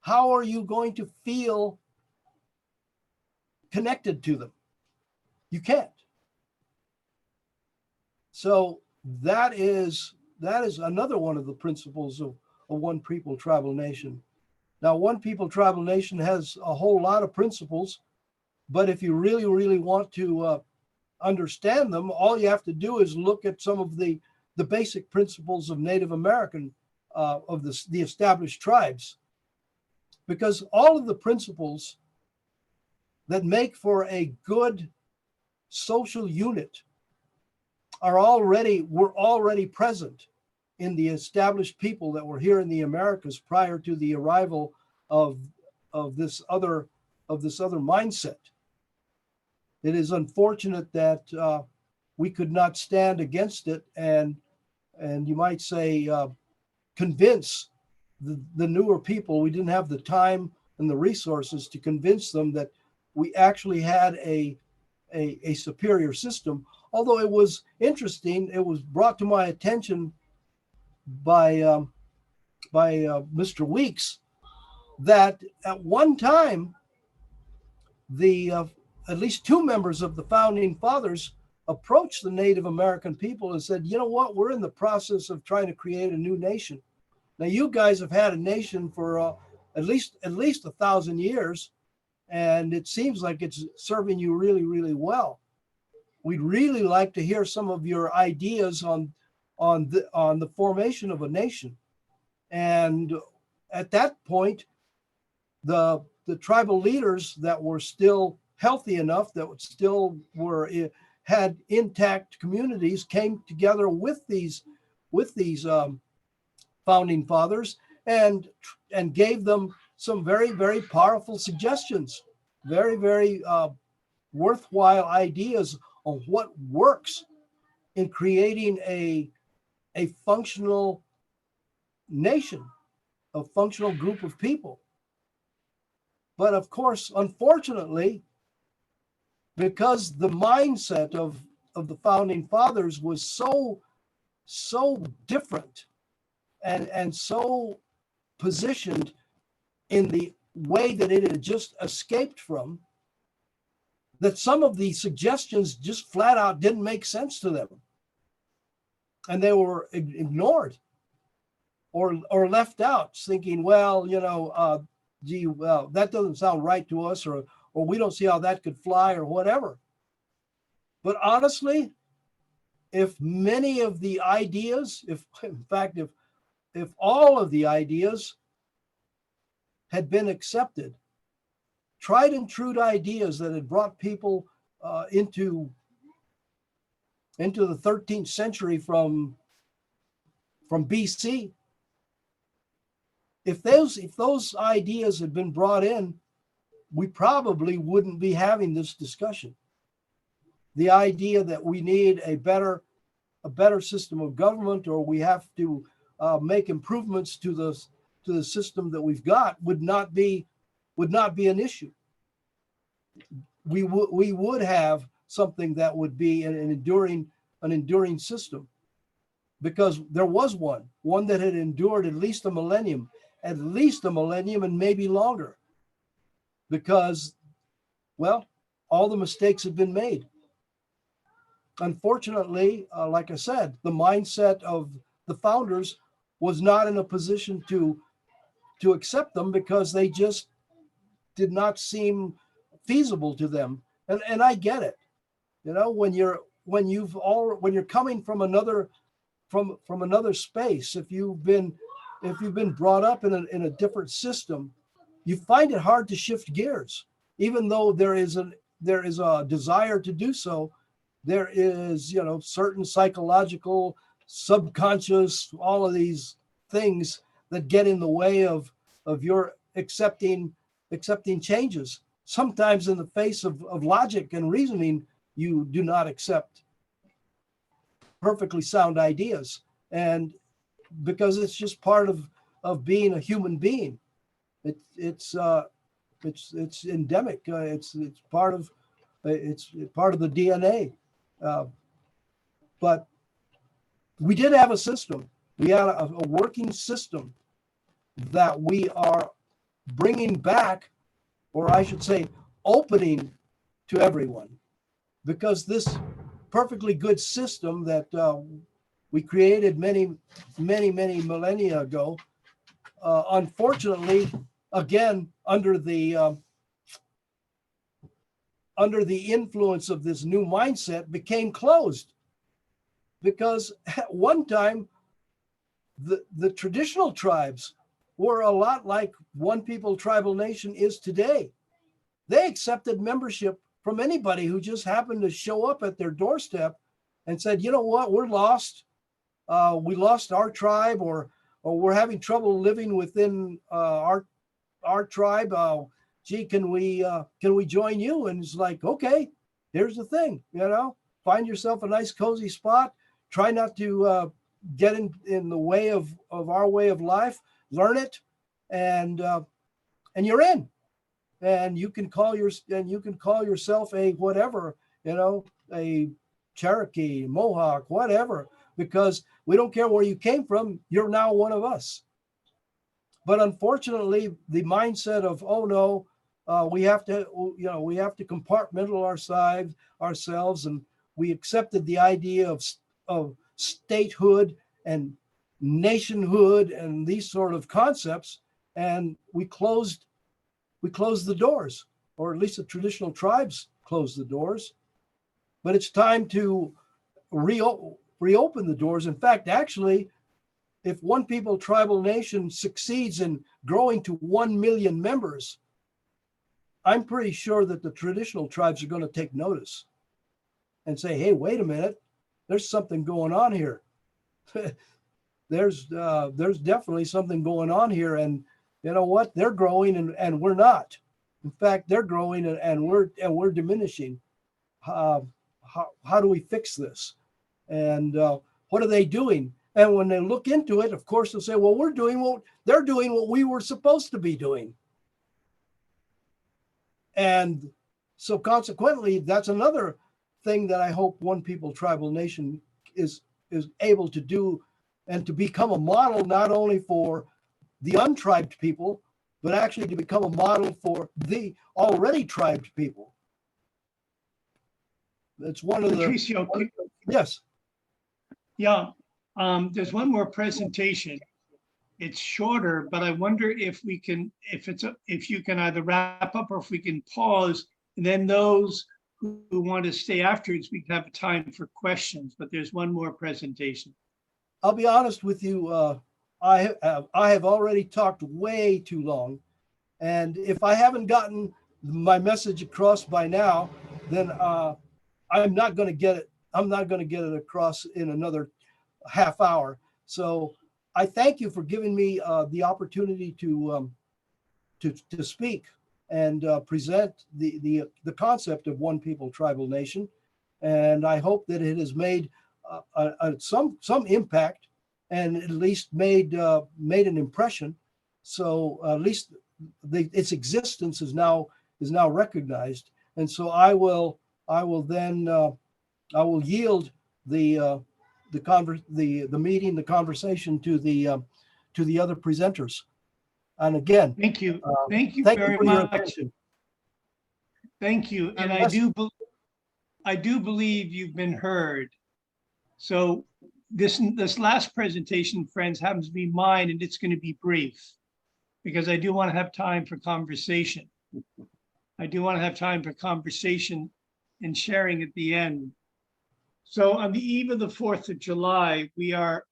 Speaker 3: how are you going to feel connected to them? You can't. So that is another one of the principles of a one people tribal nation. Now, one people tribal nation has a whole lot of principles, but if you really, really want to understand them, all you have to do is look at some of the basic principles of Native American, of the established tribes. Because all of the principles that make for a good social unit were already present in the established people that were here in the Americas prior to the arrival of this other mindset. It is unfortunate that we could not stand against it and you might say convince the newer people. We didn't have the time and the resources to convince them that we actually had a superior system. Although it was interesting, it was brought to my attention by Mr. Weeks that at one time at least two members of the founding fathers approached the Native American people and said, you know what, we're in the process of trying to create a new nation. Now you guys have had a nation for at least 1,000 years, and it seems like it's serving you really, really well. We'd really like to hear some of your ideas on the formation of a nation. And at that point, the tribal leaders that were still healthy enough, that still had intact communities, came together with these founding fathers and gave them some very, very powerful suggestions, very, very worthwhile ideas on what works in creating a functional nation, a functional group of people. But of course, unfortunately, because the mindset of the founding fathers was so different and so positioned in the way that it had just escaped from, that some of the suggestions just flat out didn't make sense to them. And they were ignored or left out, thinking, well, that doesn't sound right to us, or we don't see how that could fly, or whatever. But honestly, if many of the ideas, if all of the ideas had been accepted, tried and true ideas that had brought people into the 13th century from BC, if those ideas had been brought in, we probably wouldn't be having this discussion. The idea that we need a better system of government, or we have to make improvements to the system that we've got, would not be an issue. We would have something that would be an enduring system. because there was one that had endured at least a millennium and maybe longer, because, well, all the mistakes had been made. Unfortunately, like I said, the mindset of the founders was not in a position to accept them, because they just did not seem feasible to them. And I get it. You know, when you're coming from another space, if you've been brought up in a different system, you find it hard to shift gears, even though there is a desire to do so. There is, you know, certain psychological, subconscious, all of these things that get in the way of your accepting changes. Sometimes in the face of logic and reasoning, you do not accept perfectly sound ideas. And because it's just part of being a human being. It's endemic. It's part of the DNA. But we did have a system. We had a working system that we are bringing back, or I should say, opening to everyone, because this perfectly good system that we created many millennia ago, unfortunately, again, under the influence of this new mindset, became closed. Because at one time, the traditional tribes were a lot like One People Tribal Nation is today. They accepted membership from anybody who just happened to show up at their doorstep and said, you know what, we're lost. We lost our tribe, or we're having trouble living within our tribe. Gee, can we join you? And it's like, okay, here's the thing, you know, find yourself a nice cozy spot. Try not to get in the way of our way of life. Learn it, and you're in. And you can call yourself a whatever, you know, a Cherokee, Mohawk, whatever, because we don't care where you came from. You're now one of us. But unfortunately, the mindset of, oh no, we have to compartmentalize ourselves, and we accepted the idea of statehood and nationhood and these sort of concepts, and we closed the doors, or at least the traditional tribes closed the doors. But it's time to reopen the doors. In fact, actually, if One People Tribal Nation succeeds in growing to 1 million members, I'm pretty sure that the traditional tribes are going to take notice and say, hey, wait a minute, there's something going on here. There's definitely something going on here. And you know what? They're growing and we're not. In fact, they're growing and we're diminishing. How do we fix this? And what are they doing? And when they look into it, of course, they'll say, well, they're doing what we were supposed to be doing. And so consequently, that's another thing that I hope One People Tribal Nation is able to do, and to become a model not only for the untribed people, but actually to become a model for the already tribed people. That's one of
Speaker 6: Patricio,
Speaker 3: yes.
Speaker 6: Yeah, there's one more presentation. It's shorter, but I wonder if we can, if you can either wrap up, or if we can pause, and then those who want to stay afterwards, we can have time for questions. But there's one more presentation.
Speaker 3: I'll be honest with you. I have already talked way too long, and if I haven't gotten my message across by now, then I'm not going to get it. I'm not going to get it across in another half hour. So I thank you for giving me the opportunity to speak and present the concept of One People Tribal Nation, and I hope that it has made some impact, and at least made an impression. So at least its existence is now recognized, and so I will yield the the meeting, the conversation to the other presenters. And again,
Speaker 6: Thank you. Thank you
Speaker 3: thank you
Speaker 6: very
Speaker 3: for your
Speaker 6: much.
Speaker 3: attention.
Speaker 6: Thank you. And I do believe you've been heard. So this last presentation, friends, happens to be mine, and it's going to be brief because I do want to have time for conversation. I do want to have time for conversation and sharing at the end. So on the eve of the 4th of July, we are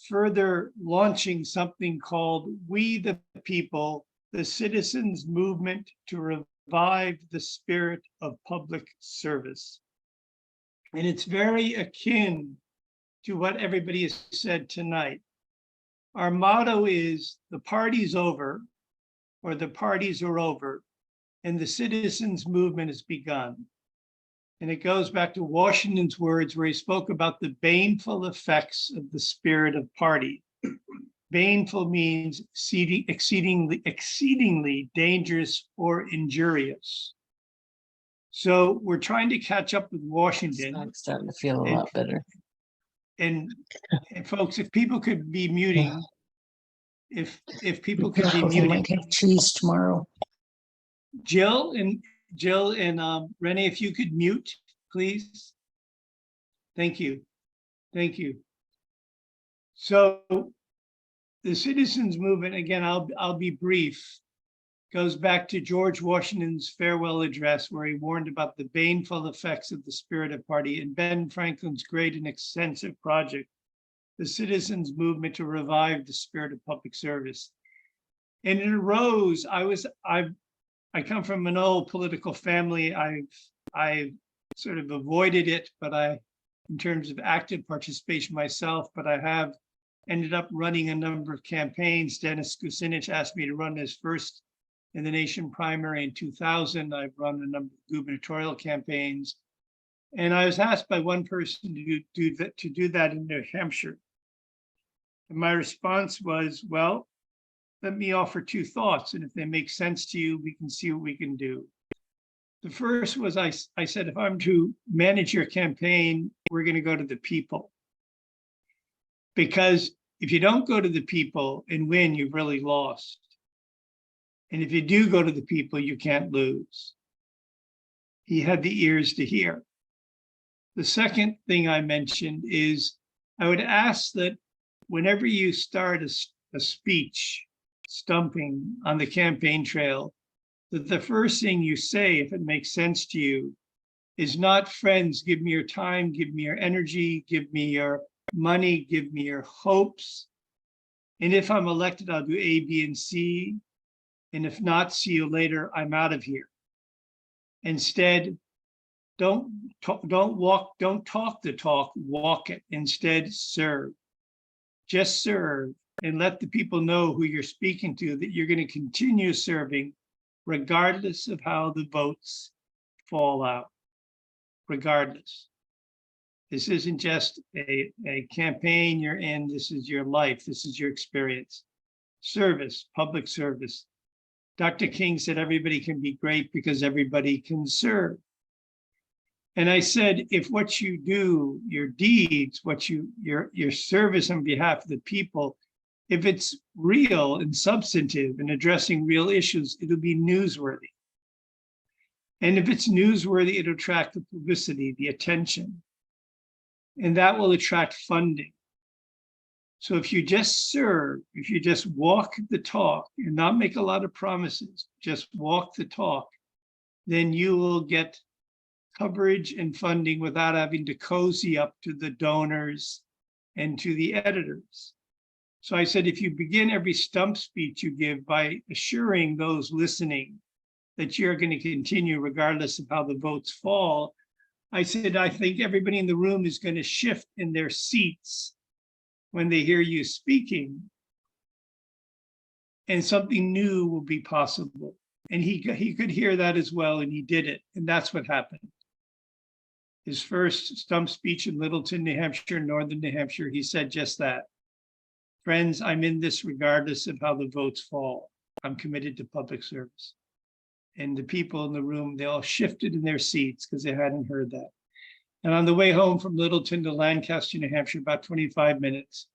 Speaker 6: further launching something called We the People, the Citizens Movement to Revive the Spirit of Public Service. And it's very akin to what everybody has said tonight. Our motto is the party's over, or the parties are over, and the citizens movement has begun. And it goes back to Washington's words where he spoke about the baneful effects of the spirit of party. Baneful means exceedingly dangerous or injurious. So we're trying to catch up with Washington.
Speaker 8: I'm starting to feel a lot better.
Speaker 6: And folks, if people could be muting, if people could be
Speaker 8: We
Speaker 6: muting.
Speaker 8: might have cheese tomorrow.
Speaker 6: Jill and Renee, if you could mute, please. Thank you. Thank you. So the citizens movement, again, I'll be brief, goes back to George Washington's farewell address where he warned about the baneful effects of the spirit of party, and Ben Franklin's great and extensive project, the citizens movement to revive the spirit of public service. And it arose, I come from an old political family. I've sort of avoided it, but in terms of active participation myself, but I have ended up running a number of campaigns. Dennis Kucinich asked me to run his first in the nation primary in 2000. I've run a number of gubernatorial campaigns. And I was asked by one person to do that in New Hampshire. And my response was, well, let me offer two thoughts, and if they make sense to you, we can see what we can do. The first was I said, if I'm to manage your campaign, we're going to go to the people. Because if you don't go to the people and win, you've really lost. And if you do go to the people, you can't lose. He had the ears to hear. The second thing I mentioned is I would ask that whenever you start a speech, stumping on the campaign trail, that the first thing you say, if it makes sense to you, is not, friends, give me your time, give me your energy, give me your money, give me your hopes. And if I'm elected, I'll do A, B, and C. And if not, see you later, I'm out of here. Instead, don't talk the talk, walk it. Instead, serve. Just serve. And let the people know who you're speaking to, that you're going to continue serving regardless of how the votes fall out, regardless. This isn't just a campaign you're in, this is your life, this is your experience. Service, public service. Dr. King said everybody can be great because everybody can serve. And I said, if what you do, your deeds, your service on behalf of the people, if it's real and substantive and addressing real issues, it'll be newsworthy. And if it's newsworthy, it'll attract the publicity, the attention, and that will attract funding. So if you just serve, if you just walk the talk and not make a lot of promises, just walk the talk, then you will get coverage and funding without having to cozy up to the donors and to the editors. So I said, if you begin every stump speech you give by assuring those listening that you're going to continue regardless of how the votes fall, I said, I think everybody in the room is going to shift in their seats when they hear you speaking, and something new will be possible. And he could hear that as well, and he did it, and that's what happened. His first stump speech in Littleton, New Hampshire, northern New Hampshire, he said just that. Friends, I'm in this regardless of how the votes fall. I'm committed to public service. And the people in the room, they all shifted in their seats because they hadn't heard that. And on the way home from Littleton to Lancaster, New Hampshire, about 25 minutes,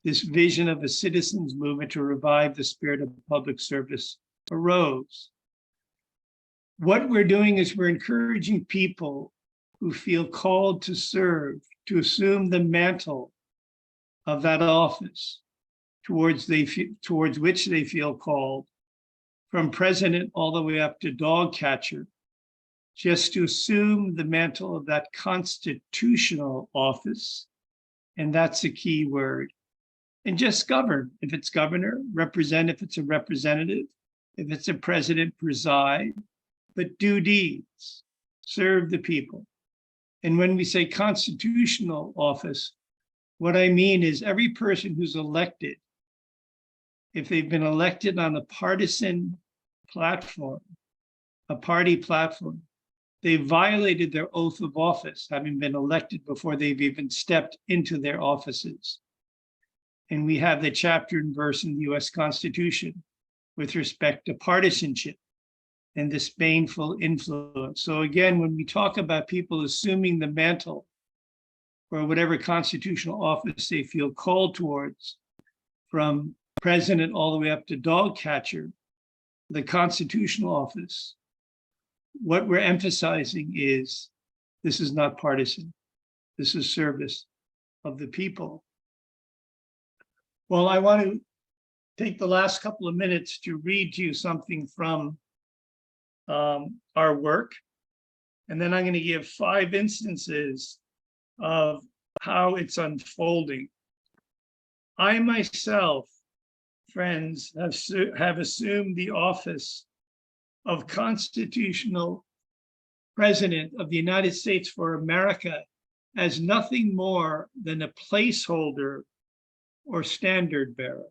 Speaker 6: this vision of a citizens movement to revive the spirit of public service arose. What we're doing is we're encouraging people who feel called to serve, to assume the mantle of that office towards which they feel called, from president all the way up to dog catcher, just to assume the mantle of that constitutional office. And that's a key word. And just govern. If it's governor, represent if it's a representative. If it's a president, preside. But do deeds, serve the people. And when we say constitutional office, what I mean is every person who's elected, if they've been elected on a partisan platform, a party platform, they violated their oath of office, having been elected before they've even stepped into their offices. And we have the chapter and verse in the US Constitution with respect to partisanship and this baneful influence. So again, when we talk about people assuming the mantle or whatever constitutional office they feel called towards, from president all the way up to dog catcher, the constitutional office, what we're emphasizing is this is not partisan. This is service of the people. Well, I want to take the last couple of minutes to read to you something from our work. And then I'm going to give 5 instances of how it's unfolding. I myself, friends, have assumed the office of constitutional president of the United States for America as nothing more than a placeholder or standard bearer.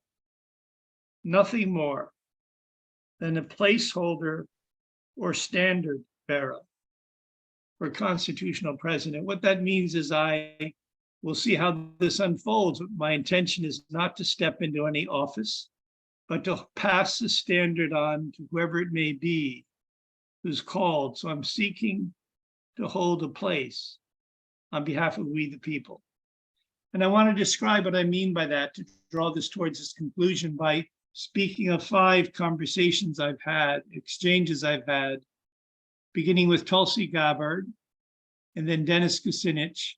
Speaker 6: Nothing more than a placeholder or standard bearer for constitutional president. What that means is I will see how this unfolds. My intention is not to step into any office, but to pass the standard on to whoever it may be who's called. So I'm seeking to hold a place on behalf of we the people. And I want to describe what I mean by that, to draw this towards its conclusion by speaking of 5 conversations I've had, exchanges I've had, beginning with Tulsi Gabbard, and then Dennis Kucinich,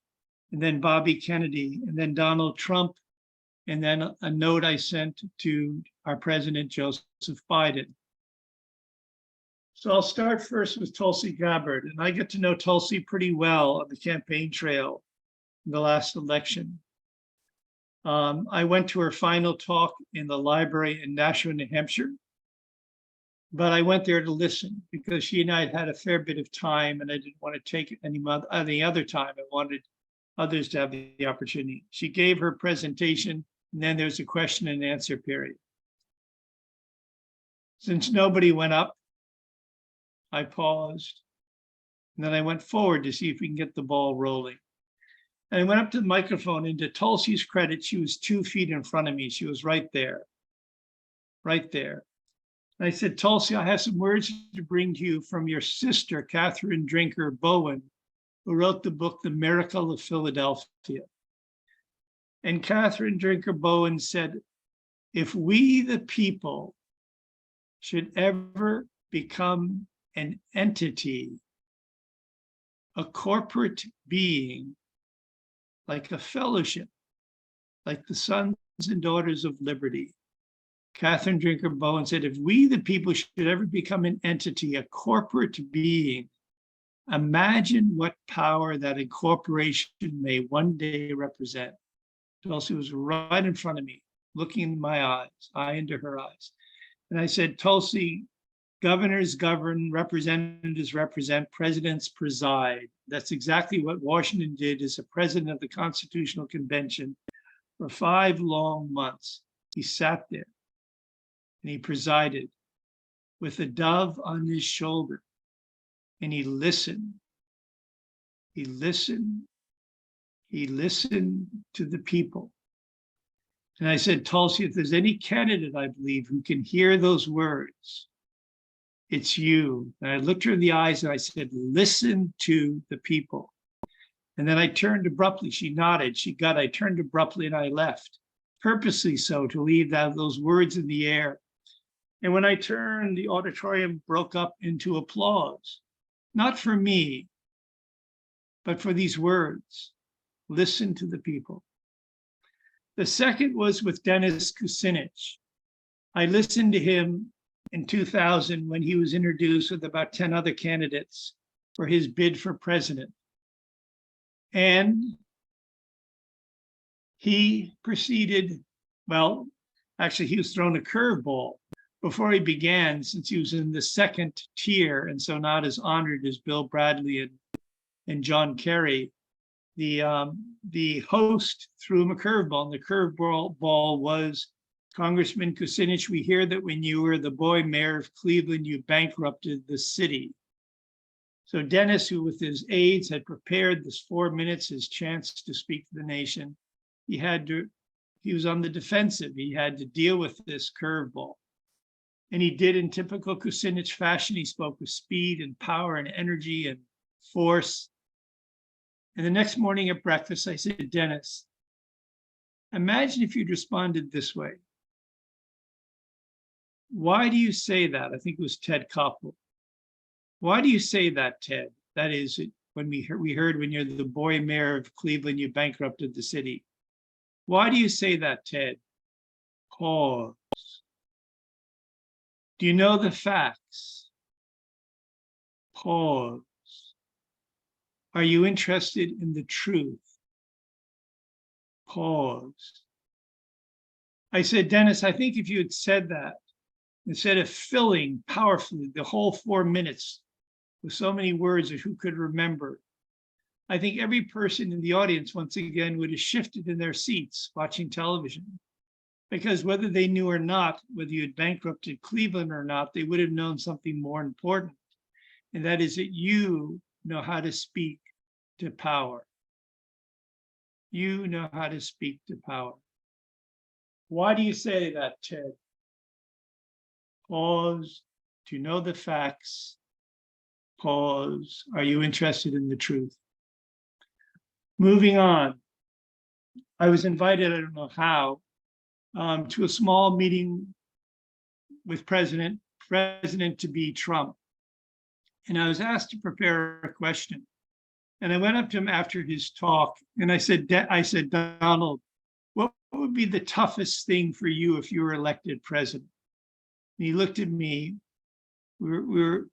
Speaker 6: and then Bobby Kennedy, and then Donald Trump, and then a note I sent to our president, Joseph Biden. So I'll start first with Tulsi Gabbard, and I get to know Tulsi pretty well on the campaign trail in the last election. I went to her final talk in the library in Nashua, New Hampshire, but I went there to listen because she and I had a fair bit of time and I didn't want to take any other time. I wanted others to have the opportunity. She gave her presentation and then there's a question and answer period. Since nobody went up, I paused and then I went forward to see if we can get the ball rolling. And I went up to the microphone, and to Tulsi's credit, she was 2 feet in front of me. She was right there, right there. And I said, Tulsi, I have some words to bring to you from your sister, Catherine Drinker Bowen, who wrote the book, The Miracle of Philadelphia. And Catherine Drinker Bowen said, if we, the people, should ever become an entity, a corporate being, like a fellowship, like the Sons and Daughters of Liberty. Catherine Drinker Bowen said, if we, the people, should ever become an entity, a corporate being, imagine what power that incorporation may one day represent. Tulsi was right in front of me, looking in my eyes, eye into her eyes. And I said, Tulsi, governors govern, representatives represent, presidents preside. That's exactly what Washington did as a president of the Constitutional Convention for 5 long months. He sat there and he presided with a dove on his shoulder and he listened. He listened. He listened to the people. And I said, Tulsi, if there's any candidate, I believe, who can hear those words, it's you. And I looked her in the eyes and I said, listen to the people. And then I turned abruptly. She nodded. She got, I turned abruptly and I left, purposely so, to leave those words in the air. And when I turned, the auditorium broke up into applause, not for me, but for these words: listen to the people. The second was with Dennis Kucinich. I listened to him in 2000 when he was introduced with about 10 other candidates for his bid for president. And he proceeded, well, actually he was thrown a curveball before he began, since he was in the second tier and so not as honored as Bill Bradley and John Kerry. The host threw him a curveball, and the curveball was, Congressman Kucinich, we hear that when you were the boy mayor of Cleveland, you bankrupted the city. So Dennis, who with his aides had prepared this 4 minutes, his chance to speak to the nation, he was on the defensive. He had to deal with this curveball. And he did in typical Kucinich fashion. He spoke with speed and power and energy and force. And the next morning at breakfast, I said, Dennis, imagine if you'd responded this way. Why do you say that? I think it was Ted Koppel. Why do you say that, Ted? That is, when we heard when you're the boy mayor of Cleveland, you bankrupted the city. Why do you say that, Ted? Pause. Do you know the facts? Pause. Are you interested in the truth? Pause. I said, Dennis, I think if you had said that, instead of filling powerfully the whole 4 minutes with so many words of who could remember, I think every person in the audience, once again, would have shifted in their seats watching television. Because whether they knew or not, whether you had bankrupted Cleveland or not, they would have known something more important. And that is that you know how to speak to power. You know how to speak to power. Why do you say that, Ted? Pause. Do you know the facts? Pause. Are you interested in the truth? Moving on. I was invited, I don't know how, to a small meeting with President-to-be Trump. And I was asked to prepare a question. And I went up to him after his talk and I said, Donald, what would be the toughest thing for you if you were elected president? And he looked at me, we were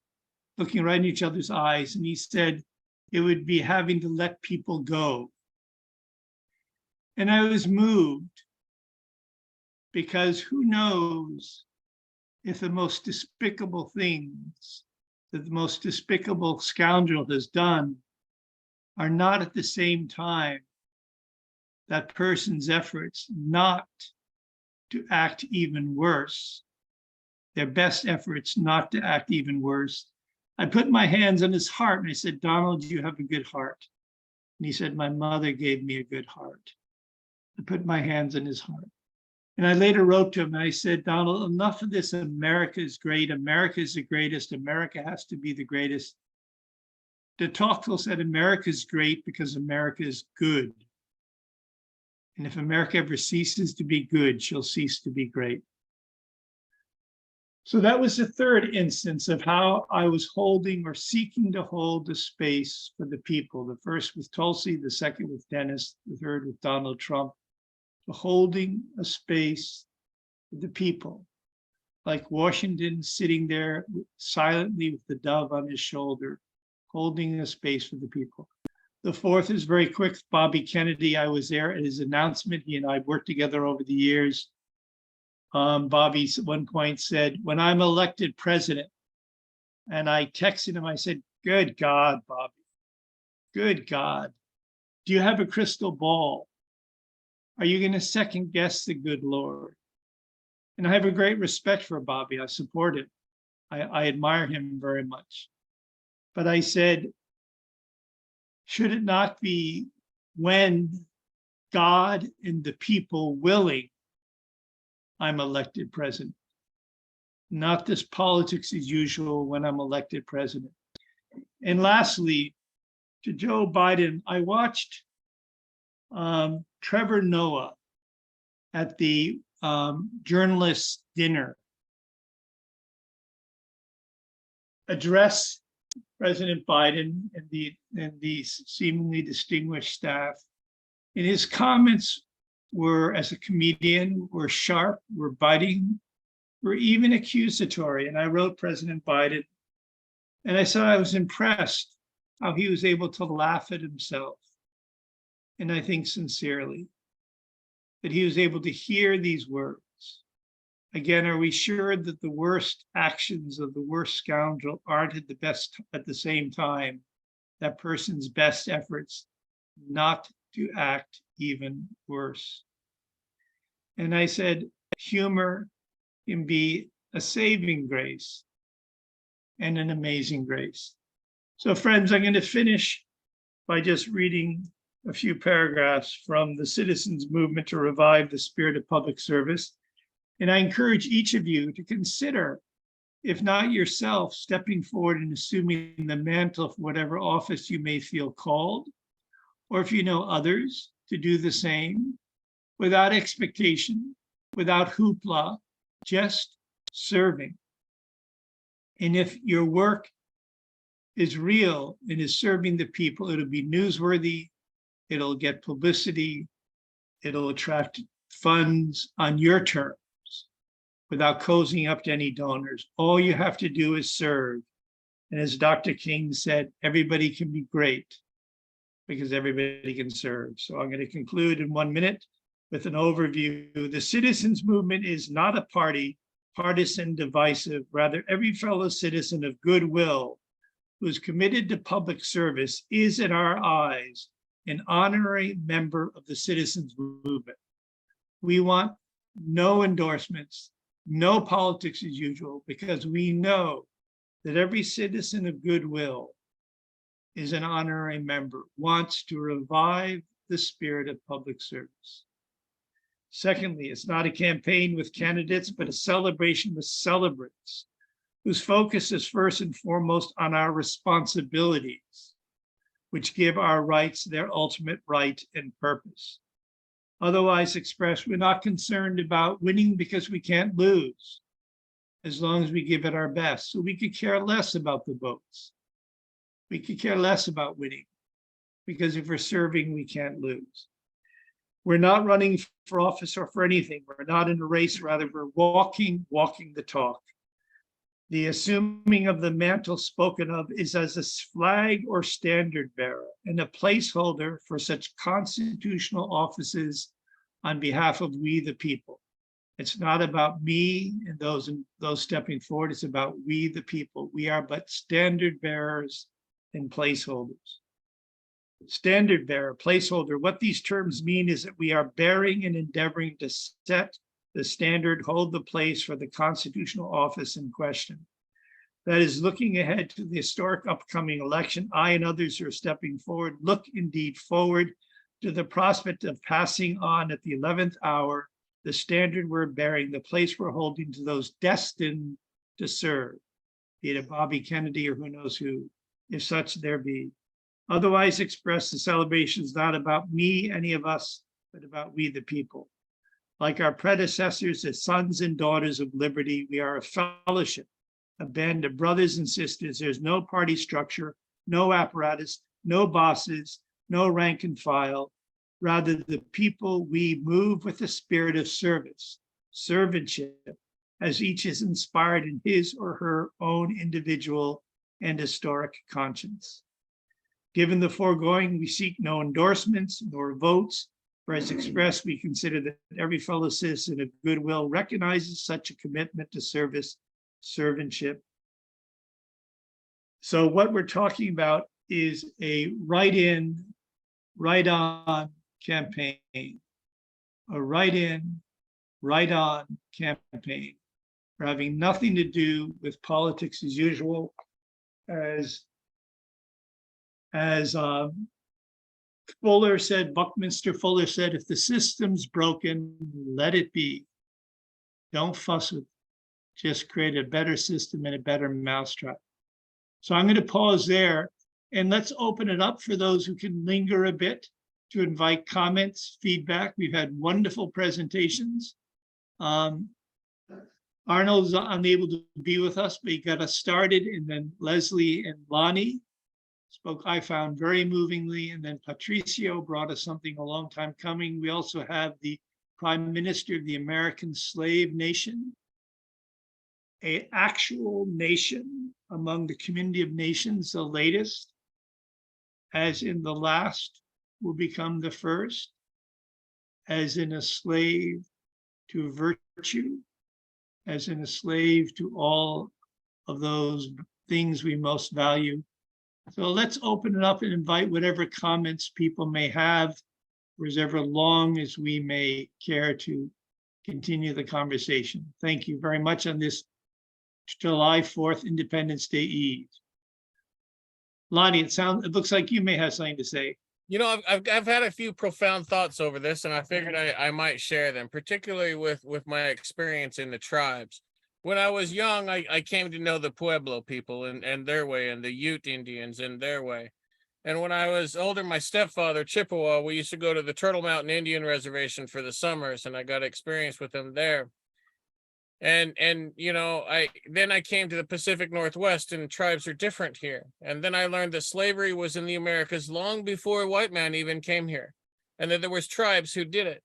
Speaker 6: looking right in each other's eyes, and he said, it would be having to let people go. And I was moved, because who knows if the most despicable things that the most despicable scoundrel has done are not at the same time that person's efforts not to act even worse, their best efforts not to act even worse. I put my hands on his heart and I said, Donald, you have a good heart. And he said, my mother gave me a good heart. I put my hands on his heart. And I later wrote to him and I said, Donald, enough of this, America is great, America is the greatest, America has to be the greatest. De Tocqueville said, America is great because America is good. And if America ever ceases to be good, she'll cease to be great. So that was the third instance of how I was holding or seeking to hold the space for the people. The first with Tulsi, the second with Dennis, the third with Donald Trump. Holding a space for the people, like Washington sitting there silently with the dove on his shoulder, holding a space for the people. The fourth is very quick. Bobby Kennedy, I was there at his announcement. He and I worked together over the years. Bobby at one point said, when I'm elected president, and I texted him, I said, good God, Bobby, good God, do you have a crystal ball? Are you going to second guess the good Lord? And I have a great respect for Bobby. I support him. I admire him very much. But I said, should it not be when God and the people willing, I'm elected president? Not this politics as usual when I'm elected president. And lastly, to Joe Biden, I watched Trevor Noah at the journalists' dinner address President Biden and the seemingly distinguished staff. And his comments were, as a comedian, were sharp, were biting, were even accusatory. And I wrote President Biden, and I said I was impressed how he was able to laugh at himself. And I think sincerely that he was able to hear these words. Again, are we sure that the worst actions of the worst scoundrel aren't at the same time that person's best efforts not to act even worse? And I said, humor can be a saving grace and an amazing grace. So friends, I'm going to finish by just reading a few paragraphs from the Citizens Movement to Revive the Spirit of Public Service. And I encourage each of you to consider, if not yourself, stepping forward and assuming the mantle for whatever office you may feel called, or if you know others, to do the same, without expectation, without hoopla, just serving. And if your work is real and is serving the people, it'll be newsworthy, it'll get publicity, it'll attract funds on your terms without cozying up to any donors. All you have to do is serve. And as Dr. King said, everybody can be great because everybody can serve. So I'm going to conclude in 1 minute with an overview. The Citizens Movement is not a party, partisan, divisive. Rather, every fellow citizen of goodwill who is committed to public service is, in our eyes, an honorary member of the Citizens Movement. We want no endorsements, no politics as usual, because we know that every citizen of goodwill is an honorary member, wants to revive the spirit of public service. Secondly, it's not a campaign with candidates, but a celebration with celebrants, whose focus is first and foremost on our responsibilities, which give our rights their ultimate right and purpose. Otherwise expressed, we're not concerned about winning because we can't lose, as long as we give it our best. So we could care less about the votes. We could care less about winning, because if we're serving, we can't lose. We're not running for office or for anything. We're not in a race, rather we're walking the talk. The assuming of the mantle spoken of is as a flag or standard bearer and a placeholder for such constitutional offices on behalf of we the people. It's not about me and those stepping forward. It's about we the people. We are but standard bearers and placeholders. Standard bearer, placeholder, what these terms mean is that we are bearing and endeavoring to set the standard, hold the place for the constitutional office in question. That is, looking ahead to the historic upcoming election, I and others who are stepping forward look indeed forward to the prospect of passing on at the 11th hour the standard we're bearing, the place we're holding to those destined to serve, be it a Bobby Kennedy or who knows who, if such there be. Otherwise expressed, the celebration is not about me, any of us, but about we the people. Like our predecessors as sons and daughters of liberty, we are a fellowship, a band of brothers and sisters. There's no party structure, no apparatus, no bosses, no rank and file. Rather, the people, we move with the spirit of service, servantship, as each is inspired in his or her own individual and historic conscience. Given the foregoing, we seek no endorsements nor votes, for as expressed, we consider that every fellow citizen of goodwill recognizes such a commitment to service, servantship. So what we're talking about is a write-in, write-on campaign, a write-in, write-on campaign, for having nothing to do with politics as usual, as Fuller said, Buckminster Fuller said, if the system's broken, let it be. Don't fuss with it. Just create a better system and a better mousetrap. So I'm going to pause there And let's open it up for those who can linger a bit to invite comments, feedback. We've had wonderful presentations. Arnold's unable to be with us, but he got us started, and then Leslie and Lonnie spoke, I found very movingly, and then Patricio brought us something a long time coming. We also have the Prime Minister of the American Slave Nation, an actual nation among the community of nations, the latest, as in the last will become the first, as in a slave to virtue, as in a slave to all of those things we most value. So let's open it up and invite whatever comments people may have, for as ever long as we may care to continue the conversation. Thank you very much on this July 4th Independence Day Eve. Lonnie, it looks like you may have something to say.
Speaker 5: You know, I've had a few profound thoughts over this, and I figured I might share them, particularly with my experience in the tribes. When I was young, I came to know the Pueblo people and their way, and the Ute Indians and their way. And when I was older, my stepfather, Chippewa, we used to go to the Turtle Mountain Indian Reservation for the summers, and I got experience with them there. And you know, I came to the Pacific Northwest, and tribes are different here. And then I learned that slavery was in the Americas long before a white man even came here, and that there was tribes who did it.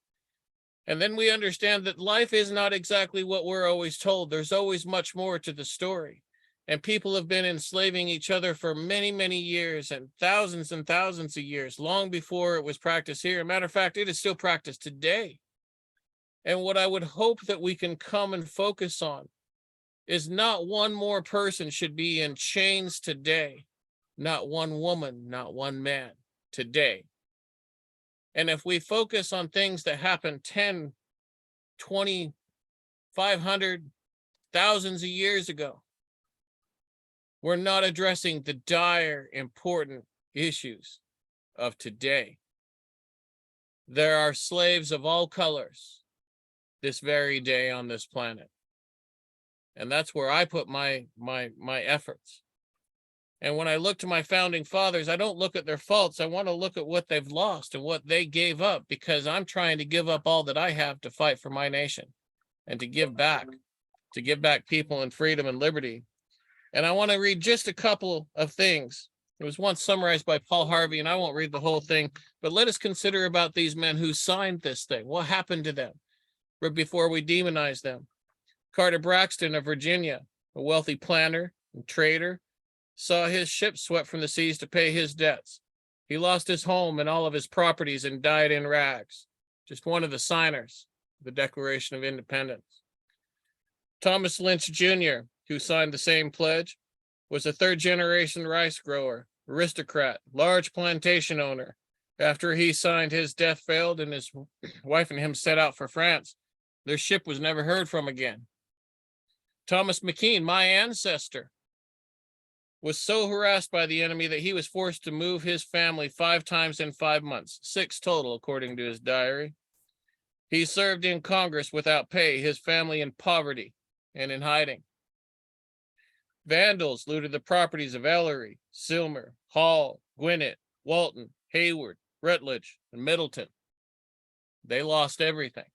Speaker 5: And then we understand that life is not exactly what we're always told. There's always much more to the story. And people have been enslaving each other for many, many years, and thousands of years, long before it was practiced here. Matter of fact, it is still practiced today. And what I would hope that we can come and focus on is not one more person should be in chains today, not one woman, not one man today. And if we focus on things that happened 10, 20, 500, thousands of years ago, we're not addressing the dire, important issues of today. There are slaves of all colors this very day on this planet. And that's where I put my efforts. And when I look to my founding fathers, I don't look at their faults. I want to look at what they've lost and what they gave up, because I'm trying to give up all that I have to fight for my nation and to give back people and freedom and liberty. And I want to read just a couple of things. It was once summarized by Paul Harvey, and I won't read the whole thing, but let us consider about these men who signed this thing. What happened to them before we demonize them? Carter Braxton of Virginia, a wealthy planter and trader, saw his ship swept from the seas to pay his debts. He lost his home and all of his properties and died in rags. Just one of the signers of the Declaration of Independence. Thomas Lynch Jr., who signed the same pledge, was a third-generation rice grower, aristocrat, large plantation owner. After he signed, his death failed, and his wife and him set out for France. Their ship was never heard from again. Thomas McKean, my ancestor, was so harassed by the enemy that he was forced to move his family 5 times in 5 months, 6 total, according to his diary. He served in Congress without pay, his family in poverty and in hiding. Vandals looted the properties of Ellery, Silmer, Hall, Gwinnett, Walton, Hayward, Rutledge, and Middleton. They lost everything.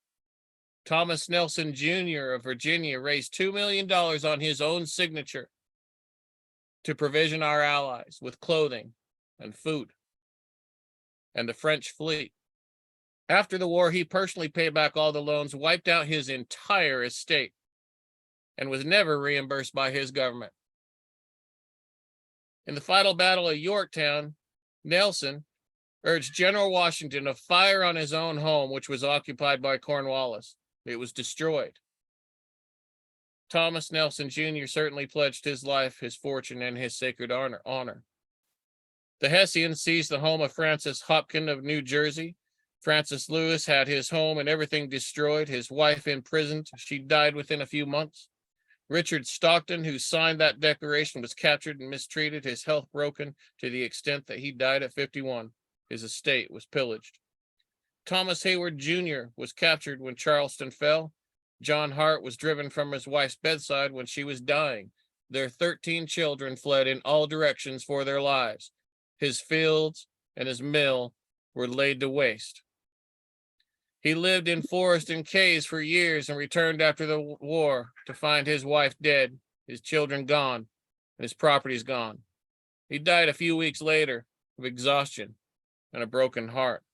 Speaker 5: Thomas Nelson Jr. of Virginia raised $2 million on his own signature to provision our allies with clothing and food and the French fleet. After the war, he personally paid back all the loans, wiped out his entire estate, and was never reimbursed by his government. In the final battle of Yorktown, Nelson urged General Washington to fire on his own home, which was occupied by Cornwallis. It was destroyed. Thomas Nelson Jr. certainly pledged his life, his fortune, and his sacred honor. The Hessians seized the home of Francis Hopkins of New Jersey. Francis Lewis had his home and everything destroyed, his wife imprisoned. She died within a few months. Richard Stockton, who signed that declaration, was captured and mistreated, his health broken to the extent that he died at 51. His estate was pillaged. Thomas Hayward Jr. was captured when Charleston fell. John Hart was driven from his wife's bedside when she was dying. Their 13 children fled in all directions for their lives. his fields, and his mill were laid to waste. He lived in forest and caves for years and returned after the war to find his wife dead, his children gone, and his properties gone. He died a few weeks later of exhaustion and a broken heart.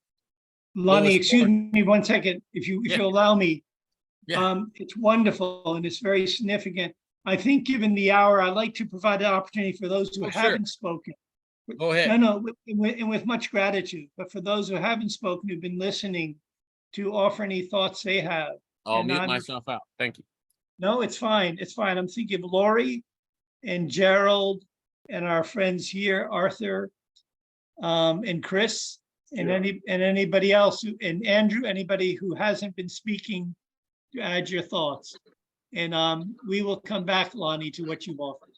Speaker 6: Lonnie,
Speaker 5: Louis
Speaker 6: excuse
Speaker 5: Ford-
Speaker 6: me 1 second, if you allow me.
Speaker 5: Yeah.
Speaker 6: It's wonderful and it's very significant. I think given the hour, I'd like to provide an opportunity for those who
Speaker 5: Oh, sure.
Speaker 6: haven't spoken.
Speaker 5: Go ahead.
Speaker 6: And with much gratitude, but for those who haven't spoken, who've been listening, to offer any thoughts they have.
Speaker 5: I'll
Speaker 6: And
Speaker 5: mute
Speaker 6: I'm-
Speaker 5: myself out. Thank you.
Speaker 6: No, it's fine. It's fine. I'm thinking of Lori and Gerald and our friends here, Arthur, and Chris, and anybody else, and Andrew, anybody who hasn't been speaking to add your thoughts. And we will come back, Lonnie, to what you've offered.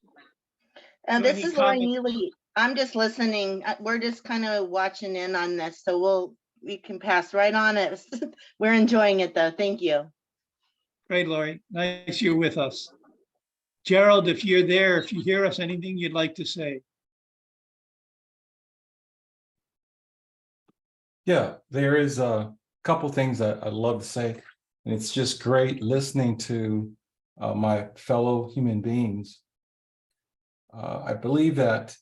Speaker 11: And
Speaker 6: So
Speaker 11: this
Speaker 6: any
Speaker 11: is Lori
Speaker 6: comment-
Speaker 11: Neely. I'm just listening. We're just kind of watching in on this, so we can pass right on it. We're enjoying it though. Thank you.
Speaker 6: Great, Lori. Nice you're with us. Gerald, if you're there, if you hear us, anything you'd like to say?
Speaker 12: Yeah, there is a couple things that I'd love to say, and it's just great listening to my fellow human beings. I believe that,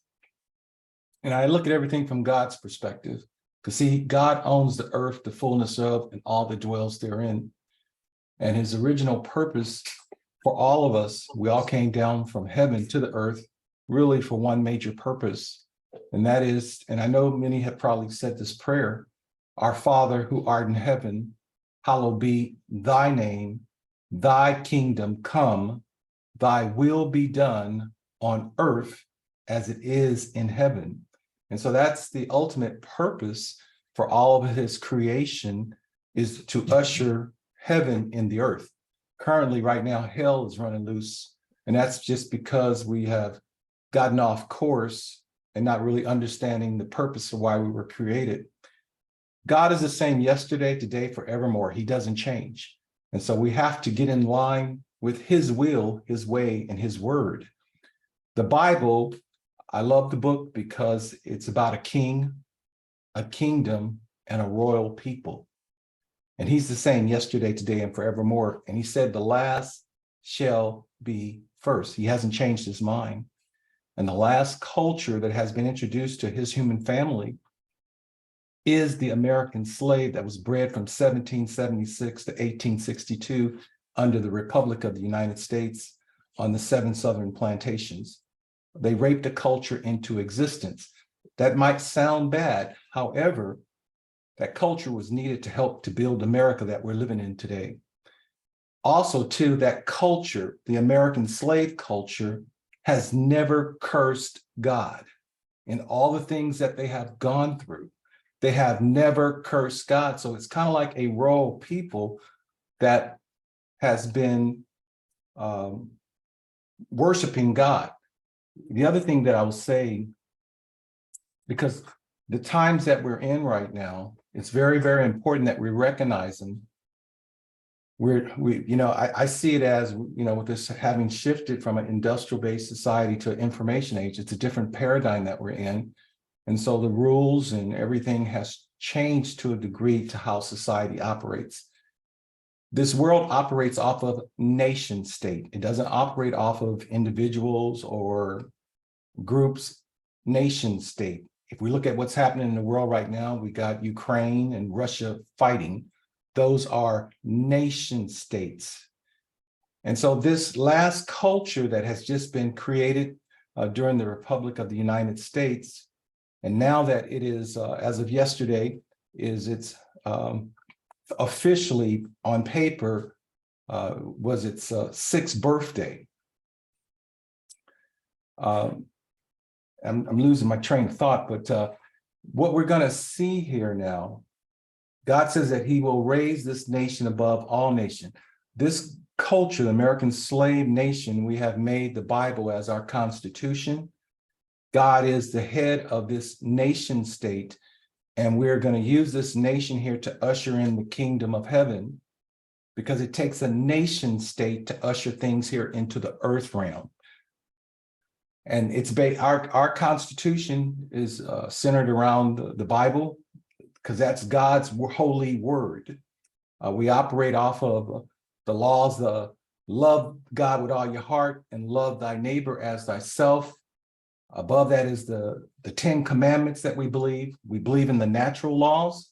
Speaker 12: and I look at everything from God's perspective, because see, God owns the earth, the fullness of, and all that dwells therein. And his original purpose for all of us, we all came down from heaven to the earth, really for one major purpose. And that is, and I know many have probably said this prayer, our Father who art in heaven, hallowed be thy name, thy kingdom come, thy will be done on earth as it is in heaven. And so that's the ultimate purpose for all of his creation, is to usher heaven in the earth. Currently, right now, hell is running loose. And that's just because we have gotten off course and not really understanding the purpose of why we were created. God is the same yesterday, today, forevermore. He doesn't change. And so we have to get in line with his will, his way, and his word. The Bible, I love the book because it's about a king, a kingdom, and a royal people. And he's the same yesterday, today, and forevermore. And he said the last shall be first. He hasn't changed his mind. And the last culture that has been introduced to his human family is the American slave that was bred from 1776 to 1862 under the Republic of the United States on the 7 Southern plantations. They raped a culture into existence. That might sound bad. However, that culture was needed to help to build America that we're living in today. Also, too, that culture, the American slave culture, has never cursed God. In all the things that they have gone through, they have never cursed God. So it's kind of like a royal people that has been worshiping God. The other thing that I will say, because the times that we're in right now, it's very, very important that we recognize them. I see it as, with this having shifted from an industrial-based society to an information age, it's a different paradigm that we're in. And so the rules and everything has changed to a degree to how society operates. This world operates off of nation state. It doesn't operate off of individuals or groups, nation state. If we look at what's happening in the world right now, we got Ukraine and Russia fighting. Those are nation states. And so this last culture that has just been created during the Republic of the United States, and now that it is, as of yesterday, it's officially on paper, was its 6th birthday. I'm losing my train of thought, but what we're going to see here now, God says that he will raise this nation above all nations. This culture, the American slave nation, we have made the Bible as our constitution. God is the head of this nation state, and we're going to use this nation here to usher in the kingdom of heaven, because it takes a nation state to usher things here into the earth realm. And our Constitution is centered around the Bible, because that's God's holy word. We operate off of the laws, love God with all your heart and love thy neighbor as thyself. Above that is the 10 commandments that we believe. We believe in the natural laws.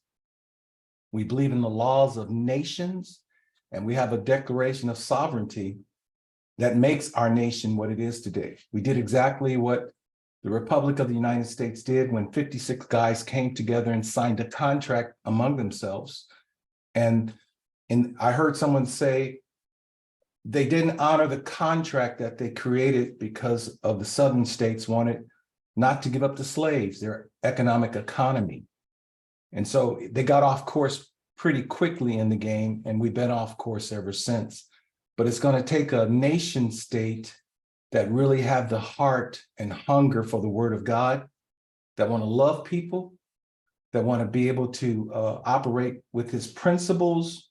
Speaker 12: We believe in the laws of nations. And we have a declaration of sovereignty that makes our nation what it is today. We did exactly what the Republic of the United States did when 56 guys came together and signed a contract among themselves. And I heard someone say they didn't honor the contract that they created because of the southern states wanted not to give up the slaves, their economic economy. And so they got off course pretty quickly in the game, and we've been off course ever since. But it's going to take a nation state that really have the heart and hunger for the word of God, that want to love people, that want to be able to operate with his principles.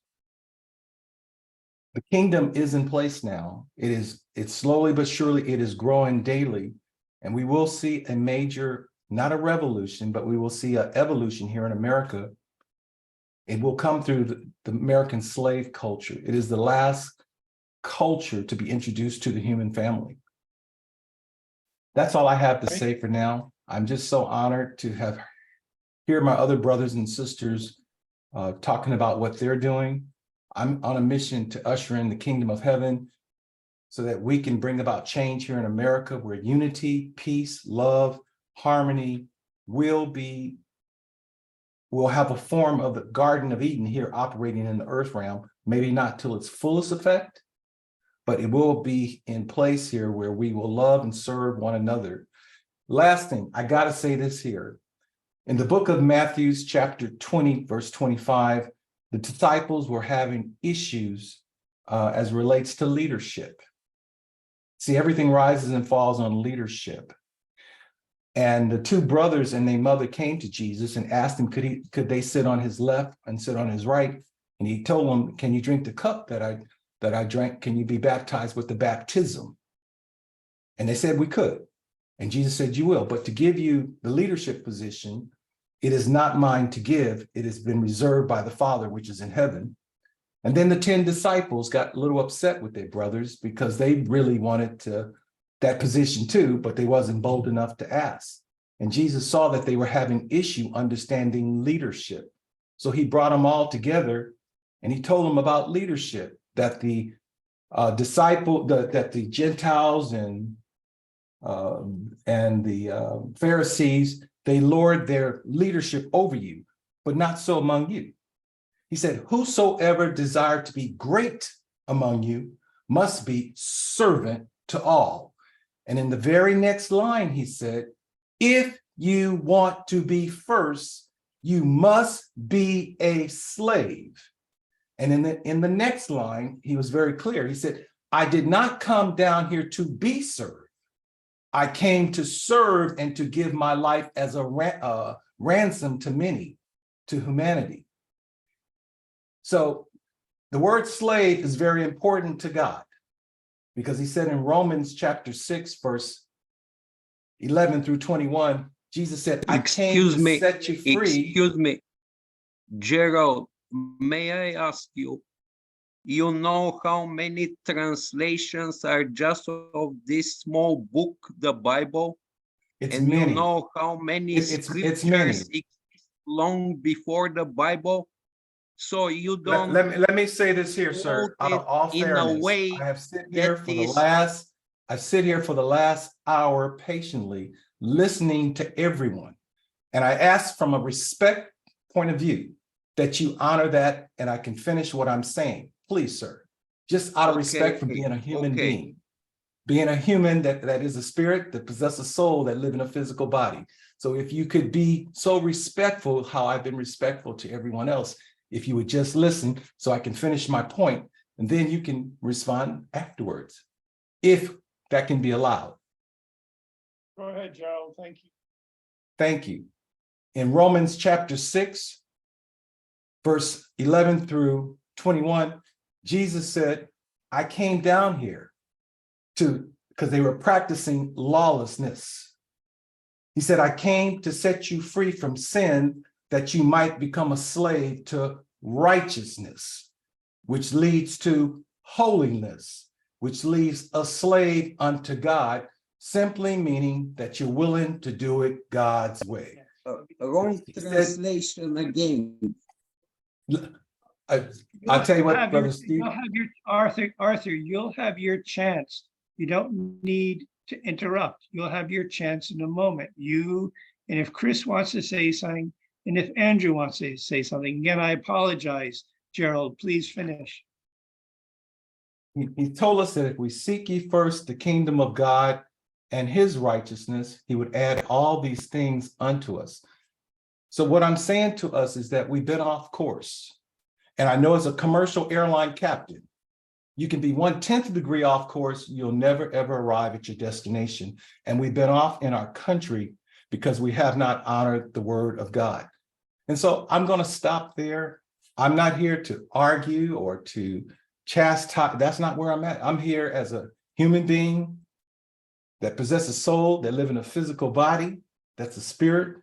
Speaker 12: The kingdom is in place now. It's slowly but surely, it is growing daily. And we will see a major, not a revolution, but we will see an evolution here in America. It will come through the American slave culture. It is the last culture to be introduced to the human family. That's all I have to say for now. I'm just so honored to hear my other brothers and sisters talking about what they're doing. I'm on a mission to usher in the kingdom of heaven so that we can bring about change here in America, where unity, peace, love, harmony will have a form of the Garden of Eden here operating in the earth realm, maybe not till its fullest effect, but it will be in place here where we will love and serve one another. Last thing, I got to say this here. In the book of Matthew, chapter 20, verse 25, the disciples were having issues as relates to leadership. See, everything rises and falls on leadership. And the two brothers and their mother came to Jesus and asked him, could they sit on his left and sit on his right? And he told them, can you drink the cup that I drank? Can you be baptized with the baptism? And they said, we could. And Jesus said, you will. But to give you the leadership position, it is not mine to give. It has been reserved by the Father, which is in heaven. And then the 10 disciples got a little upset with their brothers because they really wanted that position too, but they wasn't bold enough to ask. And Jesus saw that they were having issue understanding leadership. So he brought them all together and he told them about leadership, that the that the Gentiles and the Pharisees, they lord their leadership over you, but not so among you. He said, whosoever desired to be great among you must be servant to all. And in the very next line, he said, if you want to be first, you must be a slave. And in the next line, he was very clear. He said, I did not come down here to be served. I came to serve and to give my life as a ransom to many, to humanity. So the word slave is very important to God, because he said in Romans chapter 6, verse 11 through 21, Jesus said, I came to set you free.
Speaker 9: Excuse me, Gerald, may I ask you, you know how many translations are just of this small book, the Bible?
Speaker 12: It's
Speaker 9: and
Speaker 12: many.
Speaker 9: You know how many
Speaker 12: It's
Speaker 9: scriptures
Speaker 12: many.
Speaker 9: exist long before the Bible? So you don't.
Speaker 12: Let me say this here, sir. Out of all
Speaker 9: in
Speaker 12: fairness,
Speaker 9: a way
Speaker 12: I have sit here
Speaker 9: that
Speaker 12: for the
Speaker 9: is-
Speaker 12: last. I sit here for the last hour patiently listening to everyone, and I ask from a respect point of view that you honor that, and I can finish what I'm saying. Please, sir. Just out of respect for being a human being, being a human that is a spirit that possesses a soul that live in a physical body. So if you could be so respectful, how I've been respectful to everyone else, if you would just listen so I can finish my point, and then you can respond afterwards, if that can be allowed.
Speaker 1: Go ahead, Gerald. Thank you.
Speaker 12: Thank you. In Romans chapter 6, verse 11 through 21, Jesus said, I came down here to because they were practicing lawlessness. He said, I came to set you free from sin that you might become a slave to righteousness, which leads to holiness, which leaves a slave unto God, simply meaning that you're willing to do it God's way.
Speaker 9: Wrong
Speaker 12: He said-
Speaker 9: translation again.
Speaker 12: I'll tell you what,
Speaker 6: You'll have
Speaker 12: Brother
Speaker 6: your-
Speaker 12: Steve.
Speaker 6: You'll have your, Arthur, you'll have your chance. You don't need to interrupt. You'll have your chance in a moment. And if Chris wants to say something, and if Andrew wants to say something, again, I apologize. Gerald, please finish.
Speaker 12: He told us that if we seek ye first the kingdom of God and his righteousness, he would add all these things unto us. So what I'm saying to us is that we've been off course. And I know as a commercial airline captain, you can be 1/10 degree off course, you'll never ever arrive at your destination. And we've been off in our country because we have not honored the word of God. And so I'm going to stop there. I'm not here to argue or to chastise. That's not where I'm at. I'm here as a human being that possesses a soul, that live in a physical body, that's a spirit,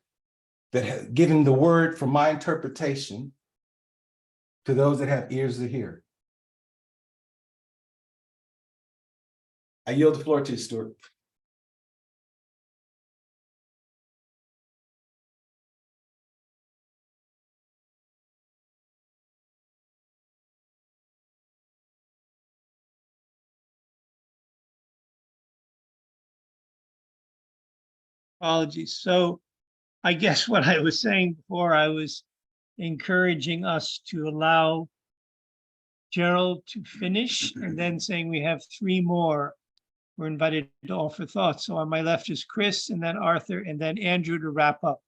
Speaker 12: that has given the word from my interpretation to those that have ears to hear. I yield the floor to you, Stuart.
Speaker 6: Apologies. So I guess what I was saying before, I was encouraging us to allow Gerald to finish and then saying we have 3 more. We're invited to offer thoughts. So on my left is Chris and then Arthur and then Andrew to wrap up.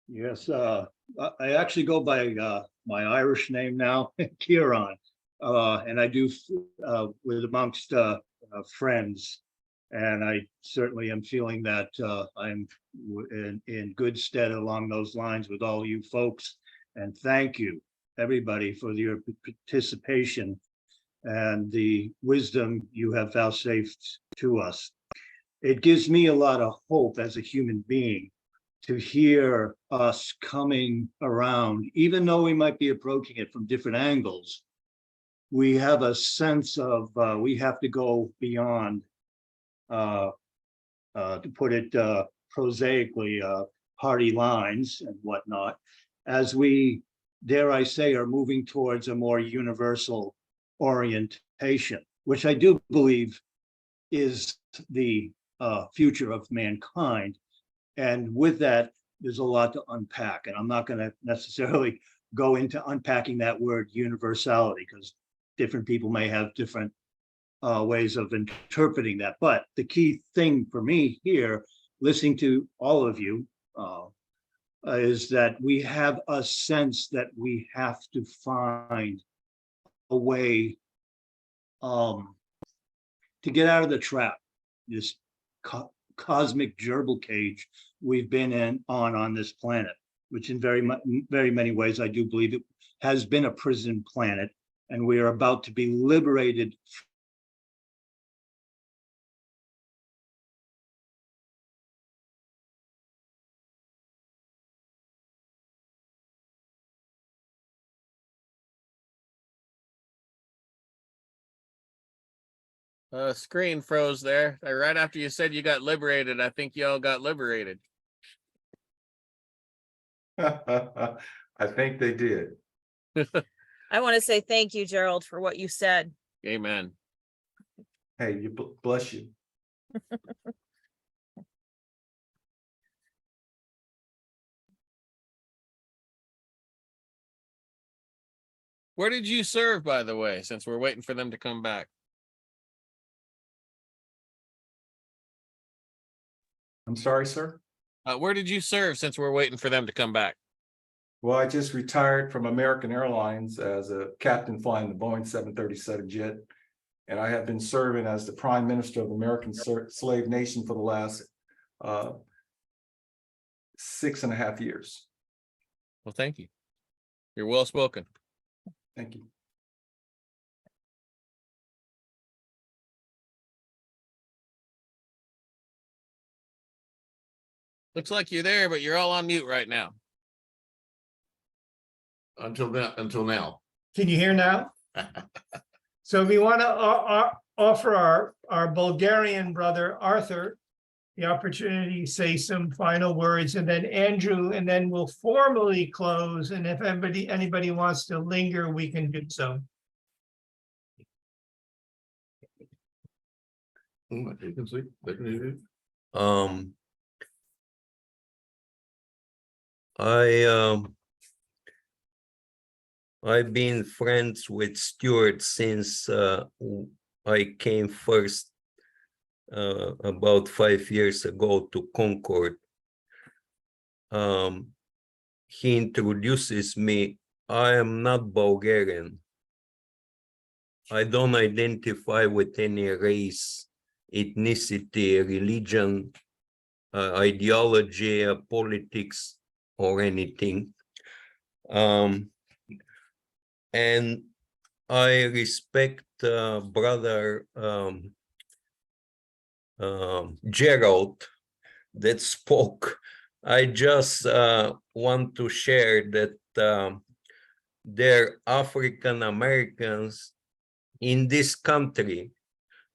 Speaker 13: Yes, I actually go by my Irish name now, Kieran, and I do with amongst friends. And I certainly am feeling that I'm in good stead along those lines with all you folks. And thank you, everybody, for your participation and the wisdom you have vouchsafed to us. It gives me a lot of hope as a human being to hear us coming around, even though we might be approaching it from different angles. We have a sense of we have to go beyond, to put it prosaically, party lines and whatnot, as we, dare I say, are moving towards a more universal orientation, which I do believe is the future of mankind. And with that, there's a lot to unpack. And I'm not going to necessarily go into unpacking that word universality, because different people may have different ways of interpreting that. But the key thing for me here, listening to all of you, is that we have a sense that we have to find a way to get out of the trap, this cosmic gerbil cage we've been on this planet, which in very many ways, I do believe it has been a prison planet, and we are about to be liberated.
Speaker 5: Screen froze there. Right after you said you got liberated, I think y'all got liberated.
Speaker 12: I think they did.
Speaker 10: I want to say thank you, Gerald, for what you said.
Speaker 5: Amen.
Speaker 12: Hey, bless you.
Speaker 5: Where did you serve, by the way, since we're waiting for them to come back?
Speaker 12: I'm sorry, sir.
Speaker 5: Where did you serve since we're waiting for them to come back?
Speaker 12: Well, I just retired from American Airlines as a captain flying the Boeing 737 jet. And I have been serving as the Prime Minister of the American Slave Nation for the last 6.5 years.
Speaker 5: Well, thank you. You're well spoken.
Speaker 12: Thank you.
Speaker 5: Looks like you're there, but you're all on mute right now.
Speaker 4: Until now.
Speaker 6: Can you hear now? So we want to offer our Bulgarian brother, Arthur, the opportunity to say some final words, and then Andrew, and then we'll formally close. And if anybody wants to linger, we can do so.
Speaker 4: You can see. They can hear you.
Speaker 9: I've been friends with Stuart since I came first about 5 years ago to Concord. He introduces me. I am not Bulgarian. I don't identify with any race, ethnicity, religion, ideology, politics, or anything. And I respect brother Gerald that spoke. I just want to share that there are African Americans in this country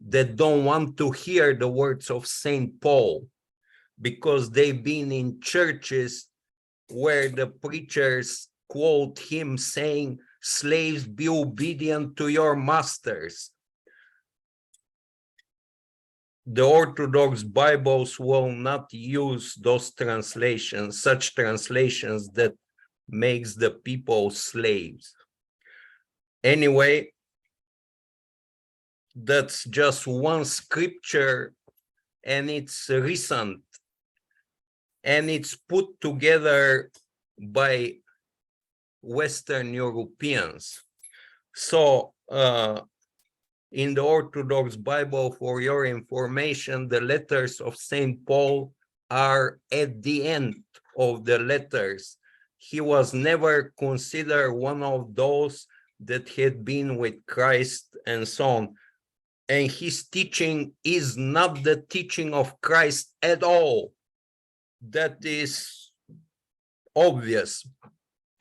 Speaker 9: that don't want to hear the words of St. Paul because they've been in churches where the preachers quote him saying, "Slaves, be obedient to your masters." The Orthodox Bibles will not use those translations, such translations that makes the people slaves. Anyway, that's just one scripture, and it's recent, and it's put together by Western Europeans. So in the Orthodox Bible, for your information, the letters of St. Paul are at the end of the letters. He was never considered one of those that had been with Christ and so on. And his teaching is not the teaching of Christ at all. That is obvious.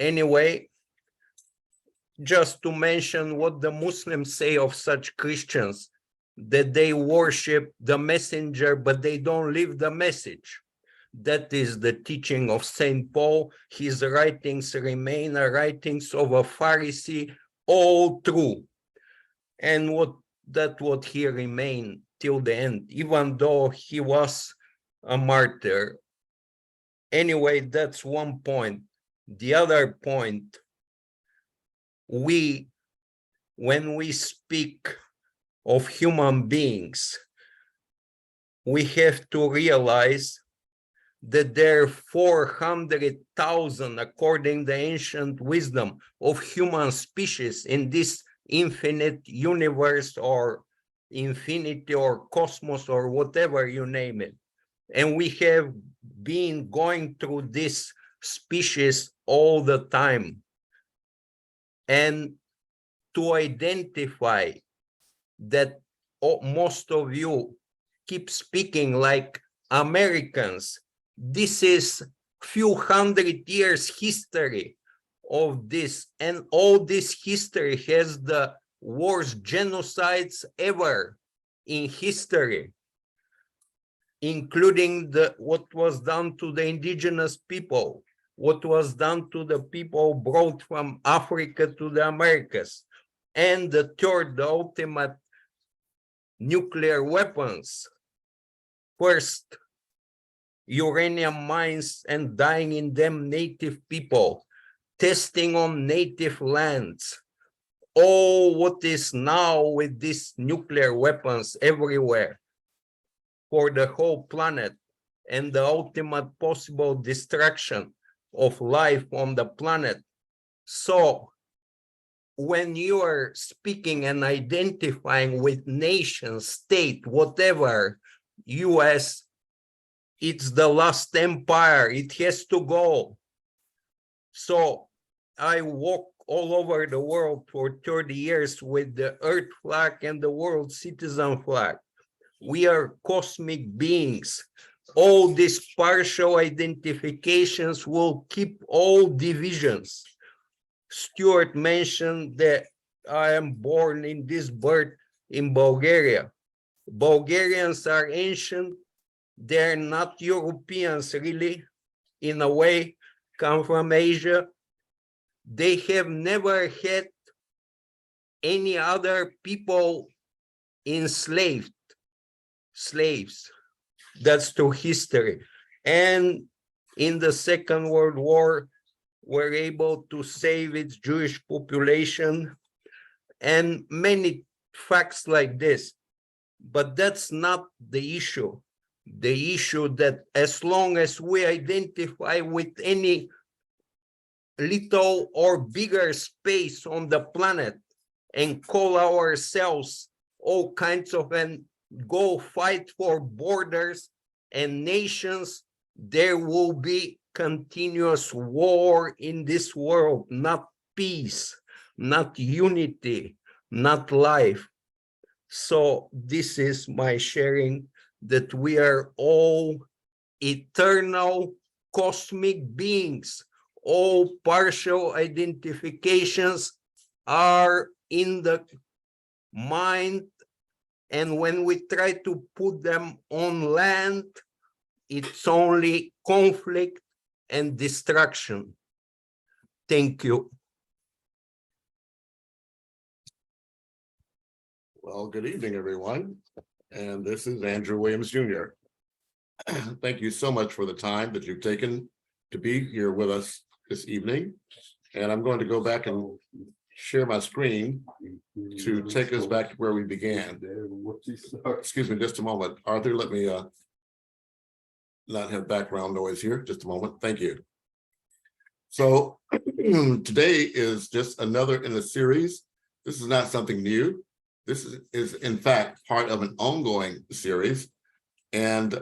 Speaker 9: Anyway, just to mention what the Muslims say of such Christians, that they worship the messenger, but they don't live the message. That is the teaching of St. Paul. His writings remain writings of a Pharisee, all true. And what he remained till the end, even though he was a martyr. Anyway, that's one point. The other point, when we speak of human beings, we have to realize that there are 400,000, according to ancient wisdom, of human species in this infinite universe or infinity or cosmos or whatever you name it. And we have been going through this species all the time. And to identify that most of you keep speaking like Americans, this is few hundred years history of this, and all this history has the worst genocides ever in history, including what was done to the indigenous people, what was done to the people brought from Africa to the Americas, and the third, the ultimate, nuclear weapons. First, uranium mines and dying in them native people, testing on native lands. All what is now with these nuclear weapons everywhere for the whole planet, and the ultimate possible destruction of life on the planet. So when you are speaking and identifying with nation, state, whatever, US, it's the last empire, it has to go. So I walk all over the world for 30 years with the Earth flag and the world citizen flag. We are cosmic beings. all these partial identifications will keep all divisions. Stuart mentioned that I am born in this birth in Bulgaria. Bulgarians are ancient. They're not Europeans, really, in a way, come from Asia. They have never had any other people enslaved, slaves. That's through history. And in the Second World War, were able to save its Jewish population, and many facts like this. But that's not the issue. The issue that as long as we identify with any little or bigger space on the planet and call ourselves all kinds of and go fight for borders and nations, there will be continuous war in this world, not peace, not unity, not life. So this is my sharing, that we are all eternal cosmic beings. All partial identifications are in the mind, and when we try to put them on land, it's only conflict and destruction. Thank you.
Speaker 4: Well, good evening, everyone. And this is Andrew Williams, Jr. Thank you so much for the time that you've taken to be here with us this evening. And I'm going to go back and share my screen to take us back to where we began. Excuse me, just a moment. Arthur, let me not have background noise here. Just a moment. Thank you. So today is just another in a series. This is not something new. This is in fact part of an ongoing series. And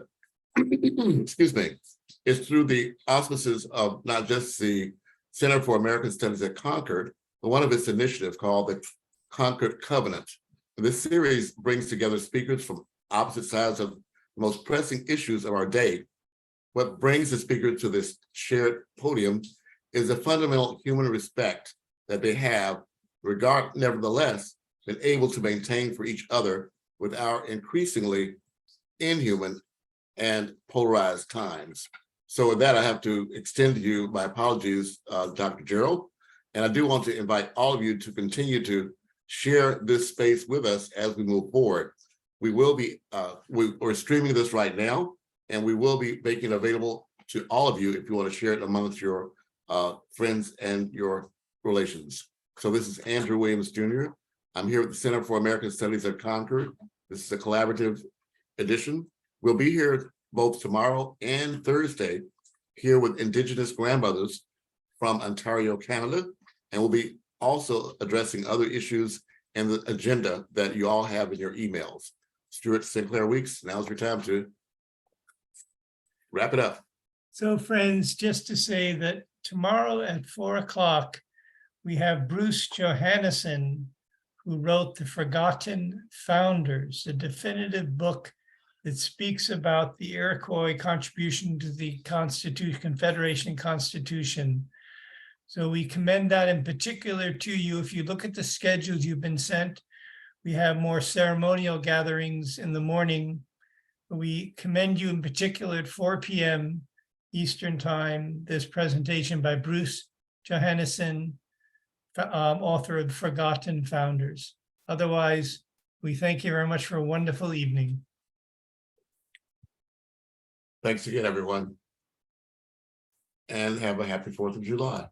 Speaker 4: excuse me, it's through the auspices of not just the Center for American Studies at Concord, but one of its initiatives called the Concord Covenant. This series brings together speakers from opposite sides of the most pressing issues of our day. What brings the speaker to this shared podium is a fundamental human respect that they have, nevertheless, been able to maintain for each other with our increasingly inhuman and polarized times. So with that, I have to extend to you my apologies, Dr. Gerald. And I do want to invite all of you to continue to share this space with us as we move forward. We will be, we're streaming this right now, and we will be making it available to all of you if you want to share it amongst your friends and your relations. So this is Andrew Williams, Jr. I'm here at the Center for American Studies at Concord. This is a collaborative edition. We'll be here both tomorrow and Thursday here with Indigenous grandmothers from Ontario, Canada, and we'll be also addressing other issues and the agenda that you all have in your emails. Stuart Sinclair Weeks, now's your time to wrap it up.
Speaker 6: So friends, just to say that tomorrow at 4 o'clock, we have Bruce Johannesson, who wrote The Forgotten Founders, a definitive book that speaks about the Iroquois contribution to the Constitution, Confederation Constitution. So we commend that in particular to you. If you look at the schedules you've been sent, we have more ceremonial gatherings in the morning. We commend you in particular at 4 p.m. Eastern Time, this presentation by Bruce Johannesson, author of Forgotten Founders. Otherwise, we thank you very much for a wonderful evening.
Speaker 4: Thanks again, everyone. And have a happy 4th of July.